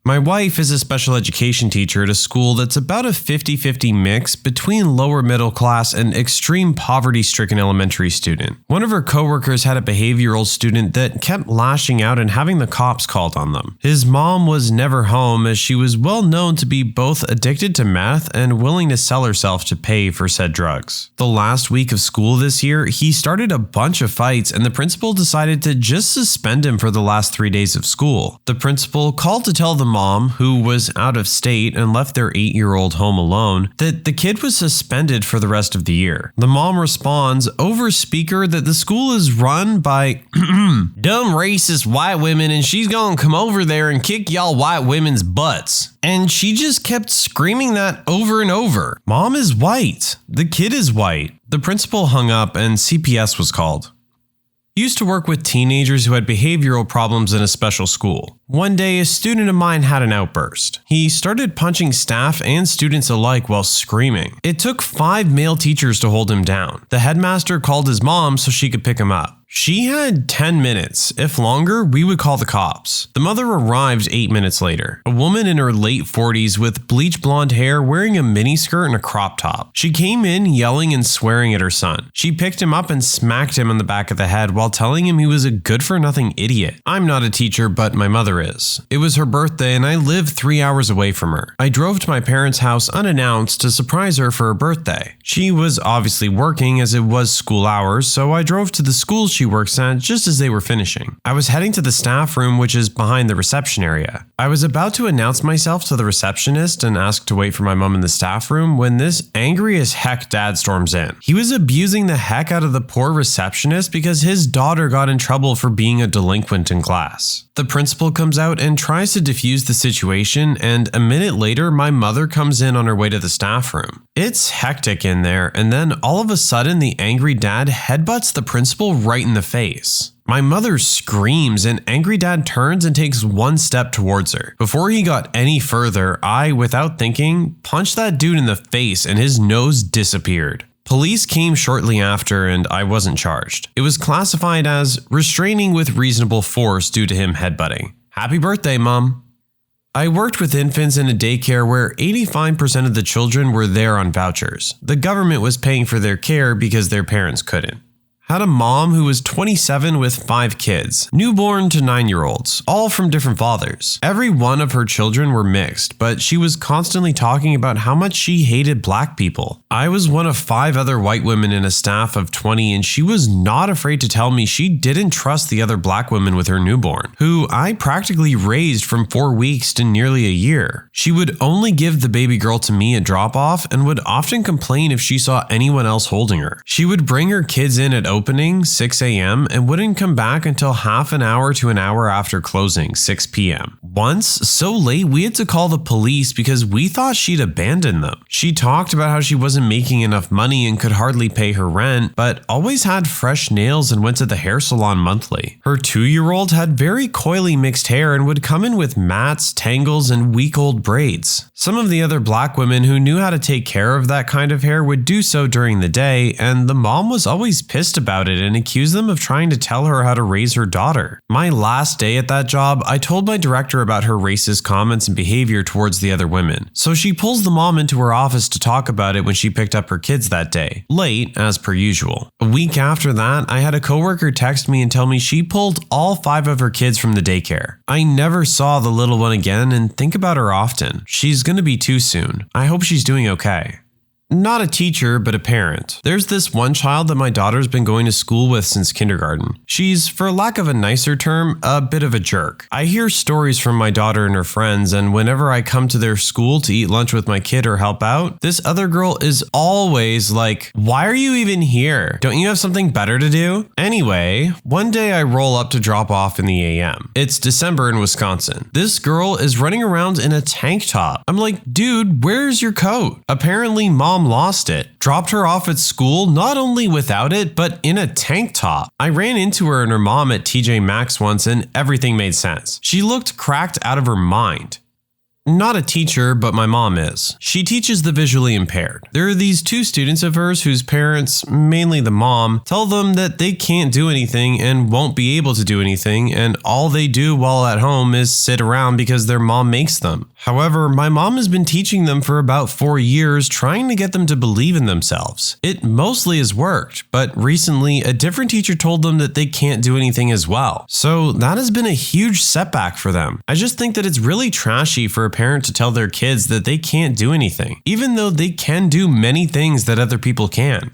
My wife is a special education teacher at a school that's about a 50-50 mix between lower middle class and extreme poverty-stricken elementary student. One of her coworkers had a behavioral student that kept lashing out and having the cops called on them. His mom was never home as she was well known to be both addicted to meth and willing to sell herself to pay for said drugs. The last week of school this year, he started a bunch of fights and the principal decided to just suspend him for the last 3 days of school. The principal called to tell the mom, who was out of state and left their 8-year-old home alone, that the kid was suspended for the rest of the year. The mom responds over speaker that the school is run by dumb racist white women and she's gonna come over there and kick y'all white women's butts. And she just kept screaming that over and over. Mom is white. The kid is white. The principal hung up and CPS was called. Used to work with teenagers who had behavioral problems in a special school. One day, a student of mine had an outburst. He started punching staff and students alike while screaming. It took 5 male teachers to hold him down. The headmaster called his mom so she could pick him up. She had 10 minutes. If longer, we would call the cops. The mother arrived 8 minutes later. A woman in her late 40s with bleach blonde hair wearing a miniskirt and a crop top. She came in yelling and swearing at her son. She picked him up and smacked him on the back of the head while telling him he was a good-for-nothing idiot. I'm not a teacher, but my mother is. It was her birthday and I live 3 hours away from her. I drove to my parents' house unannounced to surprise her for her birthday. She was obviously working as it was school hours, so I drove to the school she works at just as they were finishing. I was heading to the staff room, which is behind the reception area. I was about to announce myself to the receptionist and ask to wait for my mom in the staff room when this angry as heck dad storms in. He was abusing the heck out of the poor receptionist because his daughter got in trouble for being a delinquent in class. The principal comes out and tries to defuse the situation, and a minute later, my mother comes in on her way to the staff room. It's hectic in there, and then all of a sudden, the angry dad headbutts the principal right in the face. My mother screams and angry dad turns and takes 1 step towards her. Before he got any further, I, without thinking, punched that dude in the face and his nose disappeared. Police came shortly after and I wasn't charged. It was classified as restraining with reasonable force due to him headbutting. Happy birthday, Mom. I worked with infants in a daycare where 85% of the children were there on vouchers. The government was paying for their care because their parents couldn't. Had a mom who was 27 with 5 kids, newborn to 9-year-olds, all from different fathers. Every one of her children were mixed, but she was constantly talking about how much she hated black people. I was one of 5 other white women in a staff of 20, and she was not afraid to tell me she didn't trust the other black women with her newborn, who I practically raised from 4 weeks to nearly a year. She would only give the baby girl to me at drop-off and would often complain if she saw anyone else holding her. She would bring her kids in at opening, 6 a.m., and wouldn't come back until half an hour to an hour after closing, 6 p.m. Once, so late we had to call the police because we thought she'd abandoned them. She talked about how she wasn't making enough money and could hardly pay her rent, but always had fresh nails and went to the hair salon monthly. Her 2-year-old had very coily mixed hair and would come in with mats, tangles, and week-old braids. Some of the other black women who knew how to take care of that kind of hair would do so during the day, and the mom was always pissed about it and accused them of trying to tell her how to raise her daughter. My last day at that job, I told my director about her racist comments and behavior towards the other women. So she pulls the mom into her office to talk about it when she picked up her kids that day. Late, as per usual. A week after that, I had a coworker text me and tell me she pulled all 5 of her kids from the daycare. I never saw the little one again and think about her often. She's gonna be 2 soon. I hope she's doing okay. Not a teacher, but a parent. There's this one child that my daughter's been going to school with since kindergarten. She's, for lack of a nicer term, a bit of a jerk. I hear stories from my daughter and her friends, and whenever I come to their school to eat lunch with my kid or help out, this other girl is always like, "Why are you even here? Don't you have something better to do?" Anyway, one day I roll up to drop off in the AM. It's December in Wisconsin. This girl is running around in a tank top. I'm like, dude, where's your coat? Apparently, mom lost it. Dropped her off at school, not only without it, but in a tank top. I ran into her and her mom at TJ Maxx once and everything made sense. She looked cracked out of her mind. Not a teacher, but my mom is. She teaches the visually impaired. There are these 2 students of hers whose parents, mainly the mom, tell them that they can't do anything and won't be able to do anything, and all they do while at home is sit around because their mom makes them. However, my mom has been teaching them for about 4 years, trying to get them to believe in themselves. It mostly has worked, but recently a different teacher told them that they can't do anything as well. So that has been a huge setback for them. I just think that it's really trashy for a parent to tell their kids that they can't do anything, even though they can do many things that other people can.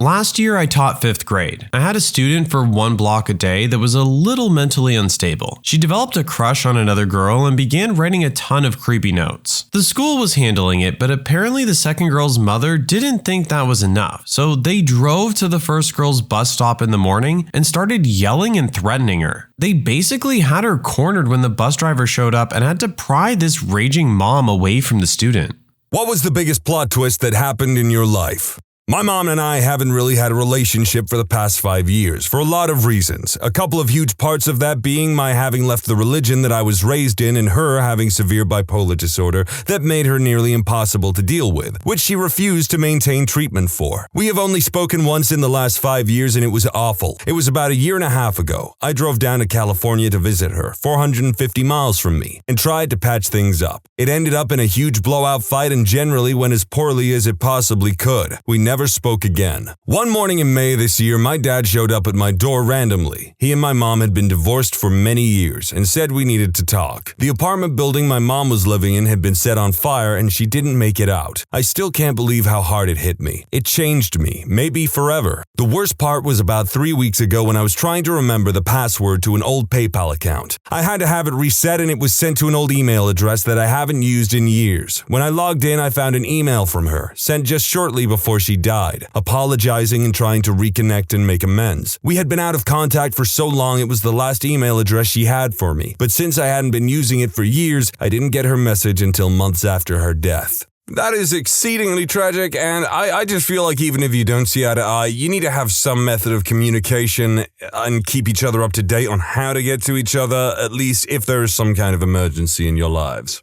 Last year, I taught 5th grade. I had a student for 1 block a day that was a little mentally unstable. She developed a crush on another girl and began writing a ton of creepy notes. The school was handling it, but apparently the second girl's mother didn't think that was enough. So they drove to the first girl's bus stop in the morning and started yelling and threatening her. They basically had her cornered when the bus driver showed up and had to pry this raging mom away from the student. What was the biggest plot twist that happened in your life? My mom and I haven't really had a relationship for the past 5 years, for a lot of reasons. A couple of huge parts of that being my having left the religion that I was raised in and her having severe bipolar disorder that made her nearly impossible to deal with, which she refused to maintain treatment for. We have only spoken once in the last 5 years and it was awful. It was about a year and a half ago. I drove down to California to visit her, 450 miles from me, and tried to patch things up. It ended up in a huge blowout fight and generally went as poorly as it possibly could. We never spoke again. One morning in May this year, my dad showed up at my door randomly. He and my mom had been divorced for many years and said we needed to talk. The apartment building my mom was living in had been set on fire and she didn't make it out. I still can't believe how hard it hit me. It changed me, maybe forever. The worst part was about 3 weeks ago when I was trying to remember the password to an old PayPal account. I had to have it reset and it was sent to an old email address that I haven't used in years. When I logged in, I found an email from her, sent just shortly before she died, apologizing and trying to reconnect and make amends. We had been out of contact for so long it was the last email address she had for me, but since I hadn't been using it for years, I didn't get her message until months after her death. That is exceedingly tragic, and I just feel like even if you don't see eye to eye, you need to have some method of communication and keep each other up to date on how to get to each other, at least if there is some kind of emergency in your lives.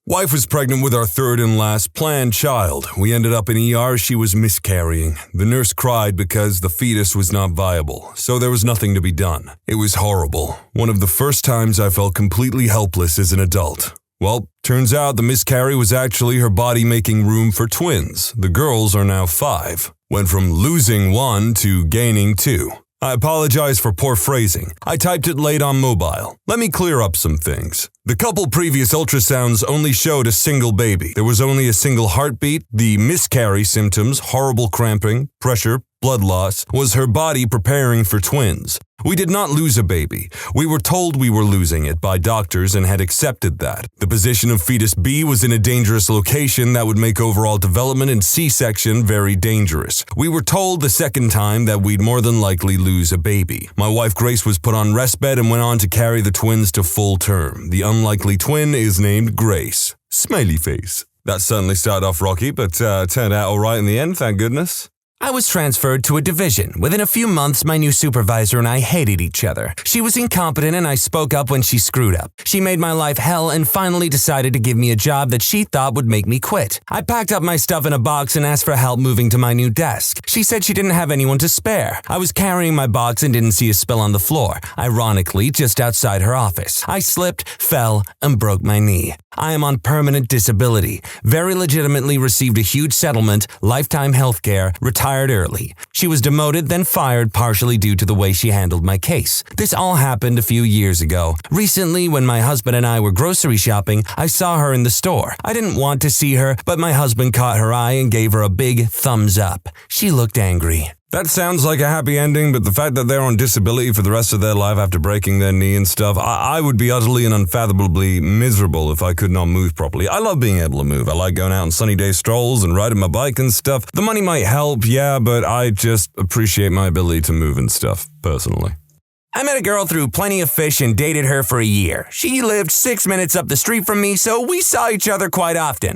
Wife was pregnant with our third and last planned child. We ended up in ER. She was miscarrying. The nurse cried because the fetus was not viable, so there was nothing to be done. It was horrible. One of the first times I felt completely helpless as an adult. Well, turns out the miscarry was actually her body making room for twins. The girls are now 5. Went from losing 1 to gaining 2. I apologize for poor phrasing. I typed it late on mobile. Let me clear up some things. The couple previous ultrasounds only showed a single baby. There was only a single heartbeat. The miscarry symptoms, horrible cramping, pressure, blood loss, was her body preparing for twins. We did not lose a baby. We were told we were losing it by doctors and had accepted that. The position of fetus B was in a dangerous location that would make overall development and C-section very dangerous. We were told the second time that we'd more than likely lose a baby. My wife Grace was put on respite and went on to carry the twins to full term. The unlikely twin is named Grace. Smiley face. That certainly started off rocky, but turned out all right in the end, thank goodness. I was transferred to a division. Within a few months, my new supervisor and I hated each other. She was incompetent and I spoke up when she screwed up. She made my life hell and finally decided to give me a job that she thought would make me quit. I packed up my stuff in a box and asked for help moving to my new desk. She said she didn't have anyone to spare. I was carrying my box and didn't see a spill on the floor, ironically just outside her office. I slipped, fell, and broke my knee. I am on permanent disability. Very legitimately received a huge settlement, lifetime health care, retired early. She was demoted, then fired partially due to the way she handled my case. This all happened a few years ago. Recently, when my husband and I were grocery shopping, I saw her in the store. I didn't want to see her, but my husband caught her eye and gave her a big thumbs up. She looked angry. That sounds like a happy ending, but the fact that they're on disability for the rest of their life after breaking their knee and stuff, I would be utterly and unfathomably miserable if I could not move properly. I love being able to move. I like going out on sunny day strolls and riding my bike and stuff. The money might help, yeah, but I just appreciate my ability to move and stuff, personally. I met a girl through Plenty of Fish and dated her for a year. She lived 6 minutes up the street from me, so we saw each other quite often.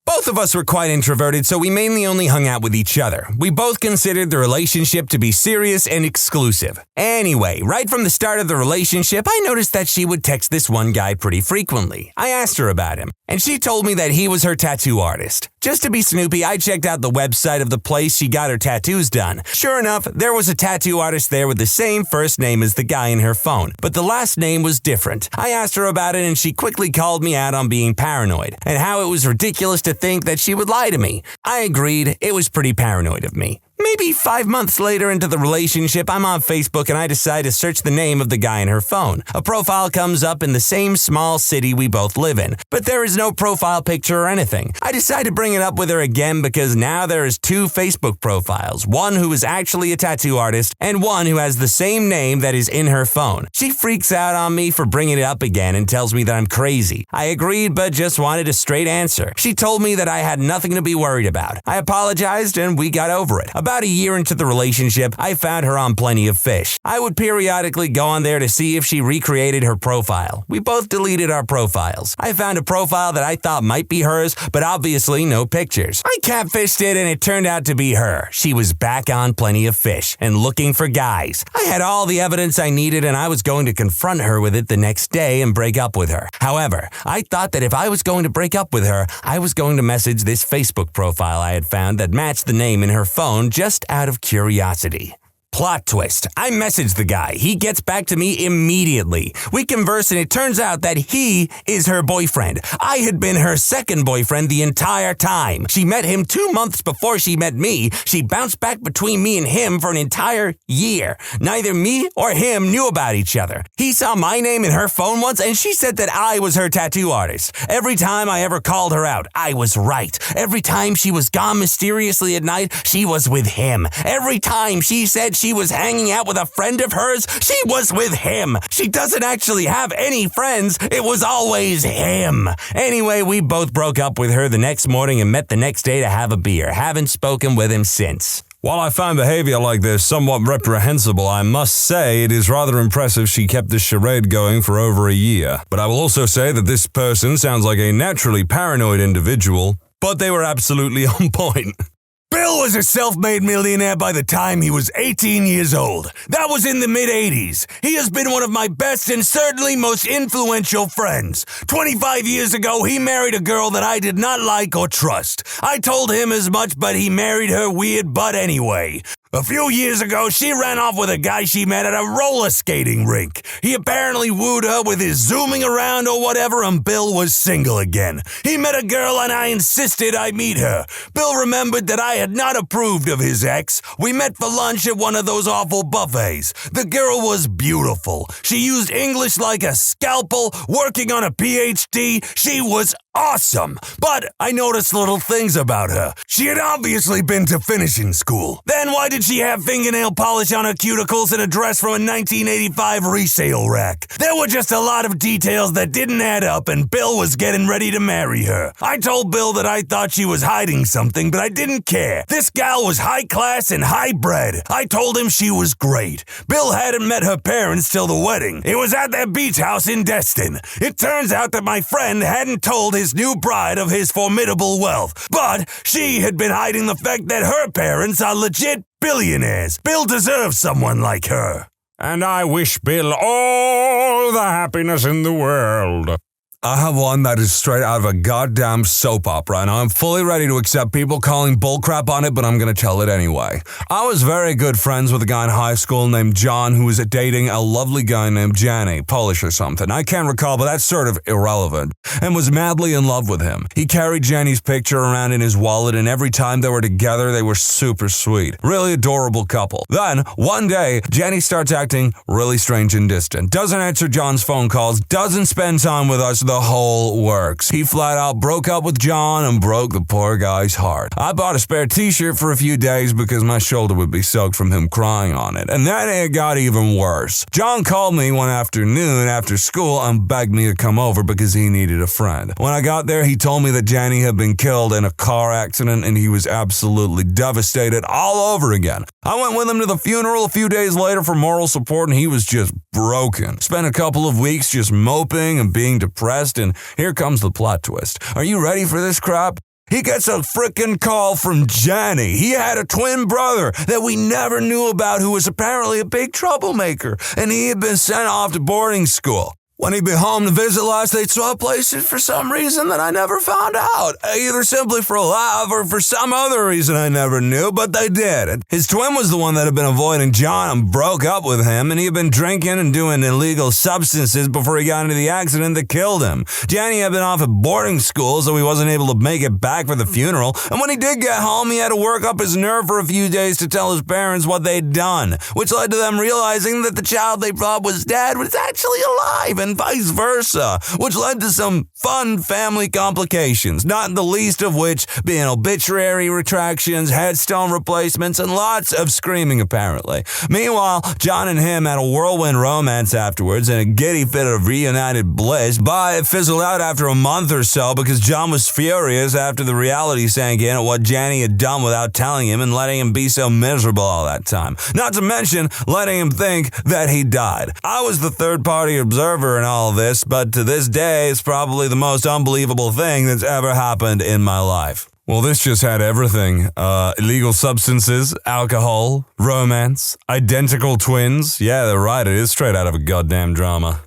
Both of us were quite introverted, so we mainly only hung out with each other. We both considered the relationship to be serious and exclusive. Anyway, right from the start of the relationship, I noticed that she would text this one guy pretty frequently. I asked her about him, and she told me that he was her tattoo artist. Just to be snoopy, I checked out the website of the place she got her tattoos done. Sure enough, there was a tattoo artist there with the same first name as the guy in her phone, but the last name was different. I asked her about it, and she quickly called me out on being paranoid, and how it was ridiculous to think that she would lie to me. I agreed, it was pretty paranoid of me. Maybe 5 months later into the relationship, I'm on Facebook and I decide to search the name of the guy in her phone. A profile comes up in the same small city we both live in, but there is no profile picture or anything. I decide to bring it up with her again because now there is 2 Facebook profiles, one who is actually a tattoo artist and one who has the same name that is in her phone. She freaks out on me for bringing it up again and tells me that I'm crazy. I agreed but just wanted a straight answer. She told me that I had nothing to be worried about. I apologized and we got over it. About a year into the relationship, I found her on Plenty of Fish. I would periodically go on there to see if she recreated her profile. We both deleted our profiles. I found a profile that I thought might be hers, but obviously no pictures. I catfished it and it turned out to be her. She was back on Plenty of Fish and looking for guys. I had all the evidence I needed and I was going to confront her with it the next day and break up with her. However, I thought that if I was going to break up with her, I was going to message this Facebook profile I had found that matched the name in her phone just out of curiosity. Plot twist. I messaged the guy. He gets back to me immediately. We converse and it turns out that he is her boyfriend. I had been her second boyfriend the entire time. She met him 2 months before she met me. She bounced back between me and him for an entire year. Neither me or him knew about each other. He saw my name in her phone once and she said that I was her tattoo artist. Every time I ever called her out, I was right. Every time she was gone mysteriously at night, she was with him. Every time she said she was hanging out with a friend of hers, she was with him. She doesn't actually have any friends. It was always him. Anyway, we both broke up with her the next morning and met the next day to have a beer. Haven't spoken with him since. While I find behavior like this somewhat reprehensible, I must say it is rather impressive she kept this charade going for over a year. But I will also say that this person sounds like a naturally paranoid individual, but they were absolutely on point. Bill was a self-made millionaire by the time he was 18 years old. That was in the mid-'80s. He has been one of my best and certainly most influential friends. 25 years ago, he married a girl that I did not like or trust. I told him as much, but he married her weird butt anyway. A few years ago, she ran off with a guy she met at a roller skating rink. He apparently wooed her with his zooming around or whatever, and Bill was single again. He met a girl and I insisted I meet her. Bill remembered that I had not approved of his ex. We met for lunch at one of those awful buffets. The girl was beautiful. She used English like a scalpel, working on a PhD. She was awesome. But I noticed little things about her. She had obviously been to finishing school. Then why did she have fingernail polish on her cuticles and a dress from a 1985 resale rack? There were just a lot of details that didn't add up, and Bill was getting ready to marry her. I told Bill that I thought she was hiding something, but I didn't care. This gal was high class and high bred. I told him she was great. Bill hadn't met her parents till the wedding. It was at their beach house in Destin. It turns out that my friend hadn't told his new bride of his formidable wealth, but she had been hiding the fact that her parents are legit billionaires. Bill deserves someone like her. And I wish Bill all the happiness in the world. I have one that is straight out of a goddamn soap opera, and I'm fully ready to accept people calling bullcrap on it, but I'm gonna tell it anyway. I was very good friends with a guy in high school named John who was dating a lovely guy named Jenny, Polish or something. I can't recall, but that's sort of irrelevant, and was madly in love with him. He carried Jenny's picture around in his wallet, and every time they were together, they were super sweet. Really adorable couple. Then, one day, Jenny starts acting really strange and distant. Doesn't answer John's phone calls, doesn't spend time with us, the whole works. He flat out broke up with John and broke the poor guy's heart. I bought a spare t-shirt for a few days because my shoulder would be soaked from him crying on it. And then it got even worse. John called me one afternoon after school and begged me to come over because he needed a friend. When I got there, he told me that Jenny had been killed in a car accident and he was absolutely devastated all over again. I went with him to the funeral a few days later for moral support and he was just broken. Spent a couple of weeks just moping and being depressed. And here comes the plot twist. Are you ready for this crap? He gets a frickin' call from Jenny. He had a twin brother that we never knew about who was apparently a big troublemaker, and he had been sent off to boarding school. When he'd be home to visit last, they'd swap places for some reason that I never found out. Either simply for a laugh or for some other reason I never knew, but they did. His twin was the one that had been avoiding John and broke up with him, and he had been drinking and doing illegal substances before he got into the accident that killed him. Jenny had been off at boarding school, so he wasn't able to make it back for the funeral, and when he did get home, he had to work up his nerve for a few days to tell his parents what they'd done, which led to them realizing that the child they thought was dead was actually alive, and vice versa, which led to some fun family complications, not the least of which being obituary retractions, headstone replacements, and lots of screaming apparently. Meanwhile, John and him had a whirlwind romance afterwards and a giddy fit of reunited bliss, but it fizzled out after a month or so because John was furious after the reality sank in at what Janny had done without telling him and letting him be so miserable all that time. Not to mention letting him think that he died. I was the third-party observer in all of this, but to this day, it's probably the most unbelievable thing that's ever happened in my life. Well, this just had everything. Illegal substances, alcohol, romance, identical twins. Yeah, they're right, it is straight out of a goddamn drama.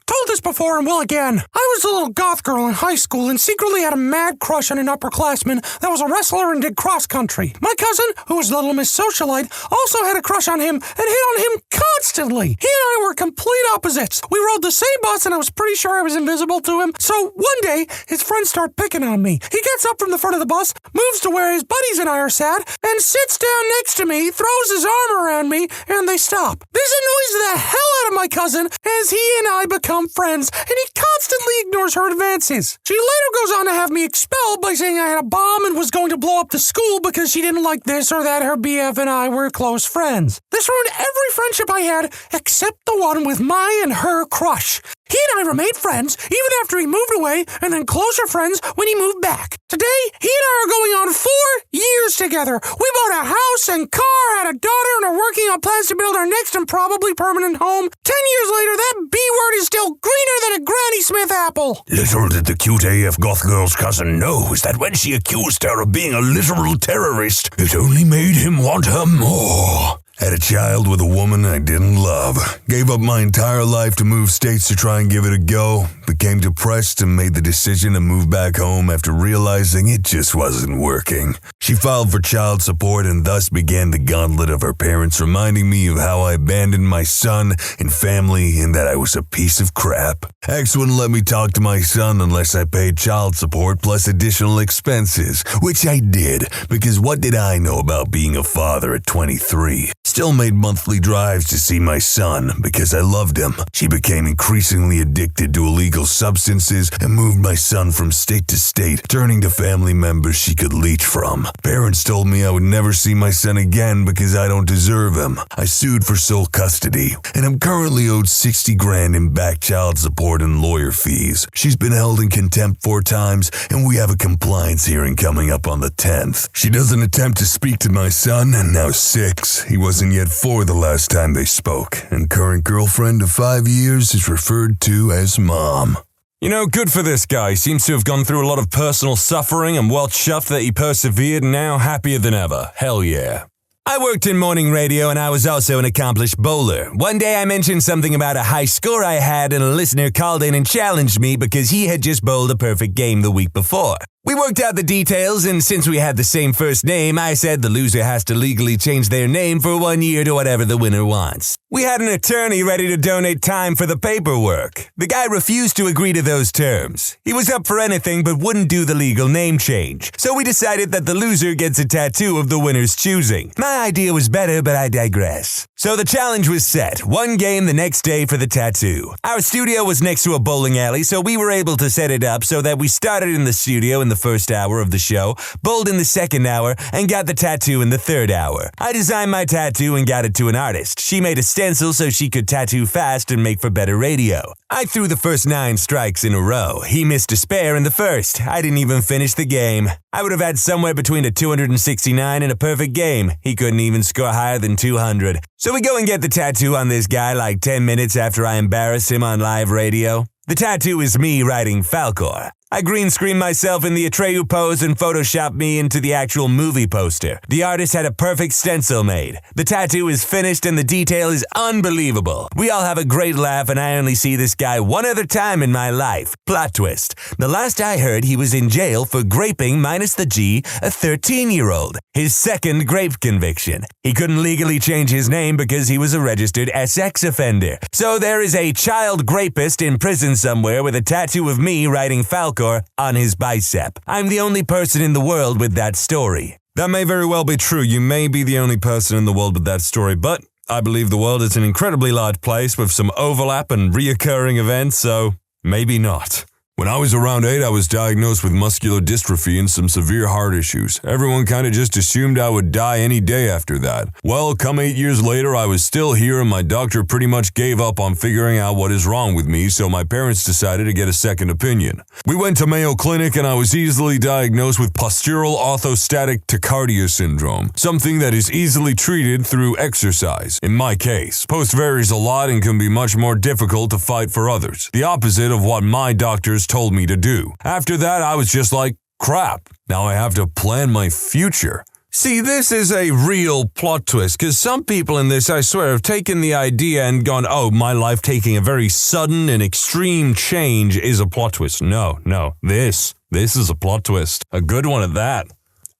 Told this before and will again. I was a little goth girl in high school and secretly had a mad crush on an upperclassman that was a wrestler and did cross country. My cousin, who was Little Miss Socialite, also had a crush on him and hit on him constantly. He and I were complete opposites. We rode the same bus and I was pretty sure I was invisible to him. So one day, his friends start picking on me. He gets up from the front of the bus, moves to where his buddies and I are sat, and sits down next to me, throws his arm around me, and they stop. This annoys the hell out of my cousin as he and I become friends, and he constantly ignores her advances. She later goes on to have me expelled by saying I had a bomb and was going to blow up the school because she didn't like this or that her BF and I were close friends. This ruined every friendship I had except the one with my and her crush. He and I remained friends even after he moved away, and then closer friends when he moved back. Today, he and I are going on 4 years together. We bought a house and car, had a daughter, and are working on plans to build our next and probably permanent home. 10 years later, that B-word is still greener than a Granny Smith apple. Little did the cute AF goth girl's cousin know is that when she accused her of being a literal terrorist, it only made him want her more. Had a child with a woman I didn't love. Gave up my entire life to move states to try and give it a go. Became depressed and made the decision to move back home after realizing it just wasn't working. She filed for child support and thus began the gauntlet of her parents reminding me of how I abandoned my son and family and that I was a piece of crap. Ex wouldn't let me talk to my son unless I paid child support plus additional expenses, which I did because what did I know about being a father at 23? Still made monthly drives to see my son because I loved him. She became increasingly addicted to illegal substances and moved my son from state to state, turning to family members she could leech from. Parents told me I would never see my son again because I don't deserve him. I sued for sole custody, and I'm currently owed $60,000 in back child support and lawyer fees. She's been held in contempt 4 times, and we have a compliance hearing coming up on the 10th. She doesn't attempt to speak to my son, and now 6. He wasn't yet 4 the last time they spoke, and current girlfriend of 5 years is referred to as Mom. You know, good for this guy. Seems to have gone through a lot of personal suffering and well chuffed that he persevered and now happier than ever. Hell yeah. I worked in morning radio and I was also an accomplished bowler. One day I mentioned something about a high score I had and a listener called in and challenged me because he had just bowled a perfect game the week before. We worked out the details, and since we had the same first name, I said the loser has to legally change their name for 1 year to whatever the winner wants. We had an attorney ready to donate time for the paperwork. The guy refused to agree to those terms. He was up for anything but wouldn't do the legal name change. So we decided that the loser gets a tattoo of the winner's choosing. My idea was better, but I digress. So the challenge was set. 1 game the next day for the tattoo. Our studio was next to a bowling alley, so we were able to set it up so that we started in the studio in the first hour of the show, bowled in the second hour, and got the tattoo in the third hour. I designed my tattoo and got it to an artist. She made a stencil so she could tattoo fast and make for better radio. I threw the first 9 strikes in a row. He missed a spare in the first. I didn't even finish the game. I would have had somewhere between a 269 and a perfect game. He couldn't even score higher than 200. So we go and get the tattoo on this guy like 10 minutes after I embarrassed him on live radio. The tattoo is me writing Falcor. I green screened myself in the Atreyu pose and photoshopped me into the actual movie poster. The artist had a perfect stencil made. The tattoo is finished and the detail is unbelievable. We all have a great laugh and I only see this guy one other time in my life. Plot twist. The last I heard, he was in jail for graping minus the G a 13-year-old. His second grape conviction. He couldn't legally change his name because he was a registered sex offender. So there is a child grapist in prison somewhere with a tattoo of me writing Falcor on his bicep. I'm the only person in the world with that story. That may very well be true. You may be the only person in the world with that story, but I believe the world is an incredibly large place with some overlap and reoccurring events, so maybe not. When I was around 8, I was diagnosed with muscular dystrophy and some severe heart issues. Everyone kind of just assumed I would die any day after that. Well, come 8 years later, I was still here and my doctor pretty much gave up on figuring out what is wrong with me, so my parents decided to get a second opinion. We went to Mayo Clinic and I was easily diagnosed with postural orthostatic tachycardia syndrome, something that is easily treated through exercise. In my case, post varies a lot and can be much more difficult to fight for others. The opposite of what my doctors told me to do. After that, I was just like, crap, now I have to plan my future. See, this is a real plot twist, because some people in this, I swear, have taken the idea and gone, oh, my life taking a very sudden and extreme change is a plot twist. No, this is a plot twist. A good one at that.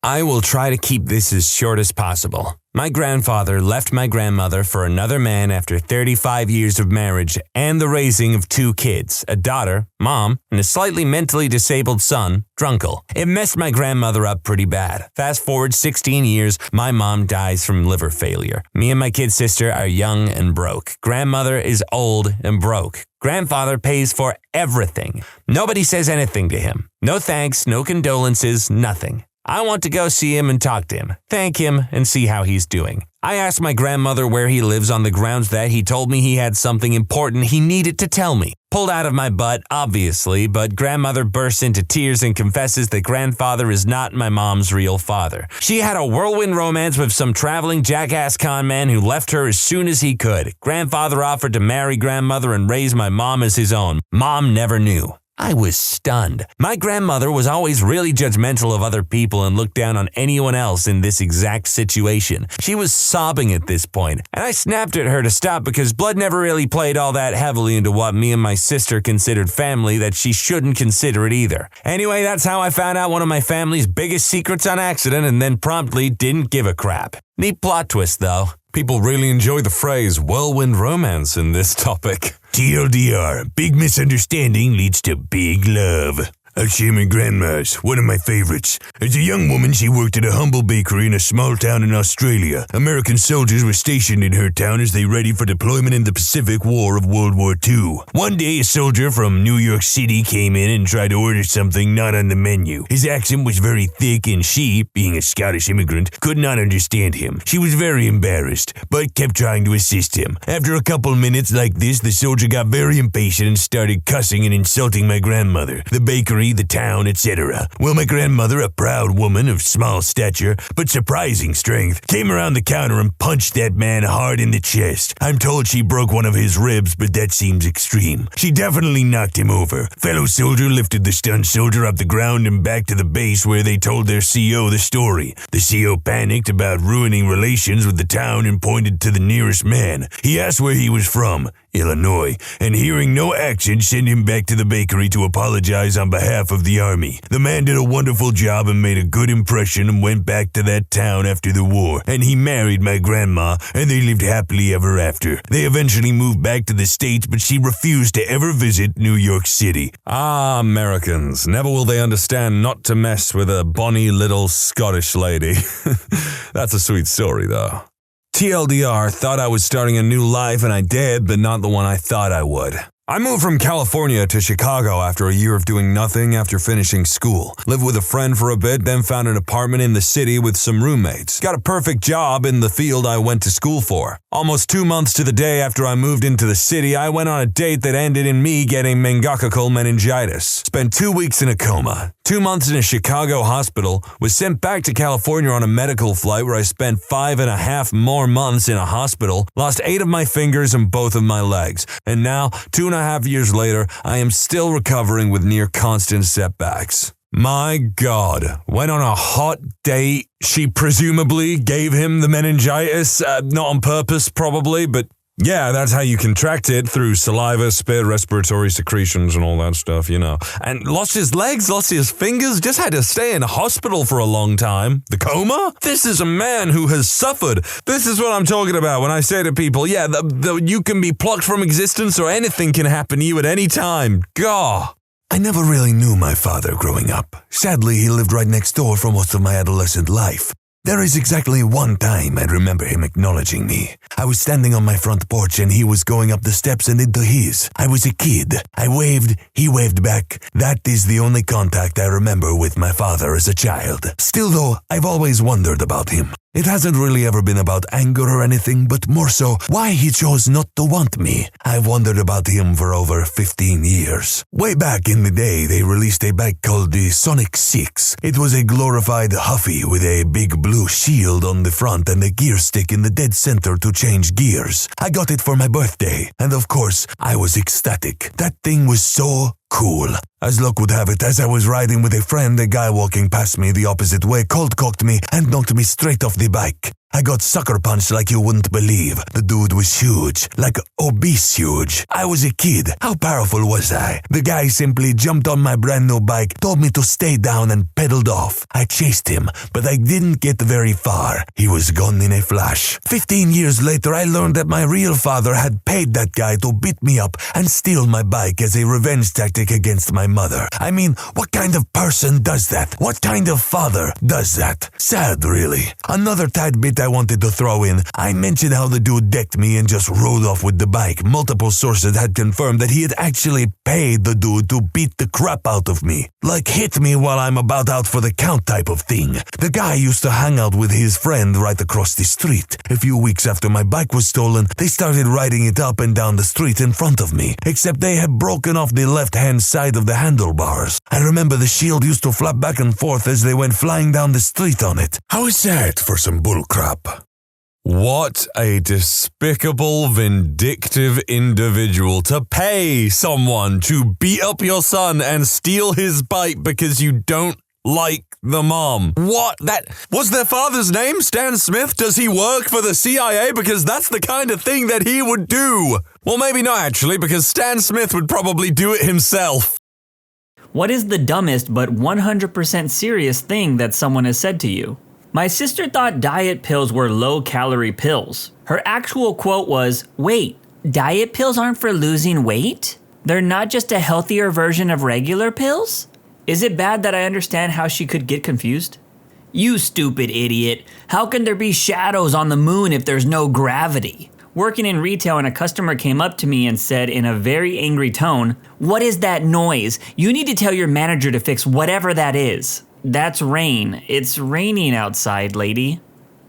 I will try to keep this as short as possible. My grandfather left my grandmother for another man after 35 years of marriage and the raising of 2 kids, a daughter, Mom, and a slightly mentally disabled son, Drunkle. It messed my grandmother up pretty bad. Fast forward 16 years, my mom dies from liver failure. Me and my kid sister are young and broke. Grandmother is old and broke. Grandfather pays for everything. Nobody says anything to him. No thanks, no condolences, nothing. I want to go see him and talk to him, thank him, and see how he's doing. I asked my grandmother where he lives on the grounds that he told me he had something important he needed to tell me. Pulled out of my butt, obviously, but grandmother bursts into tears and confesses that grandfather is not my mom's real father. She had a whirlwind romance with some traveling jackass con man who left her as soon as he could. Grandfather offered to marry grandmother and raise my mom as his own. Mom never knew. I was stunned. My grandmother was always really judgmental of other people and looked down on anyone else in this exact situation. She was sobbing at this point, and I snapped at her to stop because blood never really played all that heavily into what me and my sister considered family that she shouldn't consider it either. Anyway, that's how I found out one of my family's biggest secrets on accident and then promptly didn't give a crap. Neat plot twist, though. People really enjoy the phrase whirlwind romance in this topic. TLDR, big misunderstanding leads to big love. I'll share my grandma's, one of my favorites. As a young woman, she worked at a humble bakery in a small town in Australia. American soldiers were stationed in her town as they readied for deployment in the Pacific War of World War II. One day, a soldier from New York City came in and tried to order something not on the menu. His accent was very thick and she, being a Scottish immigrant, could not understand him. She was very embarrassed, but kept trying to assist him. After a couple minutes like this, the soldier got very impatient and started cussing and insulting my grandmother, the bakery, the town, etc. Well, my grandmother, a proud woman of small stature but surprising strength, came around the counter and punched that man hard in the chest. I'm told she broke one of his ribs, but that seems extreme. She definitely knocked him over. Fellow soldier lifted the stunned soldier up the ground and back to the base where they told their CO the story. The CO panicked about ruining relations with the town and pointed to the nearest man. He asked where he was from, Illinois, and hearing no action, sent him back to the bakery to apologize on behalf of the army. The man did a wonderful job and made a good impression and went back to that town after the war, and he married my grandma, and they lived happily ever after. They eventually moved back to the States, but she refused to ever visit New York City. Ah, Americans, never will they understand not to mess with a bonny little Scottish lady. That's a sweet story, though. TLDR, thought I was starting a new life and I did, but not the one I thought I would. I moved from California to Chicago after a year of doing nothing after finishing school. Lived with a friend for a bit, then found an apartment in the city with some roommates. Got a perfect job in the field I went to school for. Almost 2 months to the day after I moved into the city, I went on a date that ended in me getting meningococcal meningitis. Spent 2 weeks in a coma. 2 months in a Chicago hospital, was sent back to California on a medical flight where I spent 5.5 more months in a hospital, lost 8 of my fingers and both of my legs, and now, 2.5 years later, I am still recovering with near constant setbacks. My God, went on a hot date. She presumably gave him the meningitis, not on purpose probably, but yeah, that's how you contract it, through saliva, spit, respiratory secretions and all that stuff, you know. And lost his legs, lost his fingers, just had to stay in hospital for a long time. The coma? This is a man who has suffered. This is what I'm talking about when I say to people, yeah, you can be plucked from existence or anything can happen to you at any time. Gah! I never really knew my father growing up. Sadly, he lived right next door for most of my adolescent life. There is exactly one time I remember him acknowledging me. I was standing on my front porch and he was going up the steps and into his. I was a kid. I waved, he waved back. That is the only contact I remember with my father as a child. Still though, I've always wondered about him. It hasn't really ever been about anger or anything, but more so why he chose not to want me. I've wondered about him for over 15 years. Way back in the day, they released a bike called the Sonic 6. It was a glorified Huffy with a big blue shield on the front and a gear stick in the dead center to change gears. I got it for my birthday, and of course, I was ecstatic. That thing was so cool. As luck would have it, as I was riding with a friend, a guy walking past me the opposite way cold-cocked me and knocked me straight off the bike. I got sucker punched like you wouldn't believe. The dude was huge, like obese huge. I was a kid. How powerful was I? The guy simply jumped on my brand new bike, told me to stay down and pedaled off. I chased him, but I didn't get very far. He was gone in a flash. 15 years later, I learned that my real father had paid that guy to beat me up and steal my bike as a revenge tactic against my mother. I mean, what kind of person does that? What kind of father does that? Sad, really. Another tad bit I wanted to throw in. I mentioned how the dude decked me and just rode off with the bike. Multiple sources had confirmed that he had actually paid the dude to beat the crap out of me. Like hit me while I'm about out for the count type of thing. The guy used to hang out with his friend right across the street. A few weeks after my bike was stolen, they started riding it up and down the street in front of me, except they had broken off the left-hand side of the handlebars. I remember the shield used to flap back and forth as they went flying down the street on it. How is that for some bullcrap? What a despicable, vindictive individual to pay someone to beat up your son and steal his bike because you don't like the mom. What? That was their father's name? Stan Smith? Does he work for the CIA? Because that's the kind of thing that he would do. Well, maybe not actually, because Stan Smith would probably do it himself. What is the dumbest but 100% serious thing that someone has said to you? My sister thought diet pills were low-calorie pills. Her actual quote was, "Wait, diet pills aren't for losing weight? They're not just a healthier version of regular pills?" Is it bad that I understand how she could get confused? You stupid idiot. How can there be shadows on the moon if there's no gravity? Working in retail and a customer came up to me and said in a very angry tone, "What is that noise? You need to tell your manager to fix whatever that is." That's rain. It's raining outside, lady.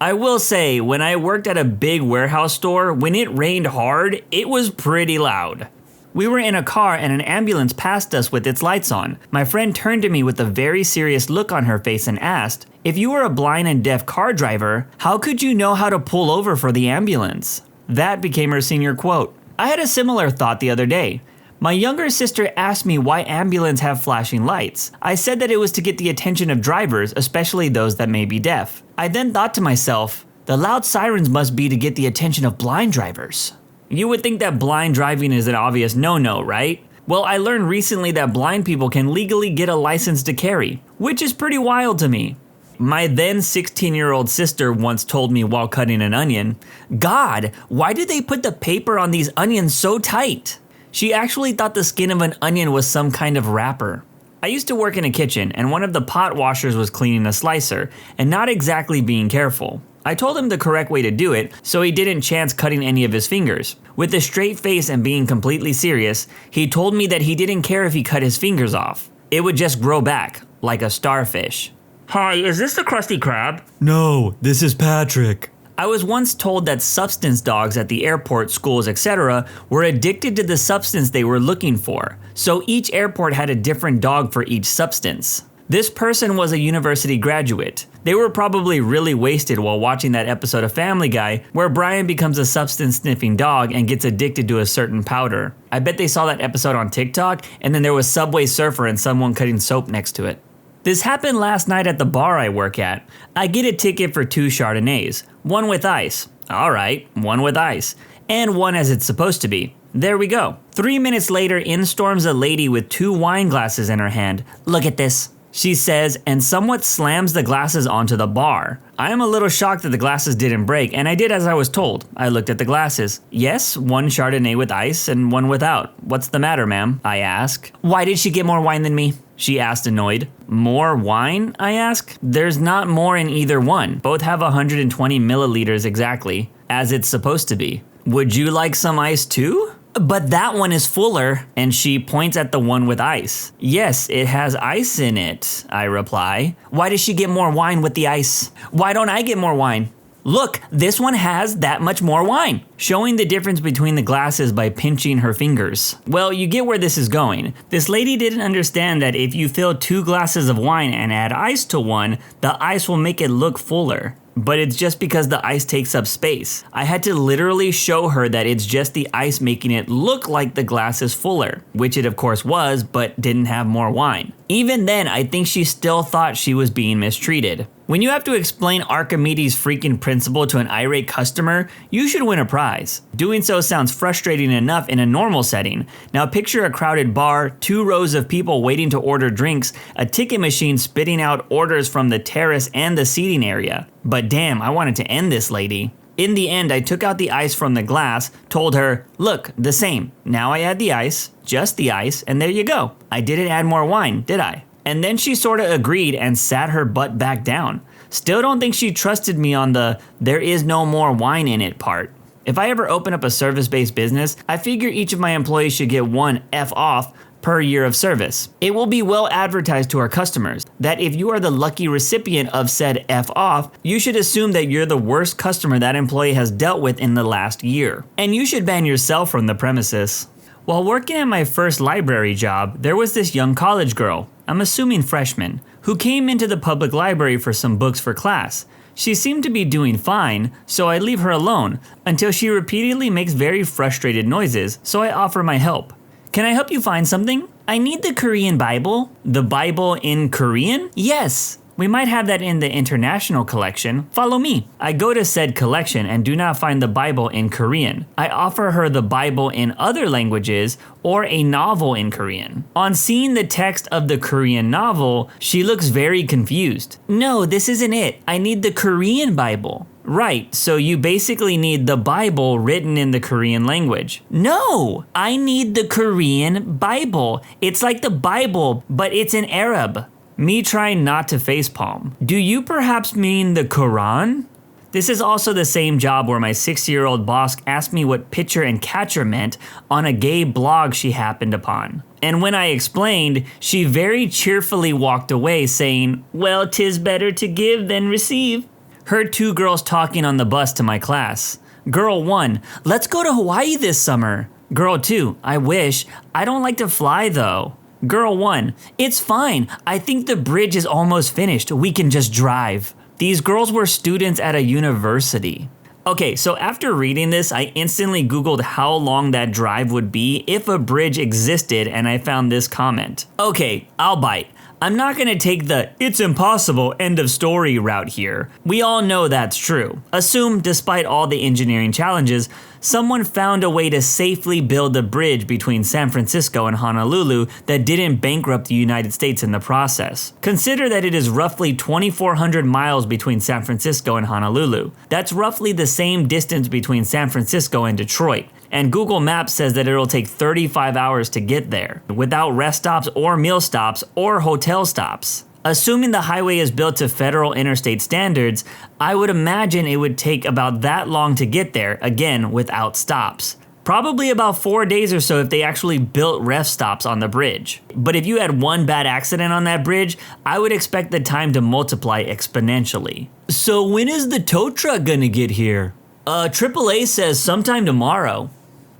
I will say, when I worked at a big warehouse store, when it rained hard, it was pretty loud. We were in a car and an ambulance passed us with its lights on. My friend turned to me with a very serious look on her face and asked, "If you were a blind and deaf car driver, how could you know how to pull over for the ambulance?" That became her senior quote. I had a similar thought the other day. My younger sister asked me why ambulances have flashing lights. I said that it was to get the attention of drivers, especially those that may be deaf. I then thought to myself, the loud sirens must be to get the attention of blind drivers. You would think that blind driving is an obvious no-no, right? Well, I learned recently that blind people can legally get a license to carry, which is pretty wild to me. My then 16-year-old sister once told me while cutting an onion, "God, why did they put the paper on these onions so tight?" She actually thought the skin of an onion was some kind of wrapper. I used to work in a kitchen and one of the pot washers was cleaning a slicer and not exactly being careful. I told him the correct way to do it so he didn't chance cutting any of his fingers. With a straight face and being completely serious, he told me that he didn't care if he cut his fingers off. It would just grow back, like a starfish. "Hi, is this the Krusty Krab?" "No, this is Patrick." I was once told that substance dogs at the airport, schools, etc. were addicted to the substance they were looking for, so each airport had a different dog for each substance. This person was a university graduate. They were probably really wasted while watching that episode of Family Guy where Brian becomes a substance-sniffing dog and gets addicted to a certain powder. I bet they saw that episode on TikTok and then there was Subway Surfer and someone cutting soap next to it. This happened last night at the bar I work at. I get a ticket for 2 Chardonnays, one with ice. All right, one with ice. And one as it's supposed to be. There we go. 3 minutes later, in storms a lady with 2 wine glasses in her hand. "Look at this." she says, and somewhat slams the glasses onto the bar. I am a little shocked that the glasses didn't break, and I did as I was told. I looked at the glasses. Yes, one Chardonnay with ice and one without. What's the matter, ma'am? I ask. Why did she get more wine than me? She asked, annoyed. More wine? I ask. There's not more in either one. Both have 120 milliliters exactly, as it's supposed to be. Would you like some ice too? But that one is fuller, and she points at the one with ice. Yes, it has ice in it, I reply. Why does she get more wine with the ice? Why don't I get more wine? Look, this one has that much more wine. Showing the difference between the glasses by pinching her fingers. Well, you get where this is going. This lady didn't understand that if you fill 2 glasses of wine and add ice to one, the ice will make it look fuller. But it's just because the ice takes up space. I had to literally show her that it's just the ice making it look like the glass is fuller, which it of course was, but didn't have more wine. Even then, I think she still thought she was being mistreated. When you have to explain Archimedes' freaking principle to an irate customer, you should win a prize. Doing so sounds frustrating enough in a normal setting. Now picture a crowded bar, 2 rows of people waiting to order drinks, a ticket machine spitting out orders from the terrace and the seating area. But damn, I wanted to end this lady. In the end, I took out the ice from the glass, told her, look, the same. Now I add the ice, just the ice, and there you go. I didn't add more wine, did I? And then she sorta agreed and sat her butt back down. Still don't think she trusted me on the there is no more wine in it part. If I ever open up a service-based business, I figure each of my employees should get 1 F off per year of service. It will be well advertised to our customers that if you are the lucky recipient of said F off, you should assume that you're the worst customer that employee has dealt with in the last year. And you should ban yourself from the premises. While working at my first library job, there was this young college girl, I'm assuming freshman, who came into the public library for some books for class. She seemed to be doing fine, so I leave her alone until she repeatedly makes very frustrated noises, so I offer my help. Can I help you find something? I need the Korean Bible. The Bible in Korean? Yes. We might have that in the international collection. Follow me. I go to said collection and do not find the Bible in Korean. I offer her the Bible in other languages or a novel in Korean. On seeing the text of the Korean novel, she looks very confused. No, this isn't it. I need the Korean Bible. Right, so you basically need the Bible written in the Korean language. No, I need the Korean Bible. It's like the Bible, but it's in Arab. Me trying not to facepalm. Do you perhaps mean the Quran? This is also the same job where my 6-year-old boss asked me what pitcher and catcher meant on a gay blog she happened upon. And when I explained, she very cheerfully walked away saying, well, 'tis better to give than receive. Heard 2 girls talking on the bus to my class. Girl 1, let's go to Hawaii this summer. Girl 2, I wish. I don't like to fly though. Girl 1, it's fine. I think the bridge is almost finished. We can just drive. These girls were students at a university. Okay, so after reading this, I instantly Googled how long that drive would be if a bridge existed, and I found this comment. Okay, I'll bite. I'm not gonna take the it's impossible end of story route here. We all know that's true. Assume, despite all the engineering challenges, someone found a way to safely build a bridge between San Francisco and Honolulu that didn't bankrupt the United States in the process. Consider that it is roughly 2,400 miles between San Francisco and Honolulu. That's roughly the same distance between San Francisco and Detroit. And Google Maps says that it'll take 35 hours to get there, without rest stops or meal stops or hotel stops. Assuming the highway is built to federal interstate standards, I would imagine it would take about that long to get there, again, without stops. Probably about 4 days or so if they actually built rest stops on the bridge. But if you had one bad accident on that bridge, I would expect the time to multiply exponentially. So when is the tow truck gonna get here? AAA says sometime tomorrow.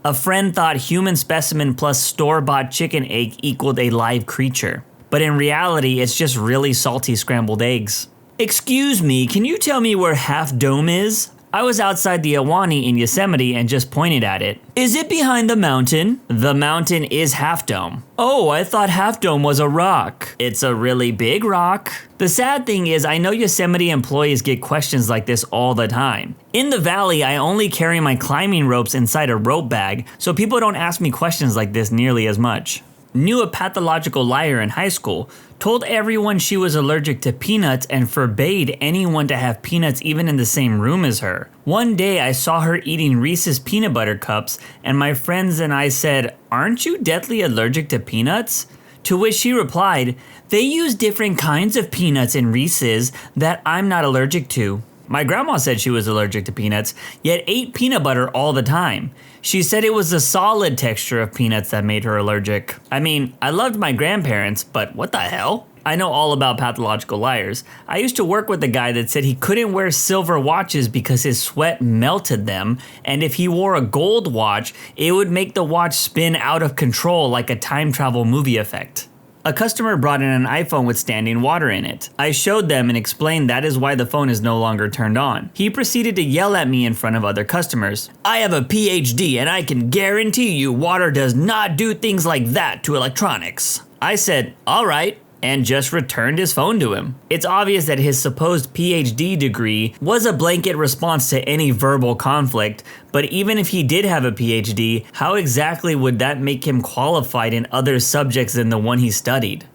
A friend thought human specimen plus store-bought chicken egg equaled a live creature. But in reality, it's just really salty scrambled eggs. Excuse me, can you tell me where Half Dome is? I was outside the Ahwahnee in Yosemite and just pointed at it. Is it behind the mountain? The mountain is Half Dome. Oh, I thought Half Dome was a rock. It's a really big rock. The sad thing is I know Yosemite employees get questions like this all the time. In the valley, I only carry my climbing ropes inside a rope bag, so people don't ask me questions like this nearly as much. knew a pathological liar in high school, told everyone she was allergic to peanuts and forbade anyone to have peanuts even in the same room as her. One day I saw her eating Reese's peanut butter cups and my friends and I said, "Aren't you deathly allergic to peanuts?" To which she replied, "They use different kinds of peanuts in Reese's that I'm not allergic to." My grandma said she was allergic to peanuts, yet ate peanut butter all the time. She said it was the solid texture of peanuts that made her allergic. I mean, I loved my grandparents, but what the hell? I know all about pathological liars. I used to work with a guy that said he couldn't wear silver watches because his sweat melted them, and if he wore a gold watch, it would make the watch spin out of control like a time travel movie effect. A customer brought in an iPhone with standing water in it. I showed them and explained that is why the phone is no longer turned on. He proceeded to yell at me in front of other customers. "I have a PhD and I can guarantee you water does not do things like that to electronics." I said, "All right," and just returned his phone to him. It's obvious that his supposed PhD degree was a blanket response to any verbal conflict, but even if he did have a PhD, how exactly would that make him qualified in other subjects than the one he studied?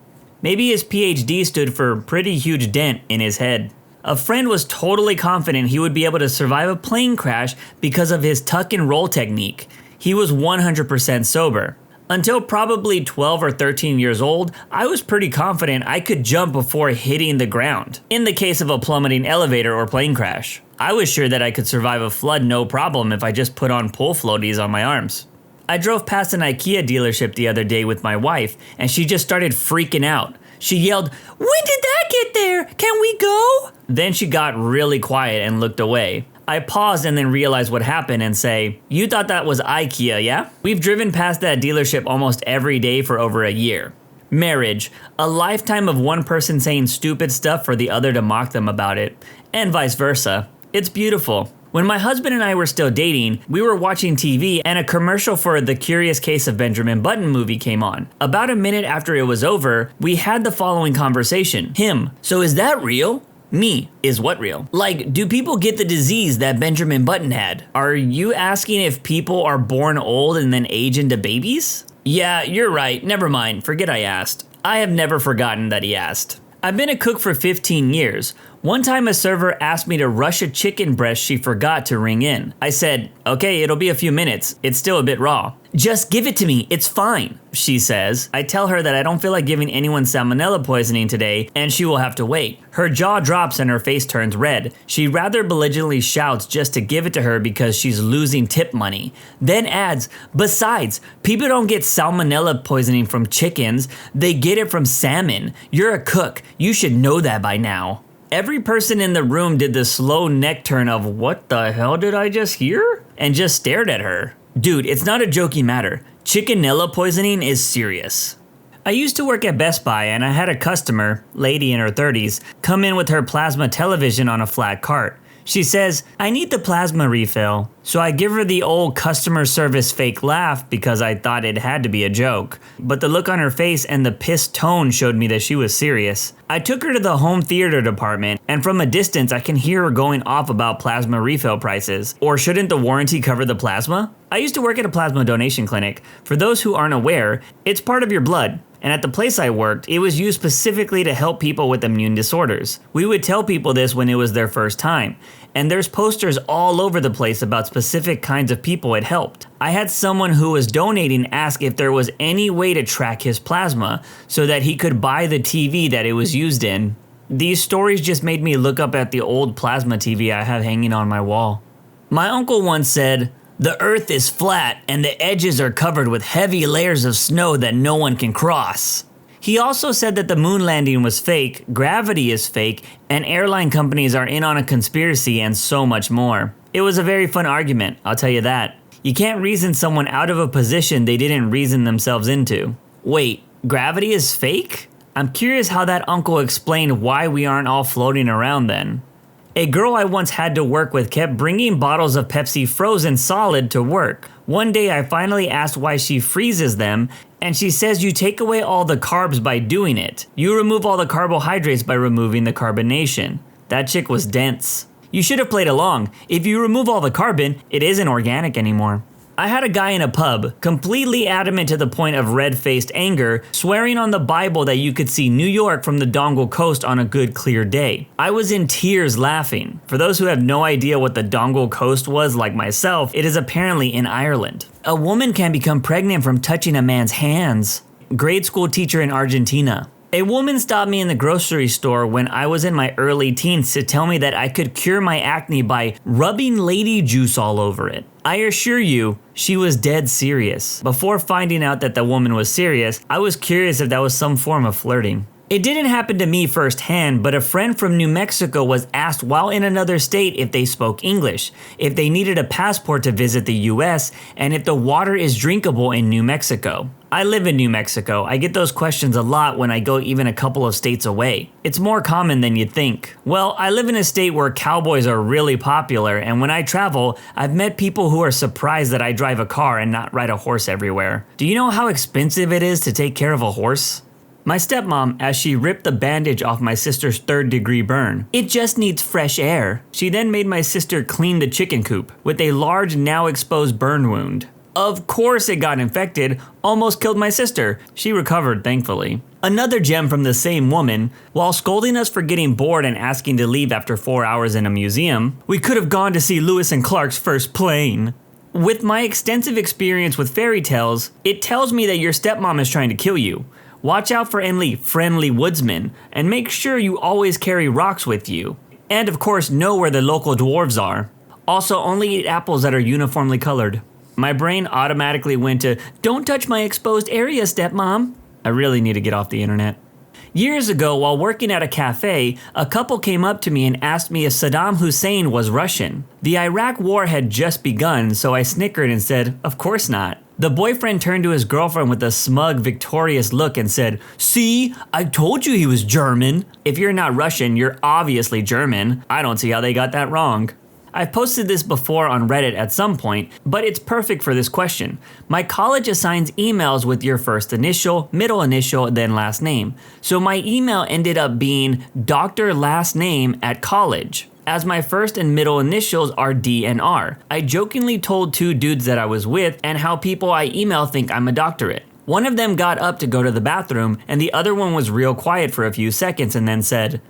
Maybe his PhD stood for pretty huge dent in his head. A friend was totally confident he would be able to survive a plane crash because of his tuck and roll technique. He was 100% sober. Until probably 12 or 13 years old, I was pretty confident I could jump before hitting the ground, in the case of a plummeting elevator or plane crash. I was sure that I could survive a flood no problem if I just put on pull floaties on my arms. I drove past an IKEA dealership the other day with my wife, and she just started freaking out. She yelled, "When did that get there? Can we go?" Then she got really quiet and looked away. I paused and then realized what happened and say, "You thought that was IKEA, yeah?" We've driven past that dealership almost every day for over a year. Marriage, a lifetime of one person saying stupid stuff for the other to mock them about it, and vice versa. It's beautiful. When my husband and I were still dating, we were watching TV and a commercial for The Curious Case of Benjamin Button movie came on. About a minute after it was over, we had the following conversation. Him, "So is that real?" Me, "Is what real?" Like, do people get the disease that Benjamin Button had? Are you asking if people are born old and then age into babies? Yeah, you're right. Never mind. Forget I asked. I have never forgotten that he asked. I've been a cook for 15 years. One time a server asked me to rush a chicken breast she forgot to ring in. I said, "Okay, it'll be a few minutes. It's still a bit raw." "Just give it to me, it's fine," she says. I tell her that I don't feel like giving anyone salmonella poisoning today and she will have to wait. Her jaw drops and her face turns red. She rather belligerently shouts just to give it to her because she's losing tip money. Then adds, "Besides, people don't get salmonella poisoning from chickens, they get it from salmon. You're a cook, you should know that by now." Every person in the room did the slow neck turn of "what the hell did I just hear?" and just stared at her. Dude, it's not a jokey matter. Chickenella poisoning is serious. I used to work at Best Buy and I had a customer, lady in her 30s, come in with her plasma television on a flat cart. She says, "I need the plasma refill." So I give her the old customer service fake laugh because I thought it had to be a joke. But the look on her face and the pissed tone showed me that she was serious. I took her to the home theater department, and from a distance I can hear her going off about plasma refill prices. Or shouldn't the warranty cover the plasma? I used to work at a plasma donation clinic. For those who aren't aware, it's part of your blood. And at the place I worked, it was used specifically to help people with immune disorders. We would tell people this when it was their first time. And there's posters all over the place about specific kinds of people it helped. I had someone who was donating ask if there was any way to track his plasma so that he could buy the TV that it was used in. These stories just made me look up at the old plasma TV I have hanging on my wall. My uncle once said, "The earth is flat and the edges are covered with heavy layers of snow that no one can cross." He also said that the moon landing was fake, gravity is fake, and airline companies are in on a conspiracy and so much more. It was a very fun argument, I'll tell you that. You can't reason someone out of a position they didn't reason themselves into. Wait, gravity is fake? I'm curious how that uncle explained why we aren't all floating around then. A girl I once had to work with kept bringing bottles of Pepsi frozen solid to work. One day I finally asked why she freezes them, and she says you take away all the carbs by doing it. You remove all the carbohydrates by removing the carbonation. That chick was dense. You should have played along. If you remove all the carbon, it isn't organic anymore. I had a guy in a pub, completely adamant to the point of red-faced anger, swearing on the Bible that you could see New York from the Dongle Coast on a good clear day. I was in tears laughing. For those who have no idea what the Dongle Coast was, like myself, it is apparently in Ireland. A woman can become pregnant from touching a man's hands. Grade school teacher in Argentina. A woman stopped me in the grocery store when I was in my early teens to tell me that I could cure my acne by rubbing lady juice all over it. I assure you, she was dead serious. Before finding out that the woman was serious, I was curious if that was some form of flirting. It didn't happen to me firsthand, but a friend from New Mexico was asked while in another state if they spoke English, if they needed a passport to visit the US, and if the water is drinkable in New Mexico. I live in New Mexico. I get those questions a lot when I go even a couple of states away. It's more common than you'd think. Well, I live in a state where cowboys are really popular, and when I travel, I've met people who are surprised that I drive a car and not ride a horse everywhere. Do you know how expensive it is to take care of a horse? My stepmom, as she ripped the bandage off my sister's 3rd-degree burn. It just needs fresh air. She then made my sister clean the chicken coop with a large, now exposed burn wound. Of course it got infected, almost killed my sister. She recovered, thankfully. Another gem from the same woman, while scolding us for getting bored and asking to leave after 4 hours in a museum, we could have gone to see Lewis and Clark's first plane. With my extensive experience with fairy tales, it tells me that your stepmom is trying to kill you. Watch out for any friendly woodsmen, and make sure you always carry rocks with you. And of course, know where the local dwarves are. Also, only eat apples that are uniformly colored. My brain automatically went to, don't touch my exposed area, stepmom. I really need to get off the internet. Years ago, while working at a cafe, a couple came up to me and asked me if Saddam Hussein was Russian. The Iraq War had just begun, so I snickered and said, of course not. The boyfriend turned to his girlfriend with a smug, victorious look and said, see, I told you he was German. If you're not Russian, you're obviously German. I don't see how they got that wrong. I've posted this before on Reddit at some point, but it's perfect for this question. My college assigns emails with your first initial, middle initial, then last name. So my email ended up being Dr. Last Name at college, as my first and middle initials are D and R. I jokingly told 2 dudes that I was with and how people I email think I'm a doctorate. One of them got up to go to the bathroom, and the other one was real quiet for a few seconds and then said,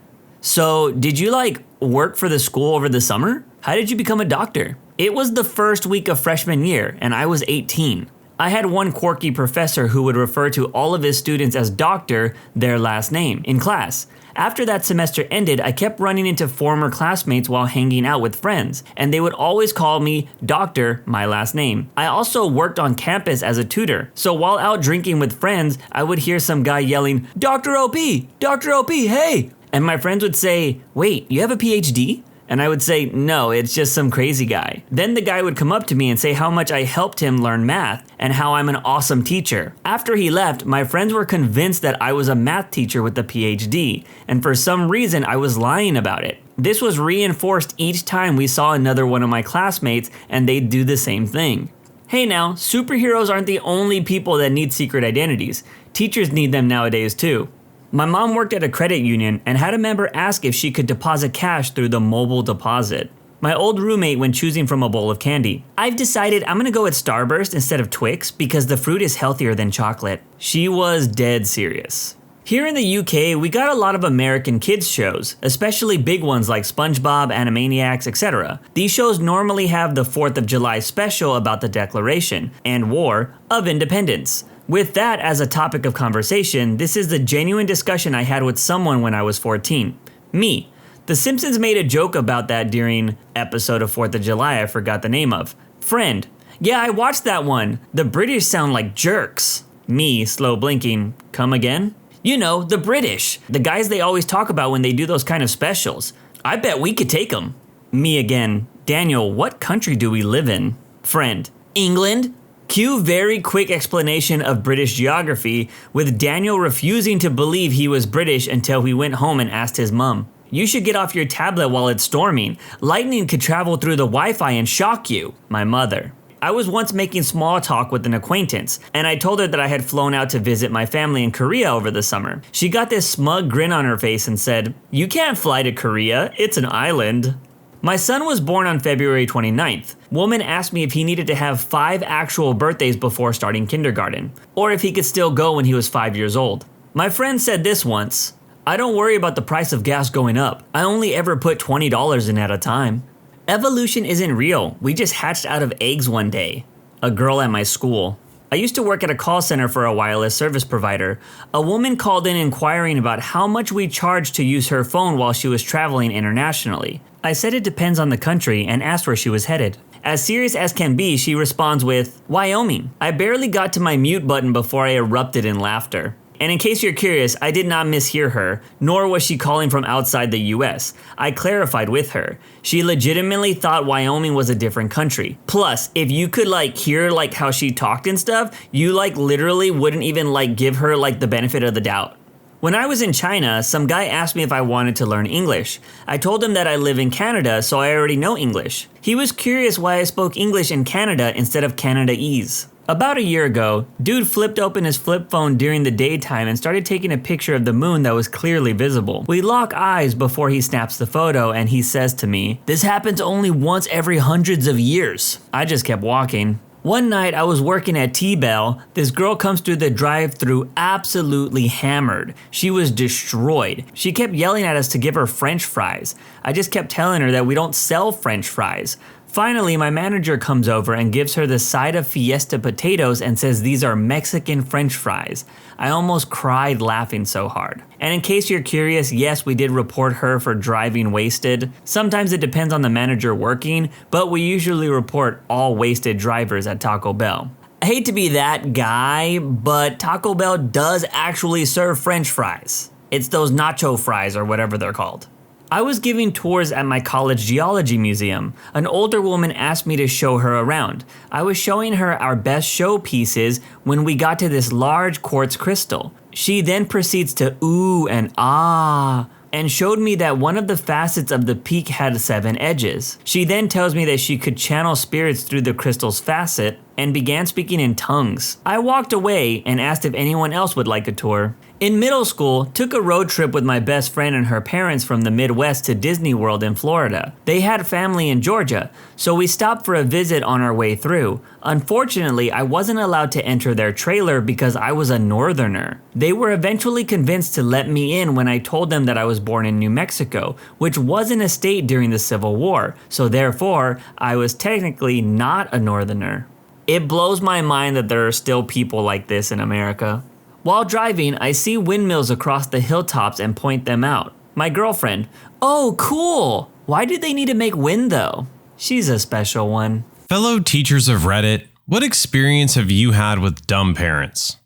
so did you work for the school over the summer? How did you become a doctor? It was the first week of freshman year, and I was 18. I had one quirky professor who would refer to all of his students as Doctor, their last name, in class. After that semester ended, I kept running into former classmates while hanging out with friends, and they would always call me Doctor, my last name. I also worked on campus as a tutor, so while out drinking with friends, I would hear some guy yelling, Dr. OP, hey! And my friends would say, wait, you have a PhD? And I would say, no, it's just some crazy guy. Then the guy would come up to me and say how much I helped him learn math and how I'm an awesome teacher. After he left, my friends were convinced that I was a math teacher with a PhD, and for some reason I was lying about it. This was reinforced each time we saw another one of my classmates, and they'd do the same thing. Hey now, superheroes aren't the only people that need secret identities. Teachers need them nowadays too. My mom worked at a credit union and had a member ask if she could deposit cash through the mobile deposit. My old roommate when choosing from a bowl of candy. I've decided I'm gonna go with Starburst instead of Twix because the fruit is healthier than chocolate. She was dead serious. Here in the UK, we got a lot of American kids shows, especially big ones like SpongeBob, Animaniacs, etc. These shows normally have the 4th of July special about the Declaration and War of Independence. With that as a topic of conversation, this is the genuine discussion I had with someone when I was 14. Me. The Simpsons made a joke about that during episode of 4th of July I forgot the name of. Friend. Yeah, I watched that one. The British sound like jerks. Me, slow blinking. Come again? You know, the British. The guys they always talk about when they do those kind of specials. I bet we could take them. Me again. Daniel, what country do we live in? Friend. England? Cue very quick explanation of British geography, with Daniel refusing to believe he was British until he went home and asked his mum. You should get off your tablet while it's storming. Lightning could travel through the Wi-Fi and shock you. My mother. I was once making small talk with an acquaintance, and I told her that I had flown out to visit my family in Korea over the summer. She got this smug grin on her face and said, you can't fly to Korea, it's an island. My son was born on February 29th. Woman asked me if he needed to have 5 actual birthdays before starting kindergarten, or if he could still go when he was 5 years old. My friend said this once, "I don't worry about the price of gas going up. I only ever put $20 in at a time." Evolution isn't real. We just hatched out of eggs one day. A girl at my school. I used to work at a call center for a wireless service provider. A woman called in inquiring about how much we charged to use her phone while she was traveling internationally. I said it depends on the country and asked where she was headed. As serious as can be, she responds with, "Wyoming." I barely got to my mute button before I erupted in laughter. And in case you're curious, I did not mishear her, nor was she calling from outside the US. I clarified with her. She legitimately thought Wyoming was a different country. Plus, if you could hear how she talked and stuff, you literally wouldn't even give her the benefit of the doubt. When I was in China, some guy asked me if I wanted to learn English. I told him that I live in Canada, so I already know English. He was curious why I spoke English in Canada instead of Canadese. About a year ago, dude flipped open his flip phone during the daytime and started taking a picture of the moon that was clearly visible. We lock eyes before he snaps the photo and he says to me, "This happens only once every hundreds of years." I just kept walking. One night I was working at T-Bell. This girl comes through the drive-thru absolutely hammered. She was destroyed. She kept yelling at us to give her French fries. I just kept telling her that we don't sell French fries. Finally, my manager comes over and gives her the side of Fiesta potatoes and says these are Mexican French fries. I almost cried laughing so hard. And in case you're curious, yes, we did report her for driving wasted. Sometimes it depends on the manager working, but we usually report all wasted drivers at Taco Bell. I hate to be that guy, but Taco Bell does actually serve French fries. It's those nacho fries or whatever they're called. I was giving tours at my college geology museum. An older woman asked me to show her around. I was showing her our best showpieces when we got to this large quartz crystal. She then proceeds to ooh and ah, and showed me that one of the facets of the peak had 7 edges. She then tells me that she could channel spirits through the crystal's facet and began speaking in tongues. I walked away and asked if anyone else would like a tour. In middle school, took a road trip with my best friend and her parents from the Midwest to Disney World in Florida. They had family in Georgia, so we stopped for a visit on our way through. Unfortunately, I wasn't allowed to enter their trailer because I was a northerner. They were eventually convinced to let me in when I told them that I was born in New Mexico, which wasn't a state during the Civil War, so therefore, I was technically not a northerner. It blows my mind that there are still people like this in America. While driving, I see windmills across the hilltops and point them out. My girlfriend, "Oh, cool! Why did they need to make wind though?" She's a special one. Fellow teachers of Reddit, what experience have you had with dumb parents?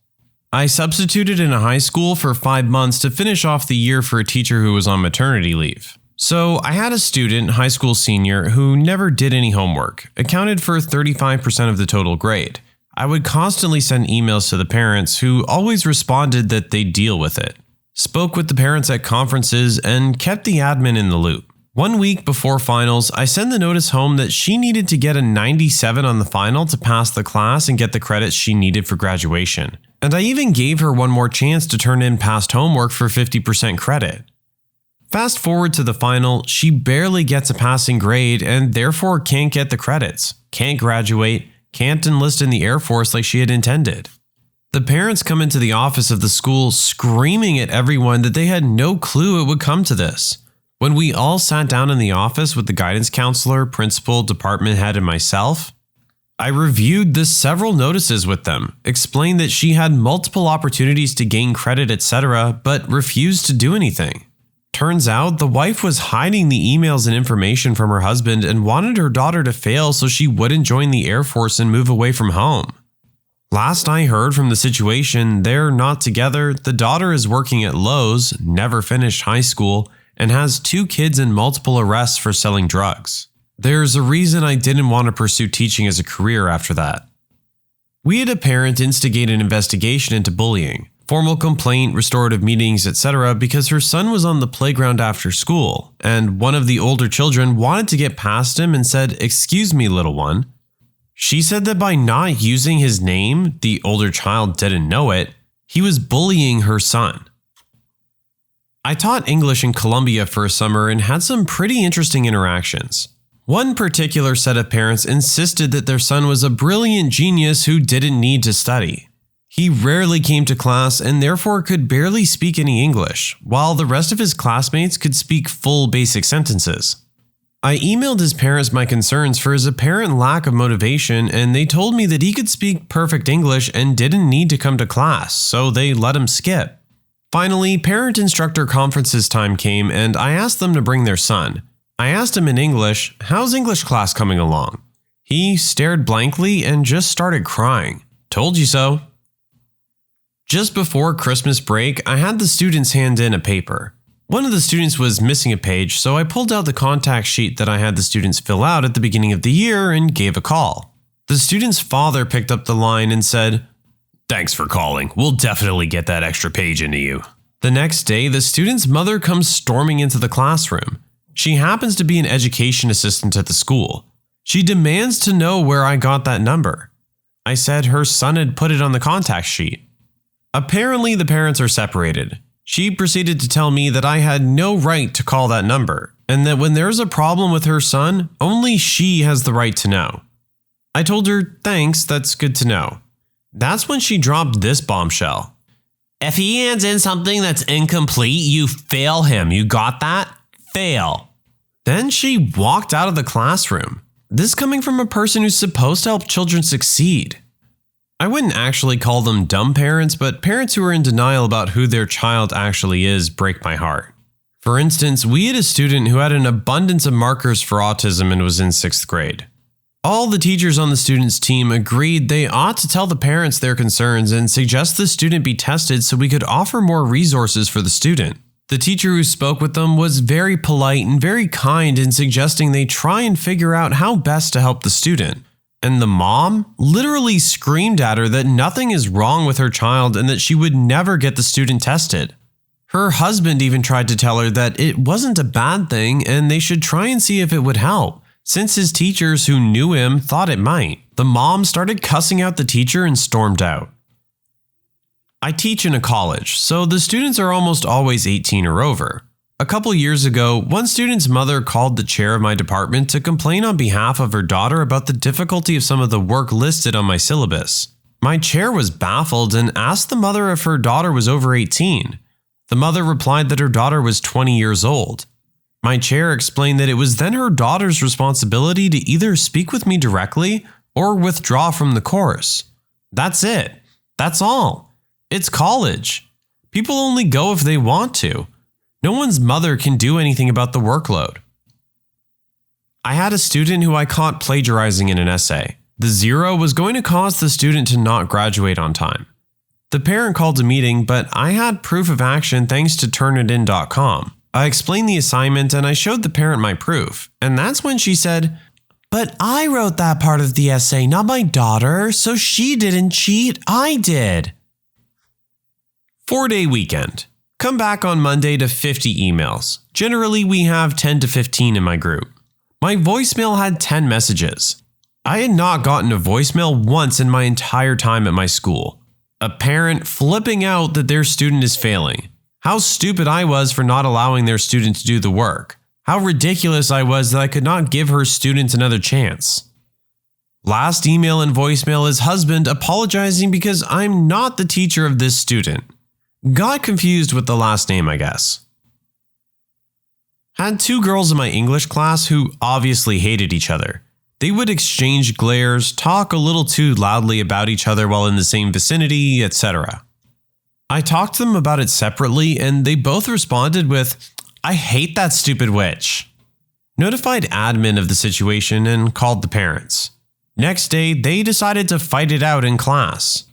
I substituted in a high school for 5 months to finish off the year for a teacher who was on maternity leave. So I had a student, high school senior, who never did any homework, accounted for 35% of the total grade. I would constantly send emails to the parents who always responded that they'd deal with it. Spoke with the parents at conferences and kept the admin in the loop. 1 week before finals, I sent the notice home that she needed to get a 97 on the final to pass the class and get the credits she needed for graduation. And I even gave her one more chance to turn in past homework for 50% credit. Fast forward to the final, she barely gets a passing grade and therefore can't get the credits, can't graduate, can't enlist in the Air Force like she had intended. The parents come into the office of the school screaming at everyone that they had no clue it would come to this. When we all sat down in the office with the guidance counselor, principal, department head, and myself, I reviewed the several notices with them, explained that she had multiple opportunities to gain credit, etc., but refused to do anything. Turns out the wife was hiding the emails and information from her husband and wanted her daughter to fail so she wouldn't join the Air Force and move away from home. Last I heard from the situation, they're not together. The daughter is working at Lowe's, never finished high school, and has 2 kids and multiple arrests for selling drugs. There's a reason I didn't want to pursue teaching as a career after that. We had a parent instigate an investigation into bullying. Formal complaint, restorative meetings, etc. because her son was on the playground after school, and one of the older children wanted to get past him and said, "Excuse me, little one." She said that by not using his name, the older child didn't know it, he was bullying her son. I taught English in Colombia for a summer and had some pretty interesting interactions. One particular set of parents insisted that their son was a brilliant genius who didn't need to study. He rarely came to class and therefore could barely speak any English, while the rest of his classmates could speak full basic sentences. I emailed his parents my concerns for his apparent lack of motivation, and they told me that he could speak perfect English and didn't need to come to class, so they let him skip. Finally, parent-instructor conferences time came and I asked them to bring their son. I asked him in English, "How's English class coming along?" He stared blankly and just started crying. Told you so. Just before Christmas break, I had the students hand in a paper. One of the students was missing a page, so I pulled out the contact sheet that I had the students fill out at the beginning of the year and gave a call. The student's father picked up the line and said, "Thanks for calling. We'll definitely get that extra page into you." The next day, the student's mother comes storming into the classroom. She happens to be an education assistant at the school. She demands to know where I got that number. I said her son had put it on the contact sheet. Apparently, the parents are separated. She proceeded to tell me that I had no right to call that number, and that when there's a problem with her son, only she has the right to know. I told her, "Thanks, that's good to know." That's when she dropped this bombshell. "If he hands in something that's incomplete, you fail him. You got that? Fail." Then she walked out of the classroom. This coming from a person who's supposed to help children succeed. I wouldn't actually call them dumb parents, but parents who are in denial about who their child actually is break my heart. For instance, we had a student who had an abundance of markers for autism and was in 6th grade. All the teachers on the student's team agreed they ought to tell the parents their concerns and suggest the student be tested so we could offer more resources for the student. The teacher who spoke with them was very polite and very kind in suggesting they try and figure out how best to help the student. And the mom literally screamed at her that nothing is wrong with her child and that she would never get the student tested. Her husband even tried to tell her that it wasn't a bad thing and they should try and see if it would help, since his teachers who knew him thought it might. The mom started cussing out the teacher and stormed out. I teach in a college, so the students are almost always 18 or over. A couple years ago, one student's mother called the chair of my department to complain on behalf of her daughter about the difficulty of some of the work listed on my syllabus. My chair was baffled and asked the mother if her daughter was over 18. The mother replied that her daughter was 20 years old. My chair explained that it was then her daughter's responsibility to either speak with me directly or withdraw from the course. That's it. That's all. It's college. People only go if they want to. No one's mother can do anything about the workload. I had a student who I caught plagiarizing in an essay. The 0 was going to cause the student to not graduate on time. The parent called a meeting, but I had proof of action thanks to turnitin.com. I explained the assignment and I showed the parent my proof, and that's when she said, "But I wrote that part of the essay, not my daughter, so she didn't cheat, I did." 4-day weekend. Come back on Monday to 50 emails. Generally, we have 10 to 15 in my group. My voicemail had 10 messages. I had not gotten a voicemail once in my entire time at my school. A parent flipping out that their student is failing. How stupid I was for not allowing their student to do the work. How ridiculous I was that I could not give her students another chance. Last email and voicemail is husband apologizing because I'm not the teacher of this student. Got confused with the last name, I guess. Had 2 girls in my English class who obviously hated each other. They would exchange glares, talk a little too loudly about each other while in the same vicinity, etc. I talked to them about it separately and they both responded with, "I hate that stupid witch." Notified admin of the situation and called the parents. Next day, they decided to fight it out in class.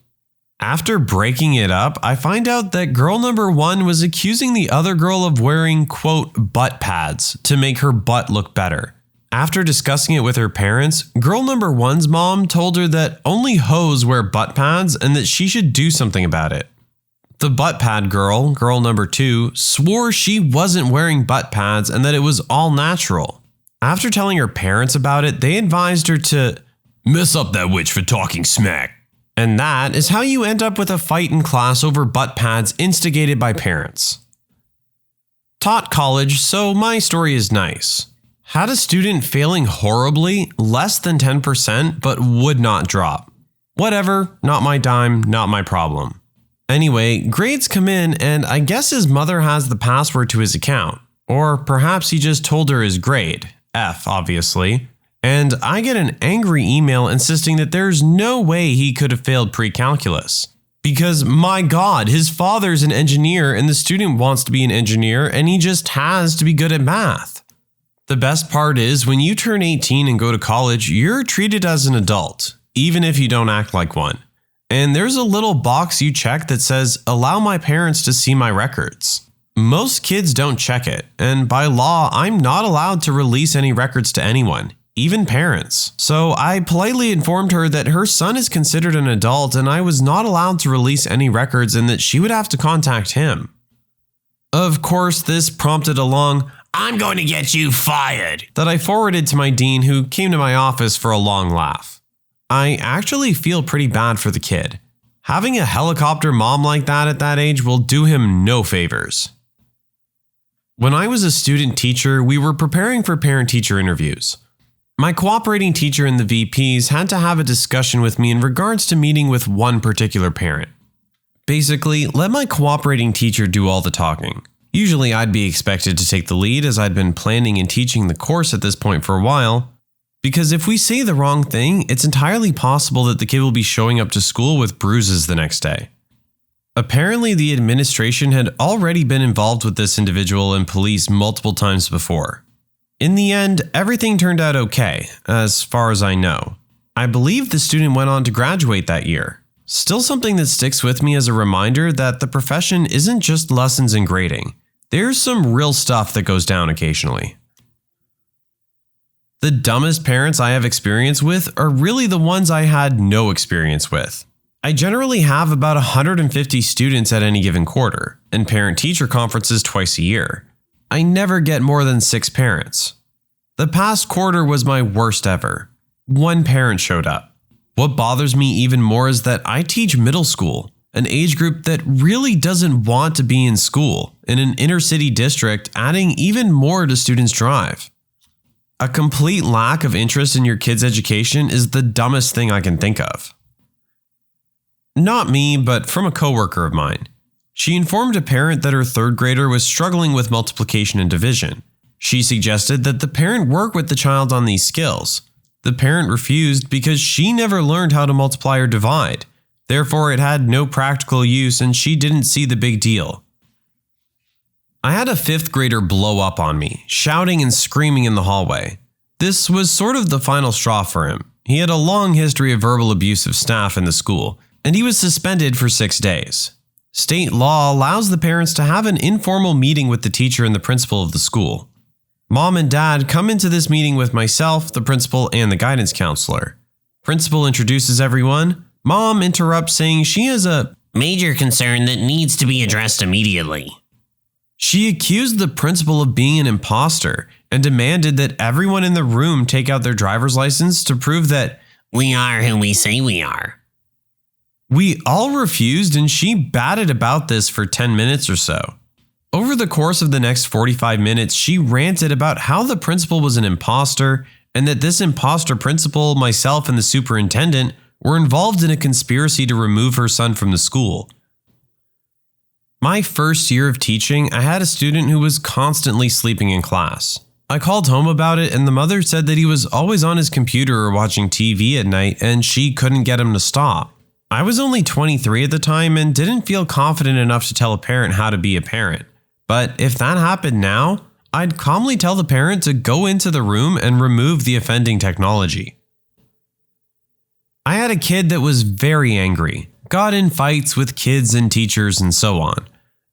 After breaking it up, I find out that girl number 1 was accusing the other girl of wearing, quote, butt pads to make her butt look better. After discussing it with her parents, girl number 1's mom told her that only hoes wear butt pads and that she should do something about it. The butt pad girl, girl number 2, swore she wasn't wearing butt pads and that it was all natural. After telling her parents about it, they advised her to mess up that witch for talking smack. And that is how you end up with a fight in class over butt pads instigated by parents. Taught college, so my story is nice. Had a student failing horribly, less than 10%, but would not drop. Whatever, not my dime, not my problem. Anyway, grades come in, and I guess his mother has the password to his account. Or perhaps he just told her his grade, F obviously, and I get an angry email insisting that there's no way he could have failed pre-calculus. Because my God, his father's an engineer and the student wants to be an engineer and he just has to be good at math. The best part is when you turn 18 and go to college, you're treated as an adult, even if you don't act like one. And there's a little box you check that says, allow my parents to see my records. Most kids don't check it, and by law, I'm not allowed to release any records to anyone, even parents. So I politely informed her that her son is considered an adult and I was not allowed to release any records and that she would have to contact him. Of course, this prompted a long, "I'm going to get you fired," that I forwarded to my dean, who came to my office for a long laugh. I actually feel pretty bad for the kid. Having a helicopter mom like that at that age will do him no favors. When I was a student teacher, we were preparing for parent-teacher interviews. My cooperating teacher and the VPs had to have a discussion with me in regards to meeting with one particular parent. Basically, let my cooperating teacher do all the talking. Usually I'd be expected to take the lead as I'd been planning and teaching the course at this point for a while, because if we say the wrong thing, it's entirely possible that the kid will be showing up to school with bruises the next day. Apparently, the administration had already been involved with this individual and police multiple times before. In the end, everything turned out okay, as far as I know. I believe the student went on to graduate that year. Still something that sticks with me as a reminder that the profession isn't just lessons and grading. There's some real stuff that goes down occasionally. The dumbest parents I have experience with are really the ones I had no experience with. I generally have about 150 students at any given quarter, and parent-teacher conferences twice a year. I never get more than 6 parents. The past quarter was my worst ever. 1 parent showed up. What bothers me even more is that I teach middle school, an age group that really doesn't want to be in school, in an inner-city district, adding even more to students' drive. A complete lack of interest in your kid's education is the dumbest thing I can think of. Not me, but from a coworker of mine. She informed a parent that her 3rd grader was struggling with multiplication and division. She suggested that the parent work with the child on these skills. The parent refused because she never learned how to multiply or divide. Therefore, it had no practical use and she didn't see the big deal. I had a 5th grader blow up on me, shouting and screaming in the hallway. This was sort of the final straw for him. He had a long history of verbal abuse of staff in the school, and he was suspended for 6 days. State law allows the parents to have an informal meeting with the teacher and the principal of the school. Mom and Dad come into this meeting with myself, the principal, and the guidance counselor. Principal introduces everyone. Mom interrupts, saying she has a major concern that needs to be addressed immediately. She accused the principal of being an imposter and demanded that everyone in the room take out their driver's license to prove that we are who we say we are. We all refused, and she batted about this for 10 minutes or so. Over the course of the next 45 minutes, she ranted about how the principal was an imposter and that this imposter principal, myself, and the superintendent were involved in a conspiracy to remove her son from the school. My first year of teaching, I had a student who was constantly sleeping in class. I called home about it, and the mother said that he was always on his computer or watching TV at night and she couldn't get him to stop. I was only 23 at the time and didn't feel confident enough to tell a parent how to be a parent. But if that happened now, I'd calmly tell the parent to go into the room and remove the offending technology. I had a kid that was very angry, got in fights with kids and teachers and so on.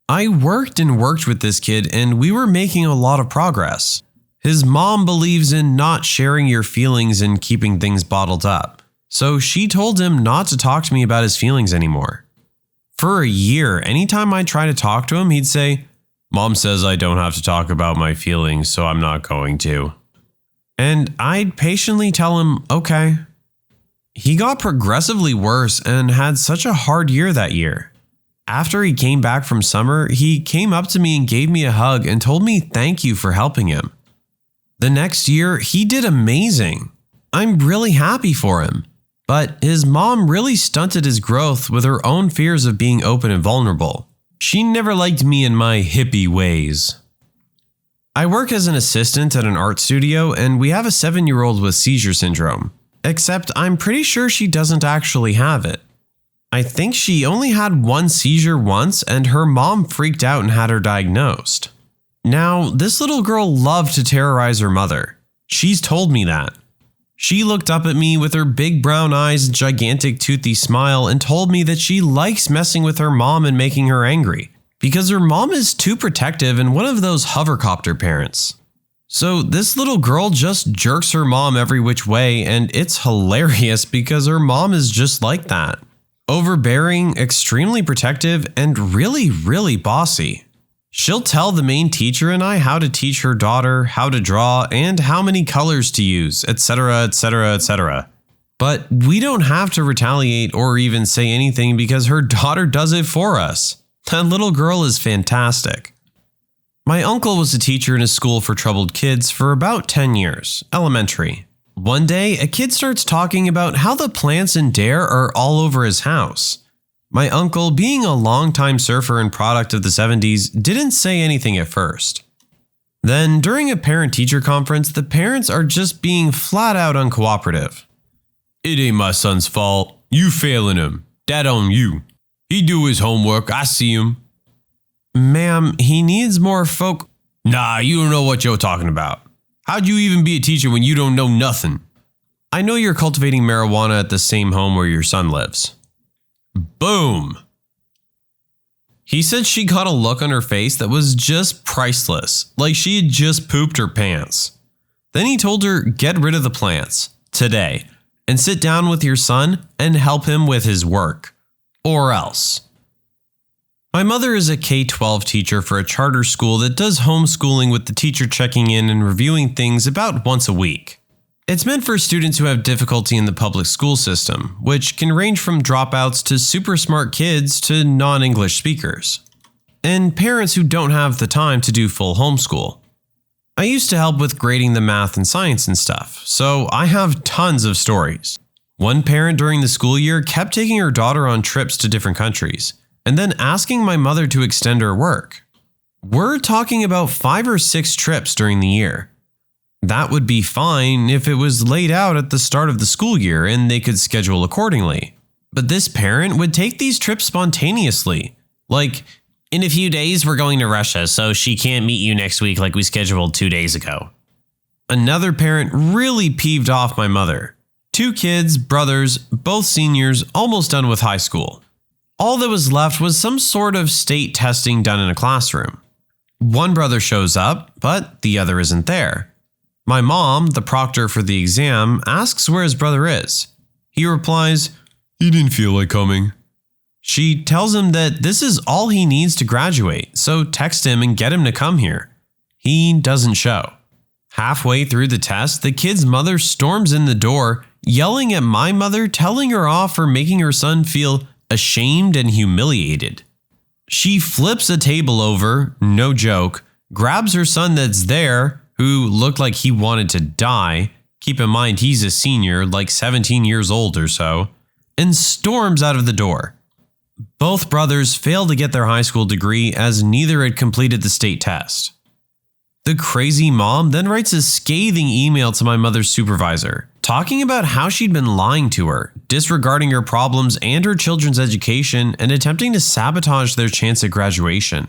I worked with this kid and we were making a lot of progress. His mom believes in not sharing your feelings and keeping things bottled up. So she told him not to talk to me about his feelings anymore. For a year, anytime I tried to talk to him, he'd say, "Mom says I don't have to talk about my feelings, so I'm not going to." And I'd patiently tell him, okay. He got progressively worse and had such a hard year that year. After he came back from summer, he came up to me and gave me a hug and told me thank you for helping him. The next year, he did amazing. I'm really happy for him. But his mom really stunted his growth with her own fears of being open and vulnerable. She never liked me and my hippie ways. I work as an assistant at an art studio, and we have a 7-year-old with seizure syndrome. Except I'm pretty sure she doesn't actually have it. I think she only had one seizure once, and her mom freaked out and had her diagnosed. Now, this little girl loved to terrorize her mother. She's told me that. She looked up at me with her big brown eyes, gigantic toothy smile, and told me that she likes messing with her mom and making her angry, because her mom is too protective and one of those hovercopter parents. So this little girl just jerks her mom every which way, and it's hilarious because her mom is just like that. Overbearing, extremely protective, and really, really bossy. She'll tell the main teacher and I how to teach her daughter, how to draw, and how many colors to use, etc., etc., etc. But we don't have to retaliate or even say anything because her daughter does it for us. That little girl is fantastic. My uncle was a teacher in a school for troubled kids for about 10 years, elementary. One day, a kid starts talking about how the plants in Dare are all over his house. My uncle, being a longtime surfer and product of the 70s, didn't say anything at first. Then, during a parent-teacher conference, the parents are just being flat out uncooperative. "It ain't my son's fault. You failing him. That on you. He do his homework. I see him." "Ma'am, he needs more folk." "Nah, you don't know what you're talking about. How'd you even be a teacher when you don't know nothing?" "I know you're cultivating marijuana at the same home where your son lives." Boom! He said she got a look on her face that was just priceless, like she had just pooped her pants. Then he told her, get rid of the plants, today, and sit down with your son and help him with his work. Or else. My mother is a K-12 teacher for a charter school that does homeschooling with the teacher checking in and reviewing things about once a week. It's meant for students who have difficulty in the public school system, which can range from dropouts to super smart kids to non-English speakers, and parents who don't have the time to do full homeschool. I used to help with grading the math and science and stuff, so I have tons of stories. One parent during the school year kept taking her daughter on trips to different countries, and then asking my mother to extend her work. We're talking about 5 or 6 trips during the year. That would be fine if it was laid out at the start of the school year and they could schedule accordingly. But this parent would take these trips spontaneously. Like, in a few days we're going to Russia, so she can't meet you next week like we scheduled 2 days ago. Another parent really peeved off my mother. 2 kids, brothers, both seniors, almost done with high school. All that was left was some sort of state testing done in a classroom. One brother shows up, but the other isn't there. My mom, the proctor for the exam, asks where his brother is. He replies, "He didn't feel like coming." She tells him that this is all he needs to graduate, so text him and get him to come here. He doesn't show. Halfway through the test, the kid's mother storms in the door, yelling at my mother, telling her off for making her son feel ashamed and humiliated. She flips a table over, no joke, grabs her son that's there, who looked like he wanted to die, keep in mind he's a senior, like 17 years old or so, and storms out of the door. Both brothers failed to get their high school degree as neither had completed the state test. The crazy mom then writes a scathing email to my mother's supervisor, talking about how she'd been lying to her, disregarding her problems and her children's education, and attempting to sabotage their chance at graduation.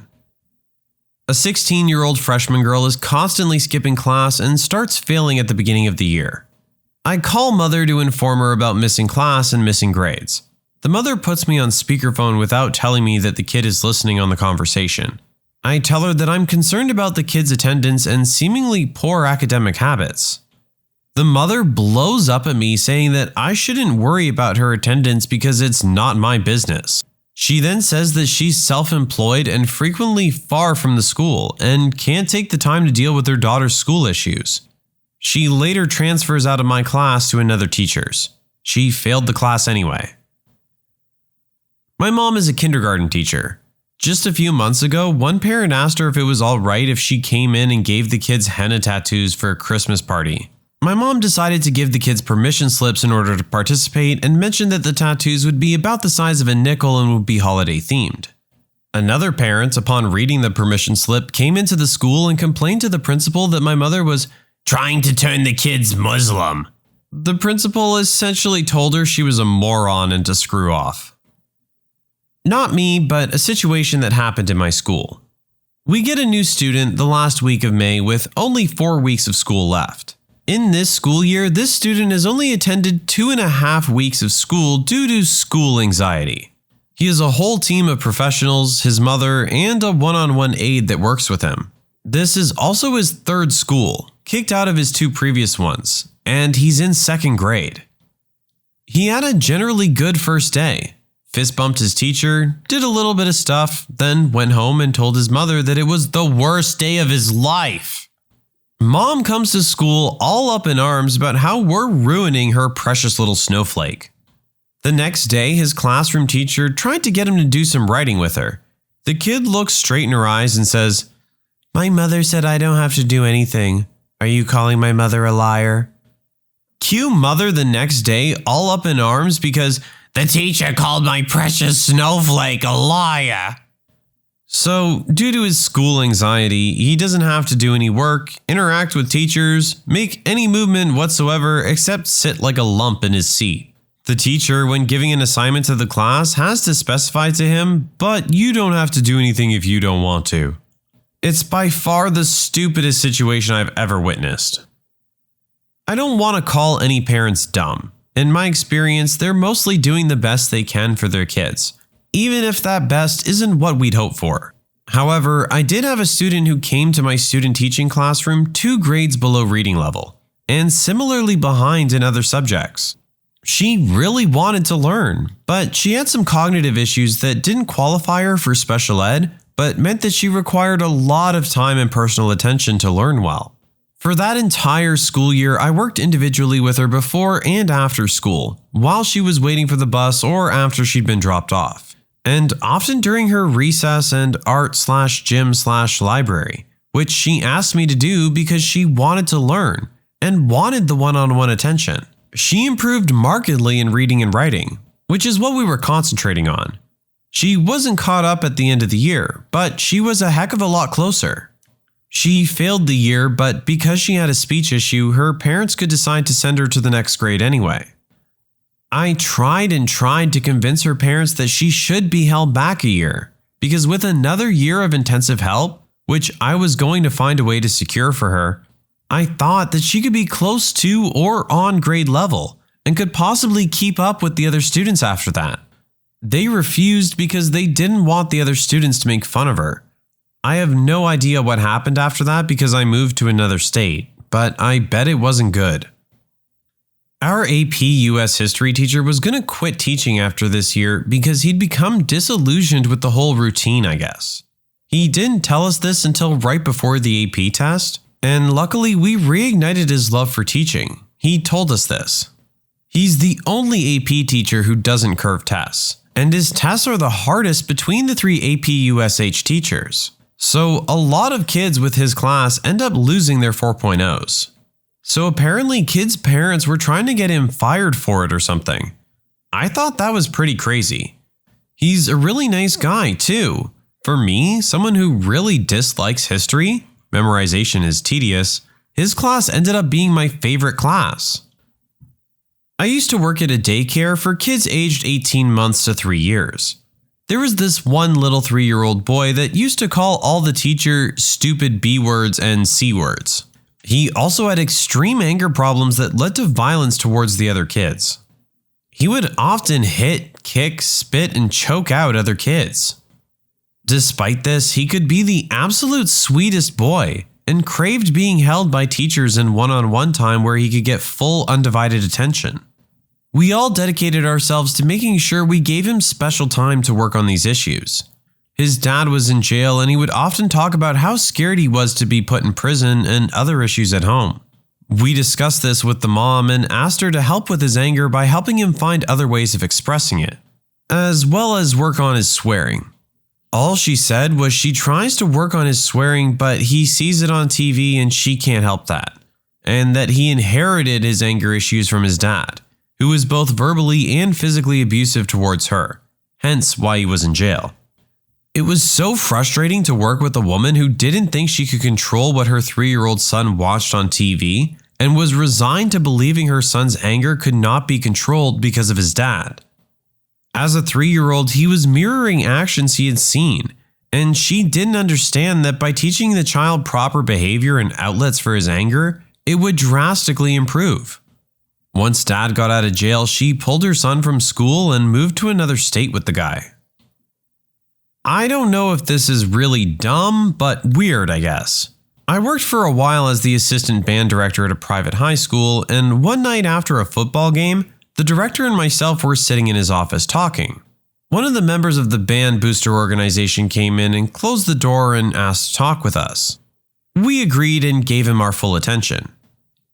A 16-year-old freshman girl is constantly skipping class and starts failing at the beginning of the year. I call mother to inform her about missing class and missing grades. The mother puts me on speakerphone without telling me that the kid is listening on the conversation. I tell her that I'm concerned about the kid's attendance and seemingly poor academic habits. The mother blows up at me saying that I shouldn't worry about her attendance because it's not my business. She then says that she's self-employed and frequently far from the school and can't take the time to deal with her daughter's school issues. She later transfers out of my class to another teacher's. She failed the class anyway. My mom is a kindergarten teacher. Just a few months ago, one parent asked her if it was alright if she came in and gave the kids henna tattoos for a Christmas party. My mom decided to give the kids permission slips in order to participate and mentioned that the tattoos would be about the size of a nickel and would be holiday themed. Another parent, upon reading the permission slip, came into the school and complained to the principal that my mother was trying to turn the kids Muslim. The principal essentially told her she was a moron and to screw off. Not me, but a situation that happened in my school. We get a new student the last week of May with only 4 weeks of school left. In this school year, this student has only attended 2.5 weeks of school due to school anxiety. He has a whole team of professionals, his mother, and a one-on-one aide that works with him. This is also his 3rd school, kicked out of his 2 previous ones, and he's in 2nd grade. He had a generally good first day. Fist bumped his teacher, did a little bit of stuff, then went home and told his mother that it was the worst day of his life. Mom comes to school all up in arms about how we're ruining her precious little snowflake. The next day, his classroom teacher tried to get him to do some writing with her. The kid looks straight in her eyes and says, "My mother said I don't have to do anything. Are you calling my mother a liar?" Cue mother the next day all up in arms because the teacher called my precious snowflake a liar. So, due to his school anxiety, he doesn't have to do any work, interact with teachers, make any movement whatsoever except sit like a lump in his seat. The teacher, when giving an assignment to the class, has to specify to him, but you don't have to do anything if you don't want to. It's by far the stupidest situation I've ever witnessed. I don't want to call any parents dumb. In my experience, they're mostly doing the best they can for their kids, even if that best isn't what we'd hope for. However, I did have a student who came to my student teaching classroom 2 grades below reading level, and similarly behind in other subjects. She really wanted to learn, but she had some cognitive issues that didn't qualify her for special ed, but meant that she required a lot of time and personal attention to learn well. For that entire school year, I worked individually with her before and after school, while she was waiting for the bus or after she'd been dropped off, and often during her recess and art/gym/library, which she asked me to do because she wanted to learn and wanted the one-on-one attention. She improved markedly in reading and writing, which is what we were concentrating on. She wasn't caught up at the end of the year, but she was a heck of a lot closer. She failed the year, but because she had a speech issue, her parents could decide to send her to the next grade anyway. I tried and tried to convince her parents that she should be held back a year, because with another year of intensive help, which I was going to find a way to secure for her, I thought that she could be close to or on grade level and could possibly keep up with the other students after that. They refused because they didn't want the other students to make fun of her. I have no idea what happened after that because I moved to another state, but I bet it wasn't good. Our AP US history teacher was going to quit teaching after this year because he'd become disillusioned with the whole routine, I guess. He didn't tell us this until right before the AP test, and luckily we reignited his love for teaching. He told us this. He's the only AP teacher who doesn't curve tests, and his tests are the hardest between the 3 AP USH teachers. So a lot of kids with his class end up losing their 4.0s. So apparently kids' parents were trying to get him fired for it or something. I thought that was pretty crazy. He's a really nice guy too. For me, someone who really dislikes history, memorization is tedious, his class ended up being my favorite class. I used to work at a daycare for kids aged 18 months to 3 years. There was this one little 3-year-old boy that used to call all the teacher stupid B words and C words. He also had extreme anger problems that led to violence towards the other kids. He would often hit, kick, spit, and choke out other kids. Despite this, he could be the absolute sweetest boy and craved being held by teachers in one-on-one time where he could get full undivided attention. We all dedicated ourselves to making sure we gave him special time to work on these issues. His dad was in jail and he would often talk about how scared he was to be put in prison and other issues at home. We discussed this with the mom and asked her to help with his anger by helping him find other ways of expressing it. as well as work on his swearing. All she said was she tries to work on his swearing, but he sees it on TV and she can't help that, and that he inherited his anger issues from his dad, who was both verbally and physically abusive towards her, hence why he was in jail. It was so frustrating to work with a woman who didn't think she could control what her 3-year-old son watched on TV and was resigned to believing her son's anger could not be controlled because of his dad. As a 3-year-old, he was mirroring actions he had seen, and she didn't understand that by teaching the child proper behavior and outlets for his anger, it would drastically improve. Once dad got out of jail, she pulled her son from school and moved to another state with the guy. I don't know if this is really dumb, but weird, I guess. I worked for a while as the assistant band director at a private high school, and one night after a football game, the director and myself were sitting in his office talking. One of the members of the band booster organization came in and closed the door and asked to talk with us. We agreed and gave him our full attention.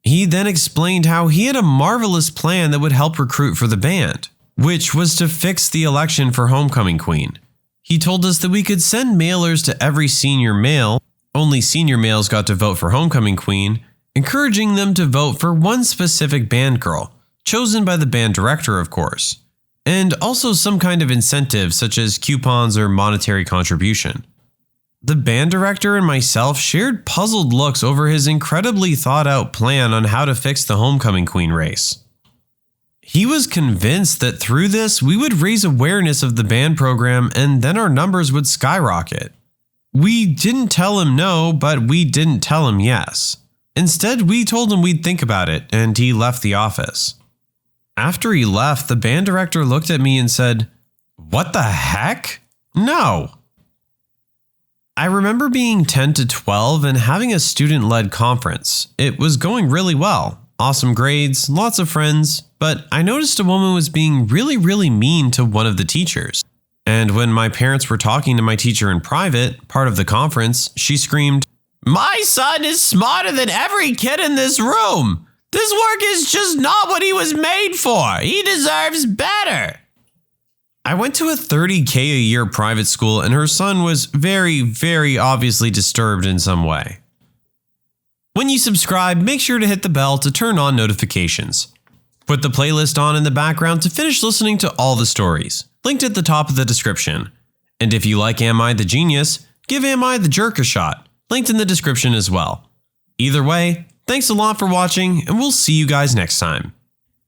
He then explained how he had a marvelous plan that would help recruit for the band, which was to fix the election for homecoming queen. He told us that we could send mailers to every senior male, only senior males got to vote for homecoming queen, encouraging them to vote for one specific band girl, chosen by the band director, of course, and also some kind of incentive such as coupons or monetary contribution. The band director and myself shared puzzled looks over his incredibly thought out plan on how to fix the homecoming queen race. He was convinced that through this we would raise awareness of the band program and then our numbers would skyrocket. We didn't tell him no, but we didn't tell him yes. Instead, we told him we'd think about it, and he left the office. After he left, the band director looked at me and said, "What the heck? No." I remember being 10 to 12 and having a student-led conference. It was going really well. Awesome grades, lots of friends, but I noticed a woman was being really mean to one of the teachers. And when my parents were talking to my teacher in private, part of the conference, she screamed, "My son is smarter than every kid in this room. This work is just not what he was made for. He deserves better." I went to a $30K a year private school and her son was very obviously disturbed in some way. When you subscribe, make sure to hit the bell to turn on notifications. Put the playlist on in the background to finish listening to all the stories, linked at the top of the description. And if you like Am I the Genius, give Am I the Jerk a shot, linked in the description as well. Either way, thanks a lot for watching, and we'll see you guys next time.